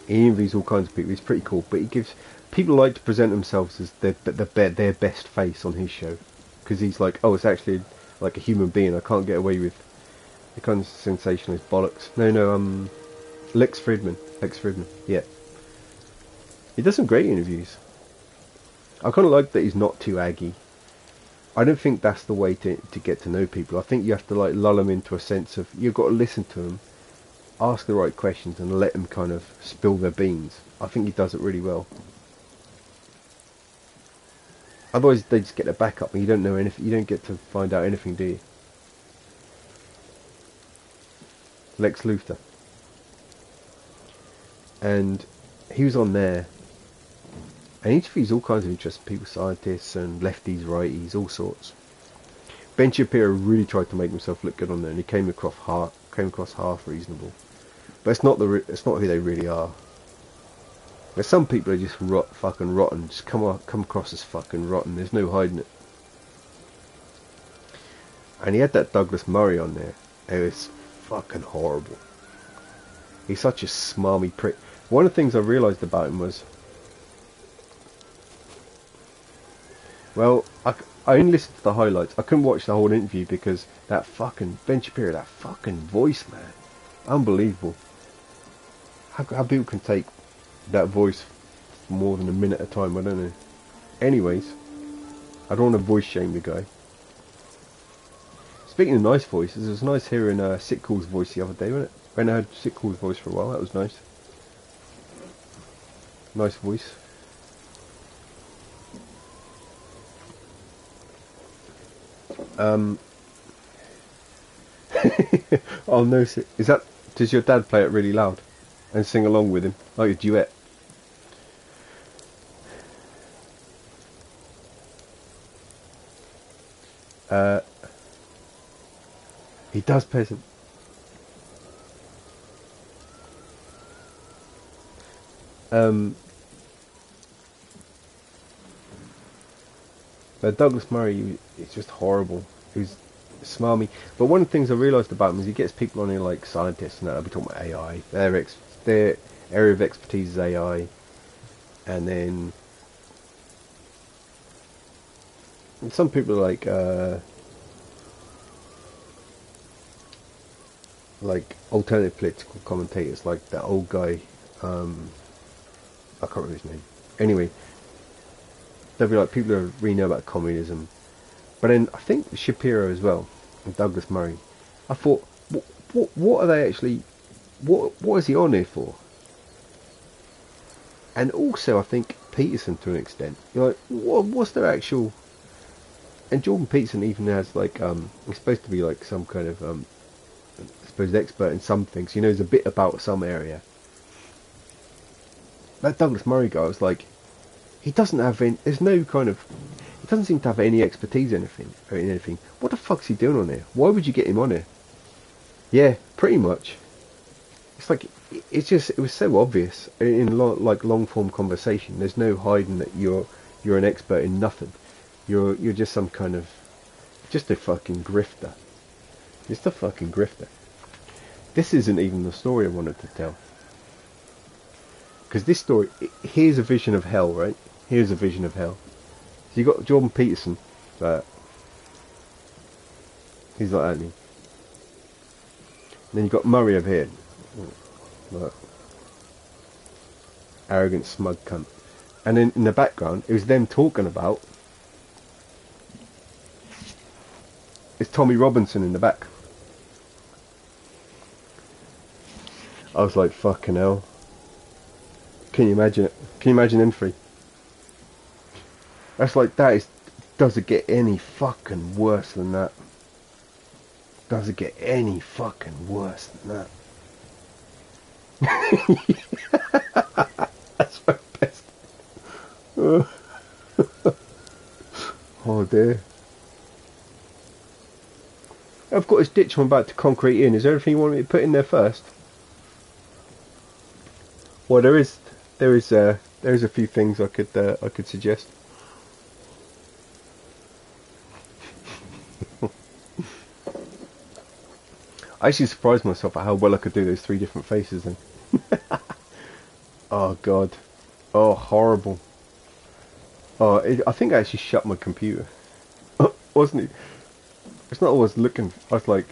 He interviews all kinds of people. He's pretty cool, but he gives people like to present themselves as their best face on his show, because he's like, oh, it's actually like a human being. I can't get away with the kind of sensationalist bollocks. No, Lex Friedman. Yeah. He does some great interviews. I kind of like that he's not too aggy. I don't think that's the way to get to know people. I think you have to like lull them into a sense of, you've got to listen to them, ask the right questions, and let them kind of spill their beans. I think he does it really well. Otherwise they just get their back up and you don't know anything. You don't get to find out anything, do you? Lex Luthor. And he was on there, and he interviews all kinds of interesting people, scientists and lefties, righties, all sorts. Ben Shapiro really tried to make himself look good on there, and he came across half reasonable. But it's not who they really are. There's some people are just fucking rotten, just come across as fucking rotten. There's no hiding it. And he had that Douglas Murray on there. It was fucking horrible. He's such a smarmy prick. One of the things I realised about him was, well, I only listened to the highlights. I couldn't watch the whole interview because that fucking Ben Shapiro, that fucking voice, man, unbelievable. How people can take that voice for more than a minute at a time, I don't know. Anyways, I don't want to voice shame the guy. Speaking of nice voices, it was nice hearing Sitcall's voice the other day, wasn't it? When I heard Sitcall's voice for a while, that was nice. Nice voice. Oh no, does your dad play it really loud and sing along with him like a duet? He does, peasant. But Douglas Murray, it's just horrible. He's smarmy. But one of the things I realised about him is he gets people on here like scientists and that. I'll be talking about AI. Their area of expertise is AI. And then some people are like alternative political commentators, like that old guy, I can't remember his name. Anyway, they'll be like people who really know about communism. But then I think Shapiro as well, and Douglas Murray, I thought, what are they actually, what is he on here for? And also I think Peterson to an extent, you're like, what's their actual, and Jordan Peterson even has like, he's supposed to be like some kind of, I suppose expert in some things, he knows a bit about some area. That Douglas Murray guy was like, he doesn't have any, there's no kind of, he doesn't seem to have any expertise in anything. What the fuck's he doing on here? Why would you get him on here? Yeah, pretty much. It's like, it was so obvious in long form conversation. There's no hiding that you're an expert in nothing. You're just some kind of, just a fucking grifter. Just a fucking grifter. This isn't even the story I wanted to tell. Because this story, here's a vision of hell, right? Here's a vision of hell. So you got Jordan Peterson, he's like that, isn't he? Then you got Murray over here, like, arrogant, smug cunt. And then in the background, it was them talking about. It's Tommy Robinson in the back. I was like, fucking hell. Can you imagine it? Can you imagine them three? That's like, does it get any fucking worse than that? Does it get any fucking worse than that? That's my best. Oh dear. I've got this ditch I'm about to concrete in. Is there anything you want me to put in there first? Well, there is a few things I could suggest. I actually surprised myself at how well I could do those three different faces then. Oh god. Oh, horrible. Oh, I think I actually shut my computer. Wasn't it? It's not always looking. I was like,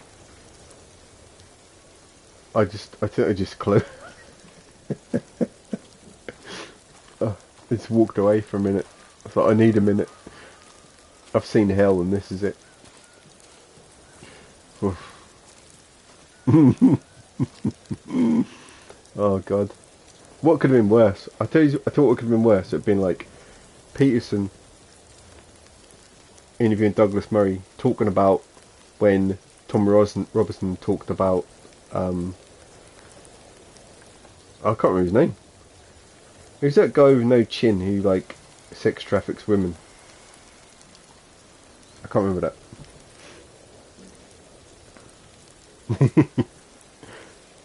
I think I just closed. I just walked away for a minute. I thought I need a minute. I've seen hell and this is it. Oof. Oh god. What could have been worse? I thought what could have been worse. It'd been like Peterson interviewing Douglas Murray talking about when Tom Robertson talked about I can't remember his name. Who's that guy with no chin who like sex traffics women? I can't remember that.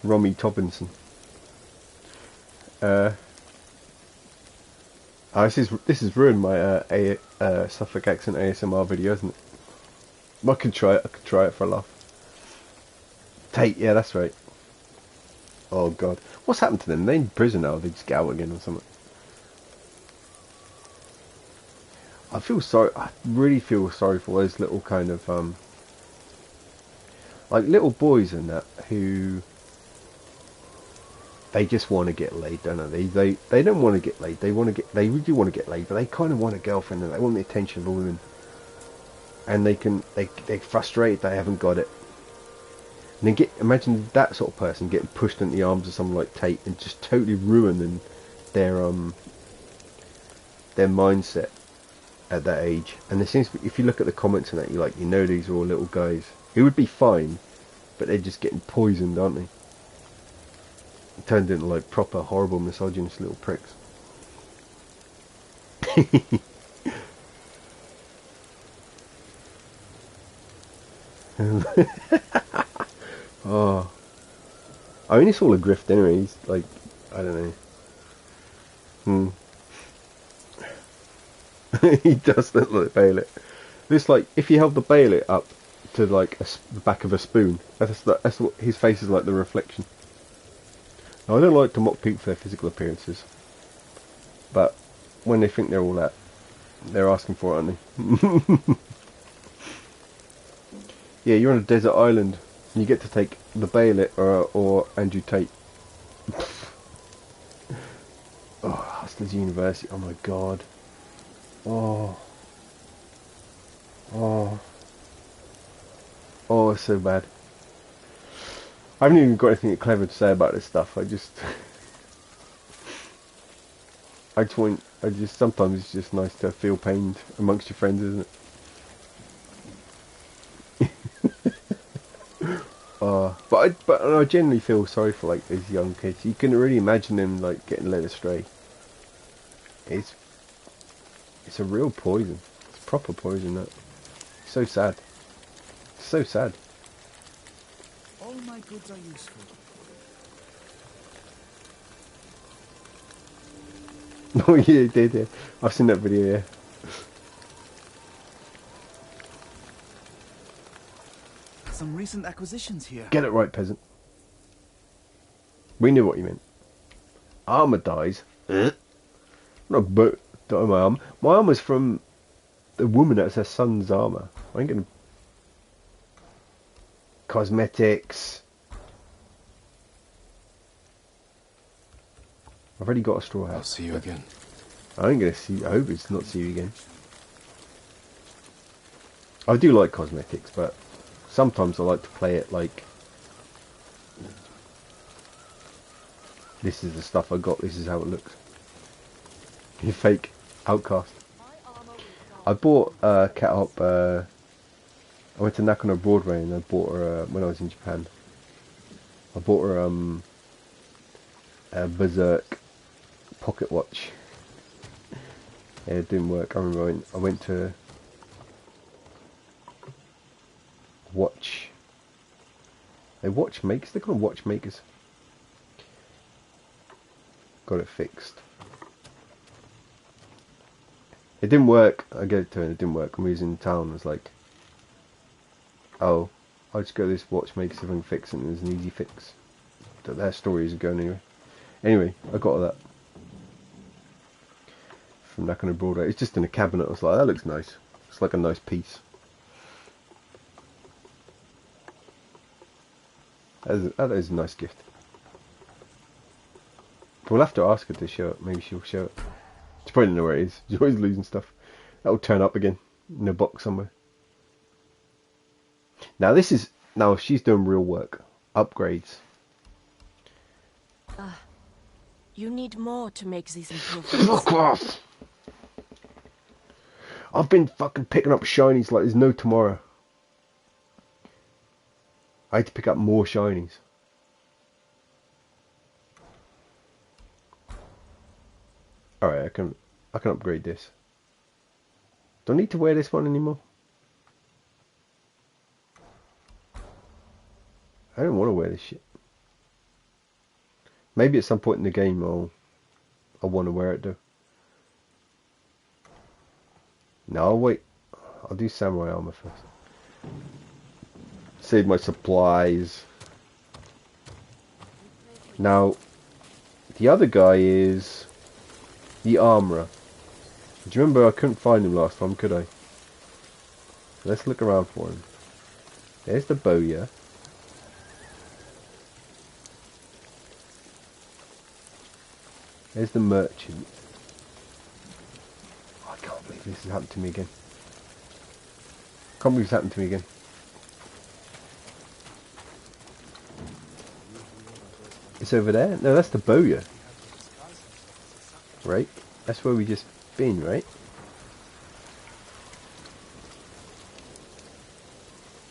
Romy Toppinson. This has ruined my Suffolk accent ASMR video, hasn't it? I could try it for a laugh. Tate, yeah, that's right. Oh god, what's happened to them? They're in prison now. They just get out again or something. I really feel sorry for those little kind of like little boys and that who they just want to get laid, don't they? They don't want to get laid. They really want to get laid, but they kind of want a girlfriend and they want the attention of a woman. And they're frustrated they haven't got it. And then imagine that sort of person getting pushed into the arms of someone like Tate and just totally ruining their mindset at that age. And there seems to be, if you look at the comments and that, you know these are all little guys who would be fine, but they're just getting poisoned, aren't they? Turned into like proper horrible misogynist little pricks. Oh, I mean it's all a grift anyway. He's like, I don't know. He does look like Bailey. It's like if you held the Bailey up to like the back of a spoon. That's what his face is like, the reflection. Now, I don't like to mock people for their physical appearances, but when they think they're all that, they're asking for it, aren't they? Yeah, you're on a desert island. And you get to take the Bailey or Andrew Tate. Oh, Hustlers University. Oh my god. Oh, it's so bad. I haven't even got anything clever to say about this stuff. Sometimes it's just nice to feel pained amongst your friends, isn't it? But I genuinely feel sorry for like these young kids. You can really imagine them like getting led astray. It's a real poison. It's proper poison. That. So sad. So sad. All my goods are useful. Oh yeah, it did. Yeah, I've seen that video. Yeah. Some recent acquisitions here. Get it right, peasant. We knew what you meant. Armor dies. Not my arm. My armor's from the woman that's her son's armor. I ain't gonna. Cosmetics. I've already got a straw hat. I'll see you again. I ain't gonna see. I hope it's not see you again. I do like cosmetics, but sometimes I like to play it like this is the stuff I got. This is how it looks. You fake outcast. I bought Cat Hop. I went to Nakano Broadway and I bought her when I was in Japan. I bought her a Berserk pocket watch. Yeah, it didn't work. I remember I went to watch. They watchmakers. They call them watchmakers. Got it fixed. It didn't work. I gave it to her and it didn't work. And we was in town. I was like, oh, I'll just go to this watchmaker see if I can fix it. And it was an easy fix. But their story isn't going anywhere. Anyway, I got that from Nakano Broadway. It's just in a cabinet. I was like, that looks nice. It's like a nice piece. That is a nice gift. We'll have to ask her to show it. Maybe she'll show it. She probably doesn't know where it is. She's always losing stuff. That'll turn up again in a box somewhere. Now she's doing real work. Upgrades. You need more to make these improvements. Fuck off! I've been fucking picking up shinies like there's no tomorrow. I had to pick up more shinies. Alright, I can upgrade this. Don't need to wear this one anymore. I don't want to wear this shit. Maybe at some point in the game I'll want to wear it though. No, I'll wait. I'll do samurai armor first. Save my supplies. Now, the other guy is the armorer. Do you remember I couldn't find him last time, could I? Let's look around for him. There's the bowyer. There's the merchant. Oh, I can't believe this has happened to me again. Can't believe it's happened to me again. It's over there? No, that's the bowyer. Right? That's where we just been, right?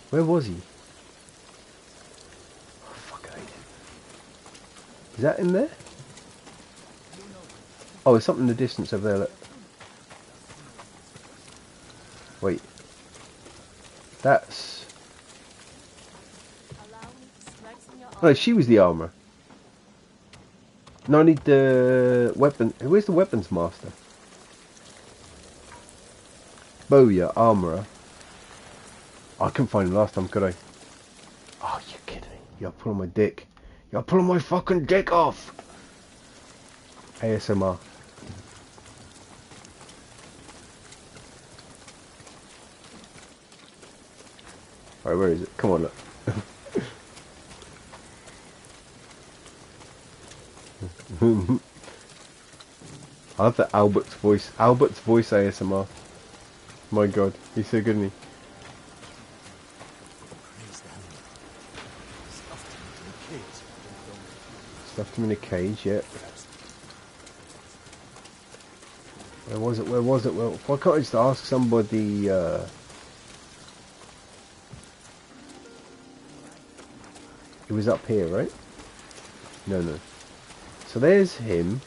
Where was he? Oh, fuck, I hate it. Is that in there? Oh, there's something in the distance over there, look. Wait. That's... No, she was the armourer. No, I need the weapon. Where's the weapons master? Bowyer, armourer. Oh, I couldn't find him last time, could I? Oh, you're kidding me. You're pulling my dick. You're pulling my fucking dick off! ASMR. Alright, where is it? Come on, look. I love that Albert's voice. Albert's voice ASMR. My god, he's so good, isn't he? Stuffed him in a cage, yeah. Where was it? Where was it? Well, why can't I just ask somebody, It was up here, right? No, no. So there's him.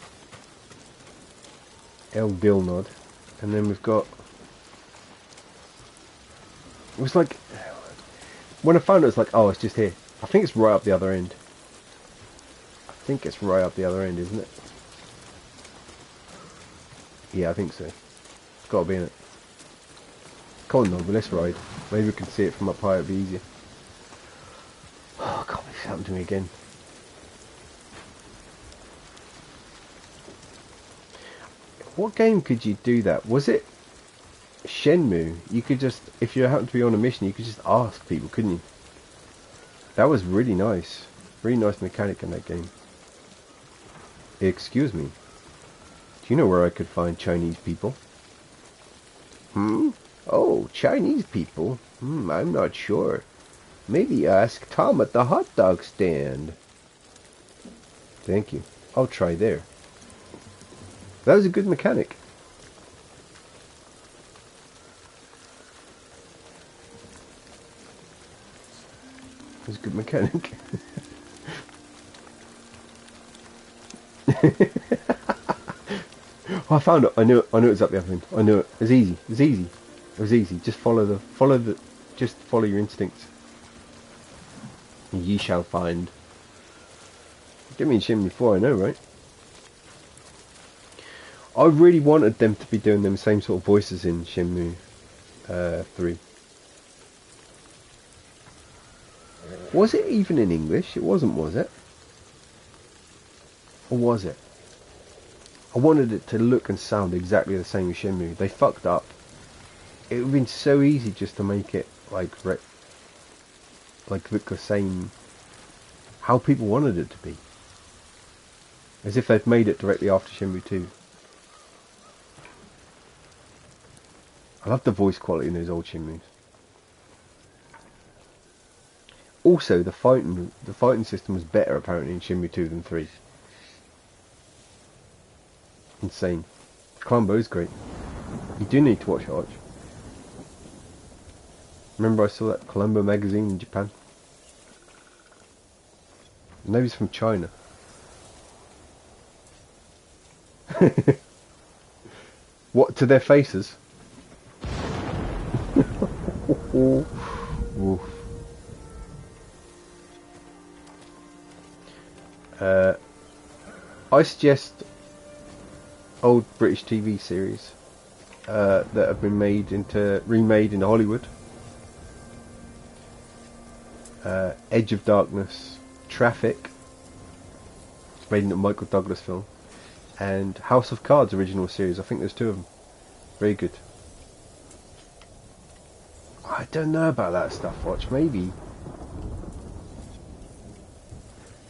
El Dilnod. And then we've got... It was like... When I found it, it's like, oh, it's just here. I think it's right up the other end. I think it's right up the other end, isn't it? Yeah, I think so. It's got to be in it. Come on, though, but let's ride. Maybe we can see it from up high, it'd be easier. Oh, God, this happened to me again. What game could you do that? Was it Shenmue? You could just, if you happen to be on a mission, you could just ask people, couldn't you? That was really nice. Really nice mechanic in that game. Excuse me. Do you know where I could find Chinese people? Hmm? Oh, Chinese people? I'm not sure. Maybe ask Tom at the hot dog stand. Thank you. I'll try there. That was a good mechanic. It was a good mechanic. Oh, I found it. I knew it. I knew it was up the other end. I knew it. It was easy. It was easy. It was easy. Just follow your instincts. Ye shall find. Get me in Shenmue 4, I know, right? I really wanted them to be doing them same sort of voices in Shenmue 3. Was it even in English? It wasn't, was it? Or was it? I wanted it to look and sound exactly the same as Shenmue. They fucked up. It would have been so easy just to make it like look the same how people wanted it to be. As if they've made it directly after Shenmue 2. I love the voice quality in those old Shenmues. Also, the fighting system was better apparently in Shenmue 2 than 3. Insane. Columbo is great. You do need to watch it, Arch. Remember I saw that Columbo magazine in Japan? Maybe it's from China. What, to their faces? Oof. I suggest old British TV series that have been remade into Hollywood. Edge of Darkness, Traffic, it's made into a Michael Douglas film, and House of Cards original series. I think there's 2 of them. Very good. I don't know about that stuff, Watch. Maybe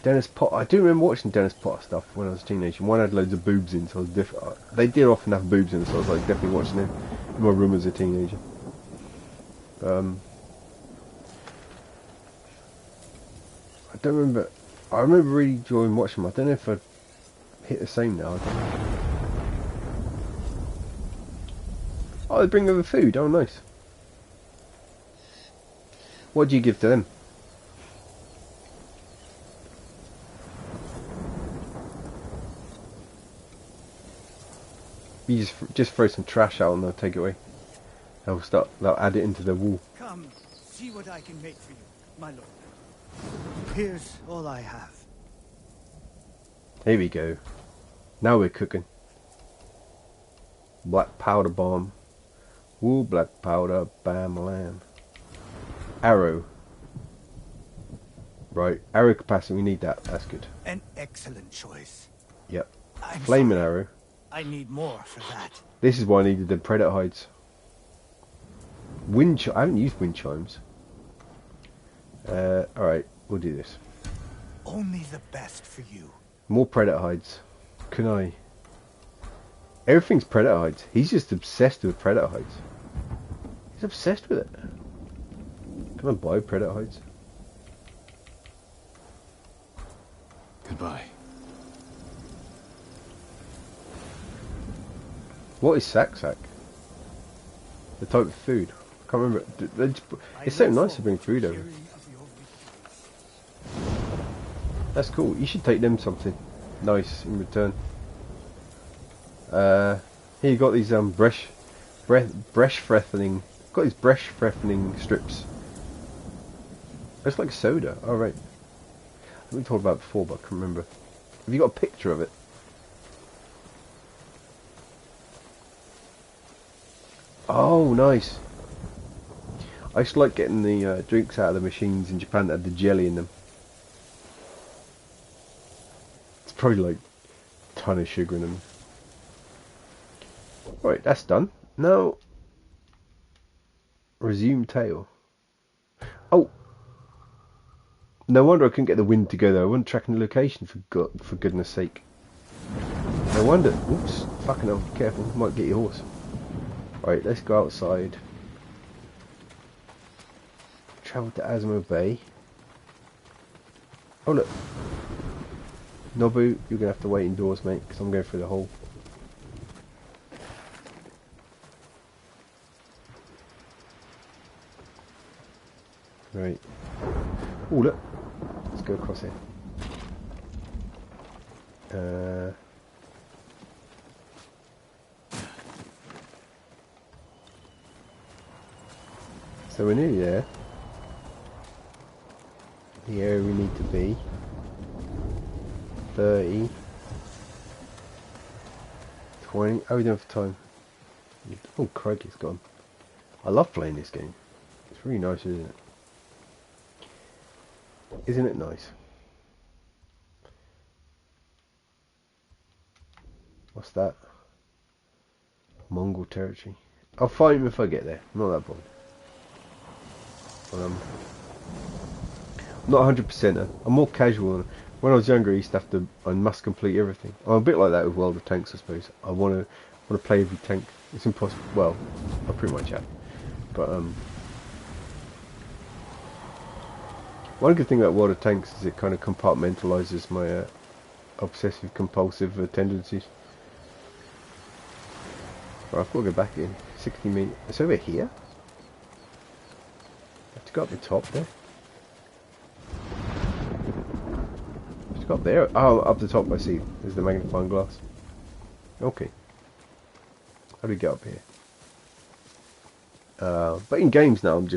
Dennis Potter. I do remember watching Dennis Potter stuff when I was a teenager. One had loads of boobs in, so I was different. They did often have boobs in, so I was like definitely watching them in my room as a teenager. I don't remember. I remember really enjoying watching them. I don't know if I'd hit the same now. Oh, they bring over food. Oh, nice. What do you give to them? You just throw some trash out and they'll take it away. They'll add it into the wall. Come, see what I can make for you, my lord. Here's all I have. Here we go. Now we're cooking. Black powder bomb. Ooh, black powder, bam, lamb. Arrow. Right, arrow capacity, we need that. That's good. An excellent choice. Yep. I'm Flaming sorry. arrow. I need more for that. This is why I needed the predator hides. I haven't used wind chimes. Alright, we'll do this. Only the best for you. More predator hides. Can I? Everything's predator hides. He's just obsessed with predator hides. He's obsessed with it. Can I buy predator hides? Goodbye. What is sack? The type of food. I can't remember. It's so nice to bring food over. That's cool. You should take them something nice in return. Here you got these breath freshening. Got these breath freshening strips. It's like soda. Oh right. I've been talked about it before, but I can't remember. Have you got a picture of it? Oh, nice. I used to like getting the drinks out of the machines in Japan that had the jelly in them. It's probably like a ton of sugar in them. Right, that's done. Now, resume tale. Oh, no wonder I couldn't get the wind to go there. I wasn't tracking the location for goodness sake. No wonder. Oops, fucking hell, careful, might get your horse. Right, let's go outside. Travel to Azamo Bay. Oh look. Nobu, you're going to have to wait indoors, mate, because I'm going through the hole. Right. Oh look. Let's go across here. So we're nearly there. The area we need to be. 30. 20. How are we doing for time? Oh, crikey, it's gone. I love playing this game. It's really nice, isn't it? Isn't it nice? What's that? Mongol territory. I'll fight him if I get there. Not that bothered. Not 100%er. I'm more casual. When I was younger, I must complete everything. I'm a bit like that with World of Tanks, I suppose. I want to play every tank. It's impossible. Well, I pretty much have. But one good thing about World of Tanks is it kind of compartmentalizes my obsessive compulsive tendencies. Right, I've got to go back in. 60 meters. It's over here. I have to go up the top there. It's got there. Oh, up the top I see. There's the magnifying glass. Okay. How do we get up here? But in games now, I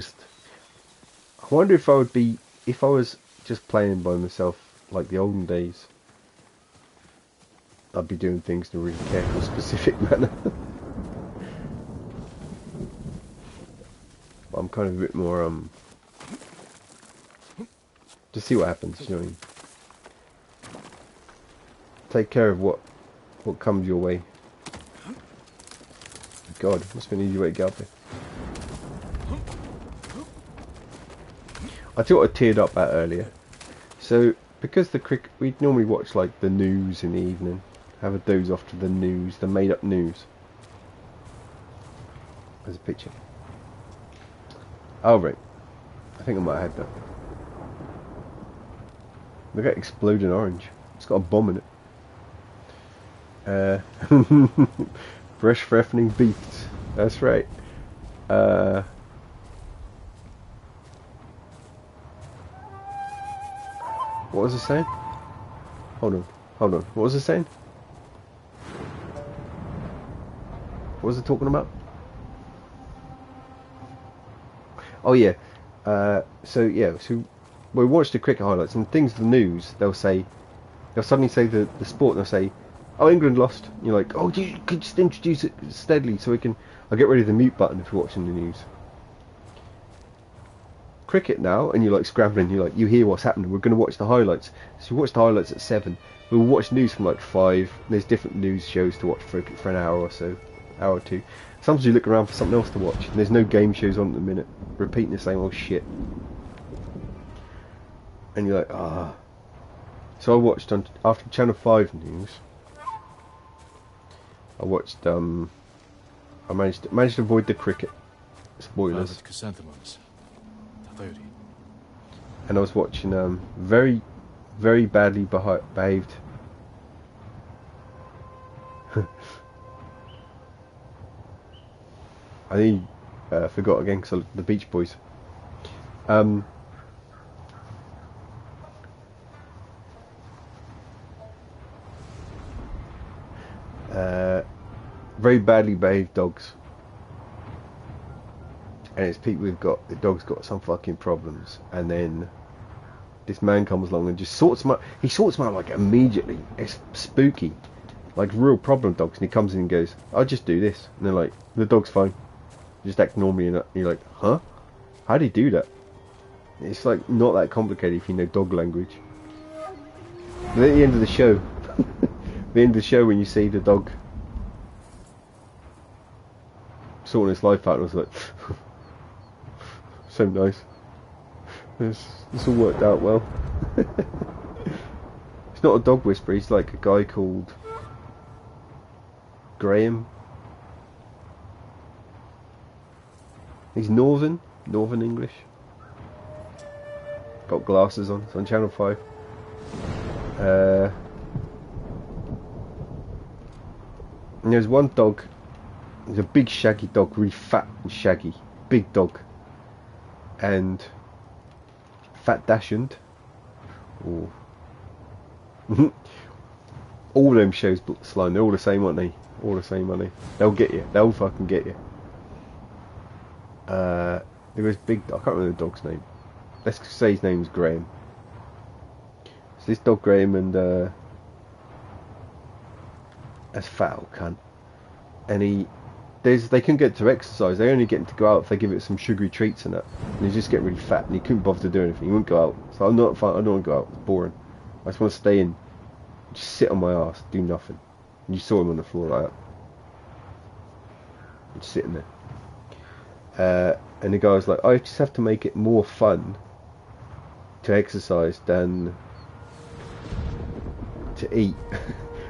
wonder if I was just playing by myself like the olden days. I'd be doing things in a really careful, specific manner. I'm kind of a bit more just see what happens. You know what I mean? Take care of what comes your way. God, must be an easy way to get up here. I thought I teared up that earlier. So because we'd normally watch like the news in the evening, have a doze off to the news, the made up news. There's a picture. Oh right, I think I might have had that. Look at exploding orange. It's got a bomb in it. Fresh threatening beats. That's right. What was it saying? Hold on. What was it saying? What was it talking about? Oh yeah. So we watched the cricket highlights and things the news. They'll suddenly say the sport. And they'll say, "Oh, England lost." And you're like, "Oh, could you just introduce it steadily so we can?" I'll get rid of the mute button if you're watching the news. Cricket now, and you're like scrambling. You're like, you hear what's happening. We're going to watch the highlights. So we watch the highlights at 7. We'll watch news from like 5. There's different news shows to watch for an hour or so, hour or two. Sometimes you look around for something else to watch. And there's no game shows on at the minute, repeating the same old shit. And you're like, ah. So I watched after Channel 5 news. I watched I managed to avoid the cricket spoilers. Chrysanthemums. Tadaori. And I was watching very, very badly behaved. I think forgot again because the Beach Boys. Very badly behaved dogs. And it's people the dog's got some fucking problems, and then this man comes along and just sorts them out. He sorts them out like immediately. It's spooky, like real problem dogs. And he comes in and goes, "I'll just do this," and they're like, "The dog's fine, just act normally." And you're like, "Huh? How do you do that?" It's like not that complicated if you know dog language. But at the end of the show, when you see the dog sorting his life out, I was like, so nice. This all worked out well. He's not a dog whisperer, he's like a guy called Graham. He's Northern English. Got glasses on, it's on Channel 5. And there's one dog, there's a big shaggy dog, really fat and shaggy. Big dog. And fat dashund. Ooh. All them shows, Slime, they're all the same, aren't they? All the same, aren't they? They'll get you. They'll fucking get you. There was big, I can't remember the dog's name. Let's say his name's Graham. So this dog Graham and that's fat old cunt. And they couldn't get to exercise. They only get him to go out if they give it some sugary treats and that. And he's just getting really fat, and he couldn't bother to do anything. He wouldn't go out. So I'm not fun. I don't want to go out. It's boring. I just want to stay in, just sit on my ass, do nothing. And you saw him on the floor like that, just sitting there. And the guy was like, "I just have to make it more fun to exercise than to eat,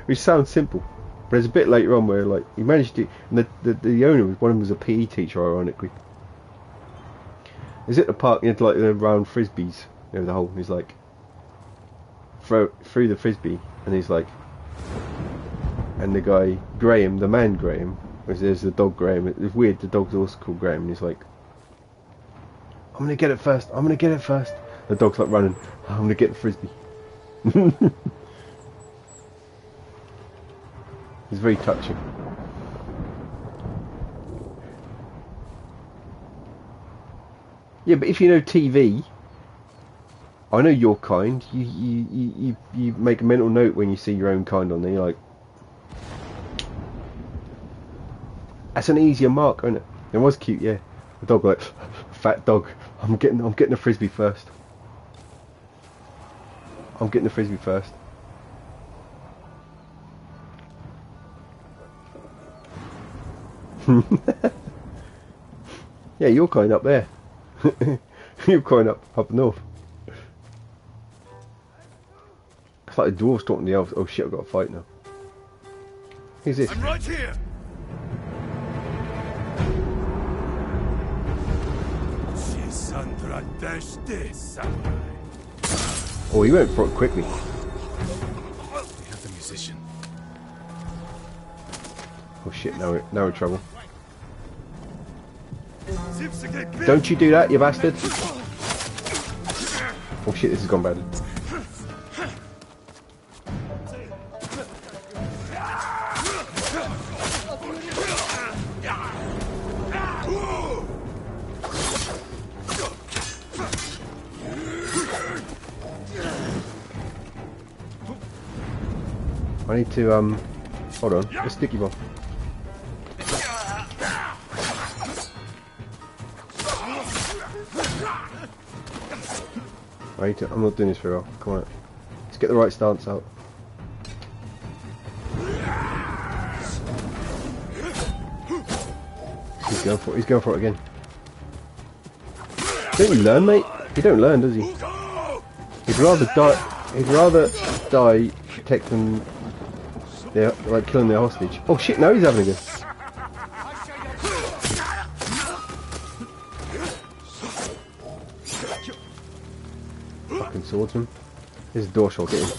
which sounds simple. But there's a bit later on where like he managed to, and the owner, one of them was a PE teacher, ironically. He's at the park, he had like round frisbees, you know, the hole, and he's like, throw the frisbee, and he's like, and the guy, Graham, the man Graham, there's the dog Graham, it's weird, the dog's also called Graham, and he's like, I'm gonna get it first, I'm gonna get it first. The dog's like running, I'm gonna get the frisbee. It's very touching. Yeah, but if you know TV, I know your kind. You make a mental note when you see your own kind on there. You're like, that's an easier mark, isn't it? It was cute, yeah. The dog, like, fat dog. I'm getting the frisbee first. I'm getting the frisbee first. Yeah, you're kind up there. You're kind up north. It's like the dwarves talking to the elves. Oh shit, I've got a fight now. Who's this? I'm right here. Oh, he went for it quickly. We have the musician. Oh shit, now we're in trouble. Don't you do that, you bastard! Oh shit, this has gone badly. I need to, hold on, a sticky bomb. I'm not doing this very well. Come on. Let's get the right stance out. He's going for it again. Don't you learn, mate? He don't learn, does he? He'd rather die protecting their, like, killing their hostage. Oh shit, now he's having a go. Swordsman. Here's a door shot, get him.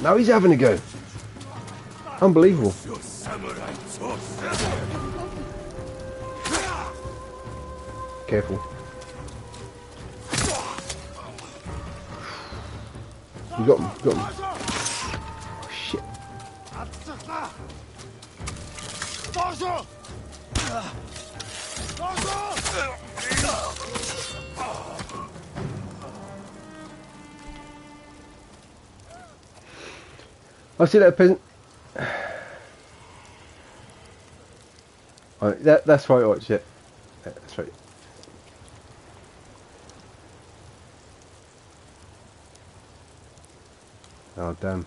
Now he's having a go. Unbelievable. Careful. You got him, you got him. Oh shit. I see that peasant. Oh, that's right, watch it. Yeah, that's right. Oh damn.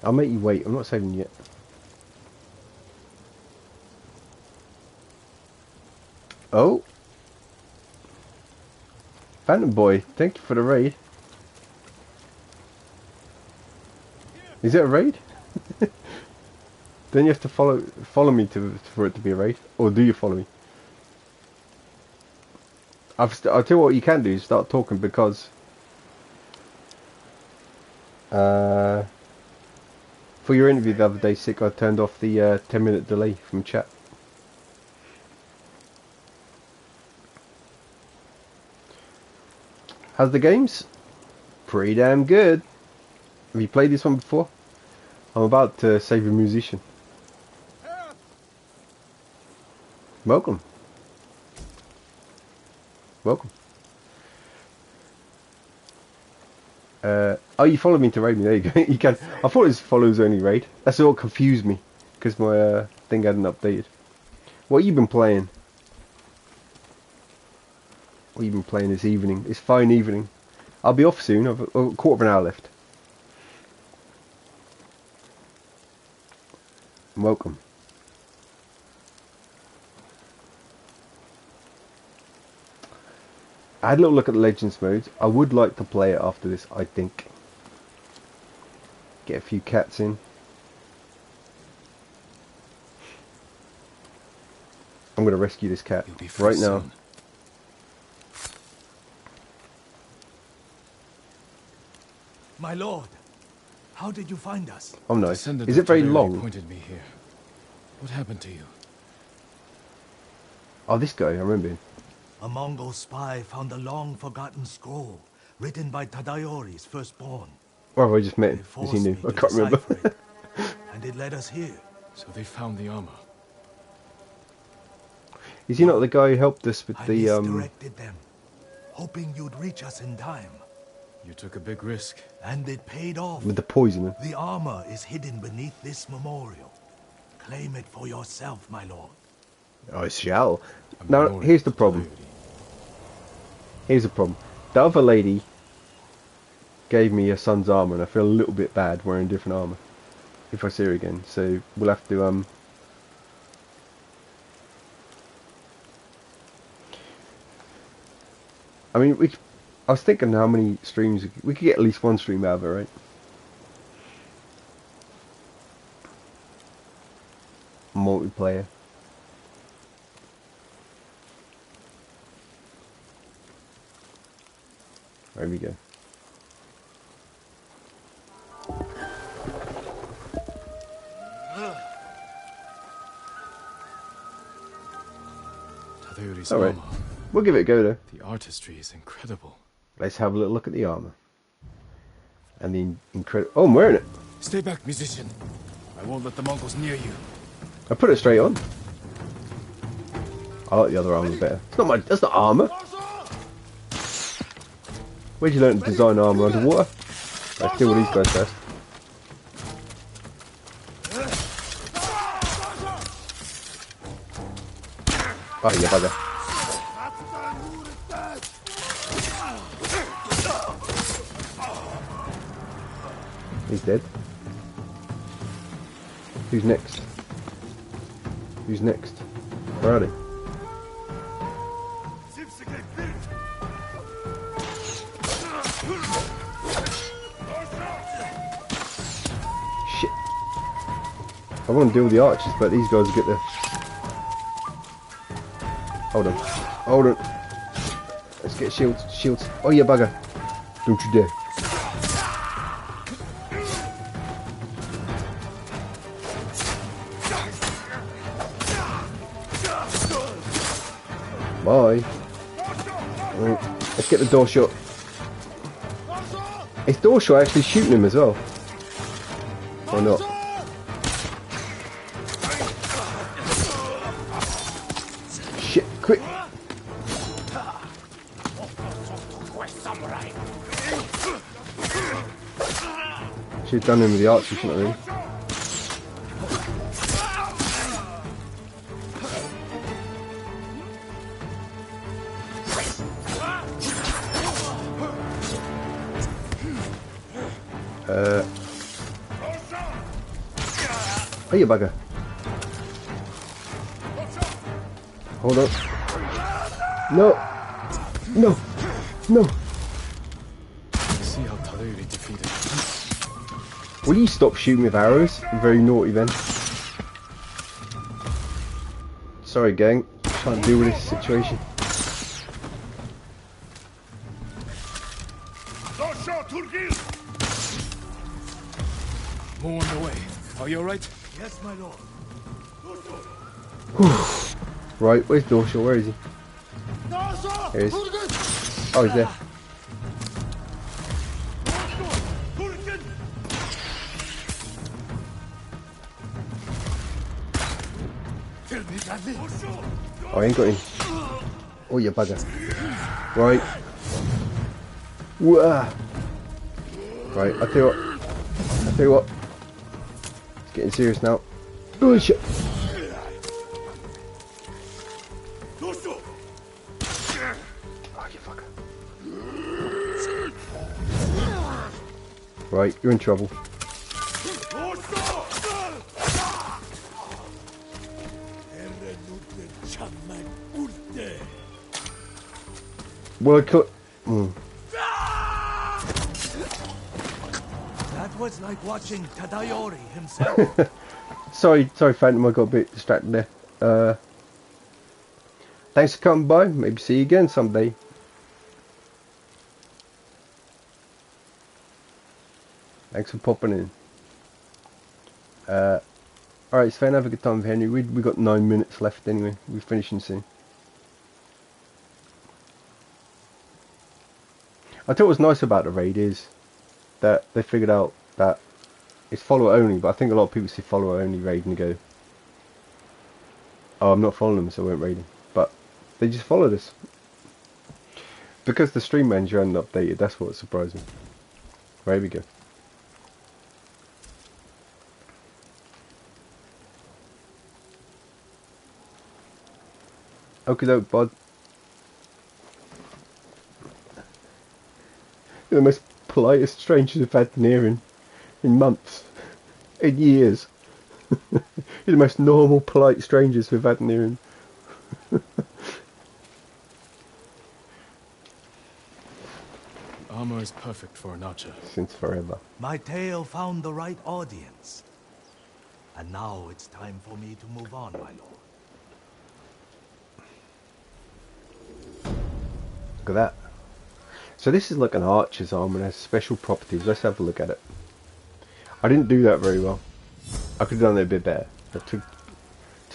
I'll make you wait, I'm not saving you yet. Oh! Phantom Boy, thank you for the raid. Is it a raid? Then you have to follow me for it to be a raid, or do you follow me? I'll tell you what you can do: is start talking, because for your interview the other day, Sick, I turned off the 10-minute delay from chat. How's the games? Pretty damn good. Have you played this one before? I'm about to save a musician. Welcome. Welcome. Oh, you follow me to raid me. There you go. You can. I thought it was follows only raid. That's what confused me, because my thing hadn't updated. What have you been playing? What have you been playing this evening? It's fine evening. I'll be off soon. I've a quarter of an hour left. Welcome. I had a little look at the Legends modes. I would like to play it after this, I think. Get a few cats in. I'm going to rescue this cat right now. Soon. My lord, how did you find us? Oh no, Descendant is it of very Tadayori long? Pointed me here. What happened to you? Oh, this guy, I remember him. A Mongol spy found a long-forgotten scroll written by Tadayori's firstborn. Or have I just met They him? Is he forced new? me I to can't remember. decipher it, and it led us here. So they found the armor. Is he not the guy who helped us with I the misdirected them, hoping you'd reach us in time. You took a big risk. And it paid off. with the poisoning? The armor is hidden beneath this memorial. Claim it for yourself, my lord. I shall. A Now, memorial here's the to problem. Tadayori. Here's the problem. The other lady gave me her son's armor, and I feel a little bit bad wearing different armor if I see her again. So we'll have to I mean, I was thinking how many streams we could get at least one stream out of it, right? Multiplayer. There we go. Tadayori's All right. armor. We'll give it a go though. The artistry is incredible. Let's have a little look at the armor. And the incredible. Oh, I'm wearing it. Stay back, musician. I won't let the Mongols near you. I put it straight on. I like the other armor better. It's not my. That's not armor. Where'd you learn to design armor underwater? Let's deal with these guys first. Oh, you bugger. He's dead. Who's next? Who's next? Where are they? Shit. I want to deal with the archers, but these guys will get the... Hold on. Hold on. Let's get shields. Shields. Oh, you bugger. Don't you dare. Bye. Let's get the door shut. Is door shut actually shooting him as well? Or not? Shit, quick! Should have done him with the archer, shouldn't I really? Hey, you bugger. Hold on. No. No. No. See how Tadayori defeated him. Will you stop shooting with arrows? I'm very naughty then. Sorry, gang. Trying to deal with this situation. More on the way. Are you alright? Yes, my lord. Right, where's Dorshaw? Where is he? Here he is. Oh, he's there. Oh, I ain't got him. Oh, you bugger. Right. Wah. Right, I'll tell you what. It's getting serious now. Oh, shit. Oh, you fucker. Right, you're in trouble. Well, I could. That was like watching Tadayori himself. Sorry, Phantom, I got a bit distracted there. Thanks for coming by. Maybe see you again someday. Thanks for popping in. Alright, Sven, have a good time with Henry. We got 9 minutes left anyway. We're finishing soon. I thought what was nice about the raid is that they figured out that it's follower only, but I think a lot of people see follower only raid and go, oh, I'm not following them, so I won't raid them. But they just followed us. Because the stream manager hadn't updated, that's what's surprising. Right, here we go. Okie doke, bud. You're the most politest strangers I've had near in months. In years. You're the most normal, polite strangers we've had near him. Armor is perfect for an archer. Since forever. My tale found the right audience. And now it's time for me to move on, my lord. Look at that. So this is like an archer's armor and has special properties. Let's have a look at it. I didn't do that very well. I could have done it a bit better. I took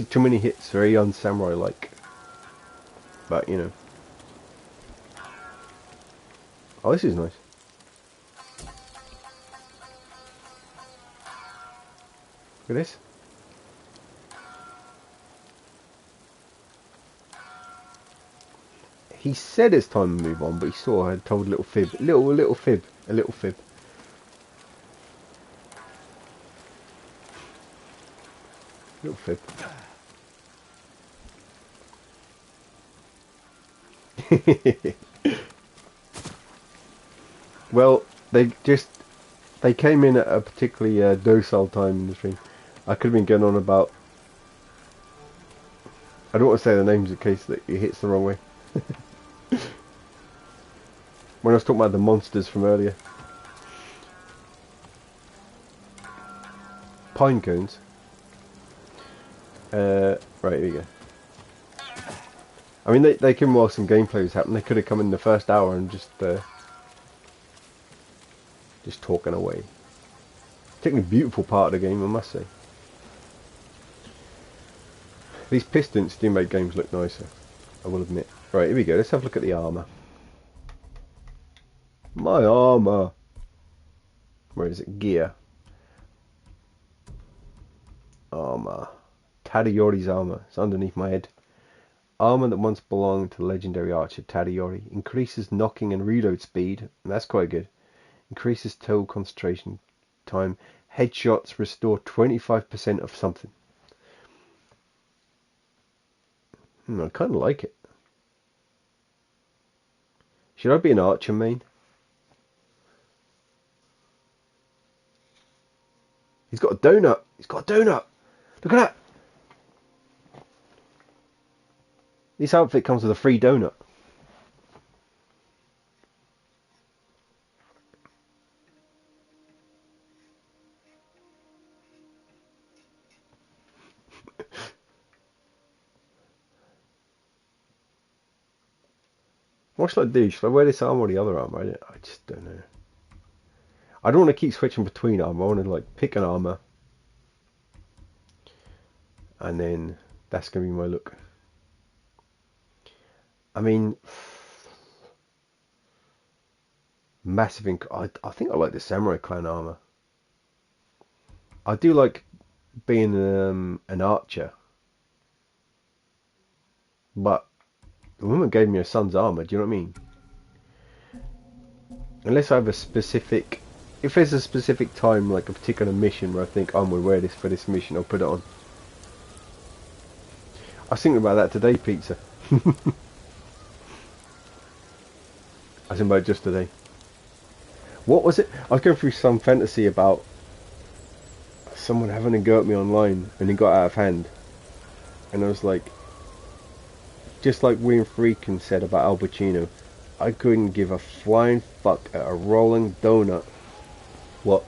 too many hits, very un-samurai-like. But, you know. Oh, this is nice. Look at this. He said it's time to move on, but he saw I had told a little fib. A little fib. Little fib. Well, they came in at a particularly docile time in the stream. I could have been going on about... I don't want to say the names in case that it hits the wrong way. When I was talking about the monsters from earlier. Pine cones. Right, here we go. I mean, they came while some gameplay was happening. They could have come in the first hour and just talking away. Particularly beautiful part of the game, I must say. These pistons do make games look nicer, I will admit. Right, here we go. Let's have a look at the armour. My armour. Where is it? Gear. Armour. Tadayori's armour. It's underneath my head. Armour that once belonged to the legendary archer Tadayori. Increases knocking and reload speed. And that's quite good. Increases total concentration time. Headshots restore 25% of something. I kind of like it. Should I be an archer main? He's got a donut. He's got a donut. Look at that. This outfit comes with a free donut. What should I do? Should I wear this arm or the other arm? I just don't know. I don't want to keep switching between armor. I want to like pick an armor, and then that's gonna be my look. I mean, massive. I think I like the samurai clan armor. I do like being an archer, but the woman gave me her son's armor. Do you know what I mean? Unless I have a specific, if there's a specific time, like a particular mission where I think I'm gonna wear this for this mission, I'll put it on. I was thinking about that today, pizza. I was thinking about it just today. What was it? I was going through some fantasy about someone having a go at me online, and it got out of hand. And I was like, just like William Friedkin said about Al Pacino, I couldn't give a flying fuck at a rolling donut what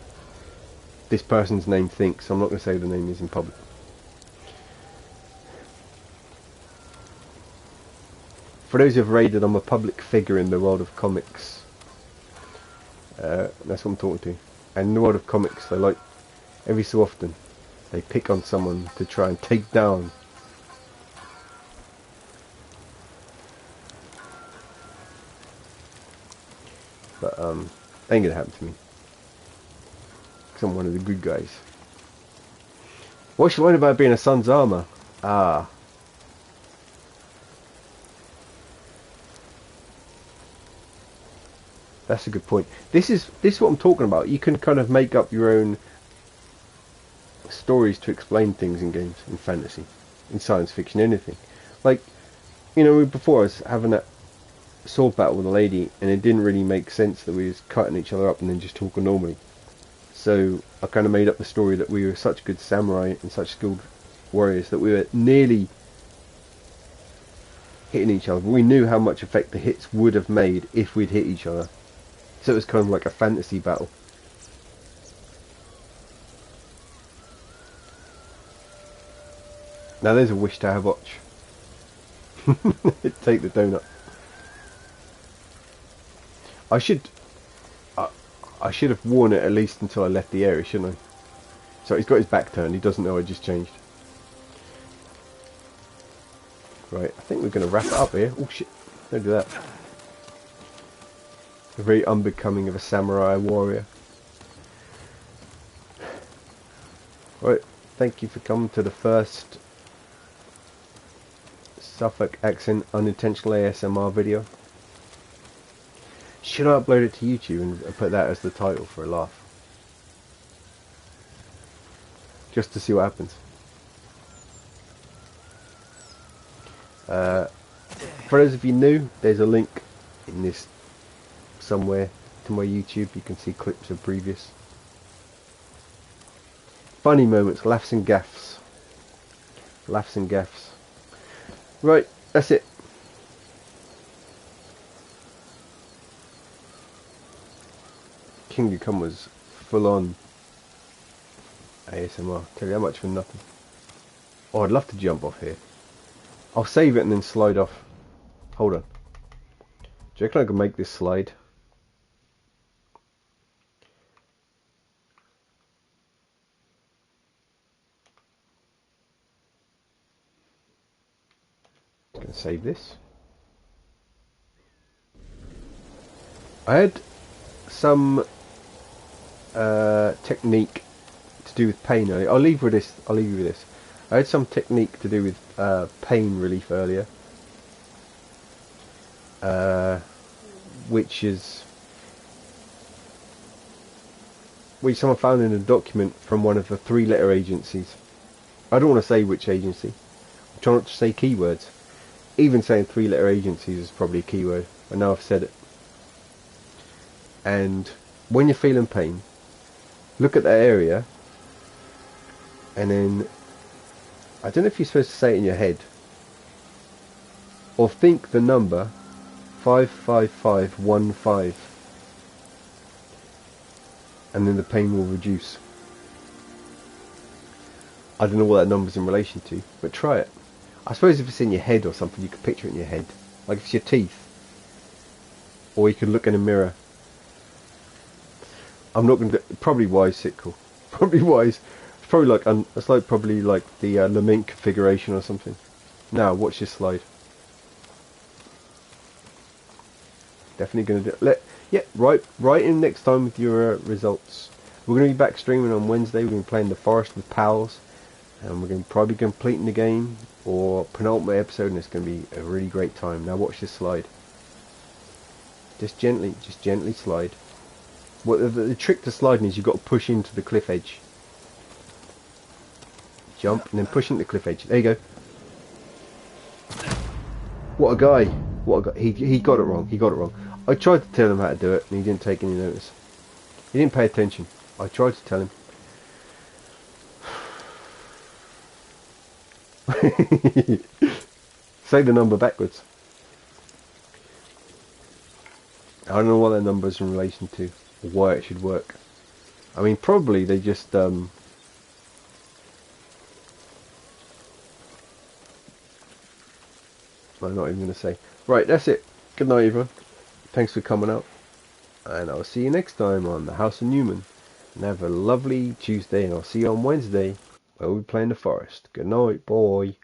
this person's name thinks. I'm not going to say the name is in public. For those who've raided, I'm a public figure in the world of comics. That's what I'm talking to. And in the world of comics, they like, every so often, they pick on someone to try and take down. But, ain't gonna happen to me. Because I'm one of the good guys. What's you worried about being a son's armour? Ah. That's a good point. This is what I'm talking about. You can kind of make up your own stories to explain things in games, in fantasy, in science fiction, anything. Like, you know, before I was having that sword battle with a lady, and it didn't really make sense that we was cutting each other up and then just talking normally. So I kind of made up the story that we were such good samurai and such skilled warriors that we were nearly hitting each other. But we knew how much effect the hits would have made if we'd hit each other. So it was kind of like a fantasy battle. Now there's a wish to have watch. Take the donut. I should have worn it at least until I left the area, shouldn't I? So he's got his back turned. He doesn't know I just changed. Right, I think we're going to wrap it up here. Oh shit! Don't do that. Very unbecoming of a samurai warrior. Right, thank you for coming to the first Suffolk accent unintentional ASMR video. Should I upload it to YouTube and put that as the title for a laugh? Just to see what happens. For those of you new, there's a link in this somewhere to my YouTube. You can see clips of previous funny moments, laughs and gaffs. Laughs and gaffs. Right, that's it. Kingdom Come was full on ASMR. Tell you how much for nothing. Oh, I'd love to jump off here. I'll save it and then slide off. Hold on. Do you reckon I can make this slide? I'm going to save this. I had some technique to do with pain earlier. I'll leave you with this. I had some technique to do with pain relief earlier, which someone found in a document from one of the 3-letter agencies. I don't want to say which agency. I'm trying not to say keywords. Even saying 3-letter agencies is probably a keyword. I know I've said it. And when you're feeling pain, look at that area, and then, I don't know if you're supposed to say it in your head, or think the number 55515, and then the pain will reduce. I don't know what that number's in relation to, but try it. I suppose if it's in your head or something, you could picture it in your head, like if it's your teeth, or you could look in a mirror. I'm not going to. Probably wise, Sitcool. Probably wise. It's probably like it's like probably like the lament configuration or something. Now watch this slide. Definitely going to do it. Write in next time with your results. We're going to be back streaming on Wednesday. We're going to be playing The Forest with pals, and we're going to probably completing the game or penultimate episode, and it's going to be a really great time. Now watch this slide. Just gently slide. What the trick to sliding is you've got to push into the cliff edge. Jump and then push into the cliff edge. There you go. What a guy! What a guy! He got it wrong. He got it wrong. I tried to tell him how to do it, and he didn't take any notice. He didn't pay attention. I tried to tell him. Say the number backwards. I don't know what that number is in relation to, or why it should work. I mean, probably they just, I'm not even going to say. Right, that's it. Good night, everyone. Thanks for coming out. And I'll see you next time on the House of Newman. And have a lovely Tuesday, and I'll see you on Wednesday, where we'll be playing the forest. Good night, bye.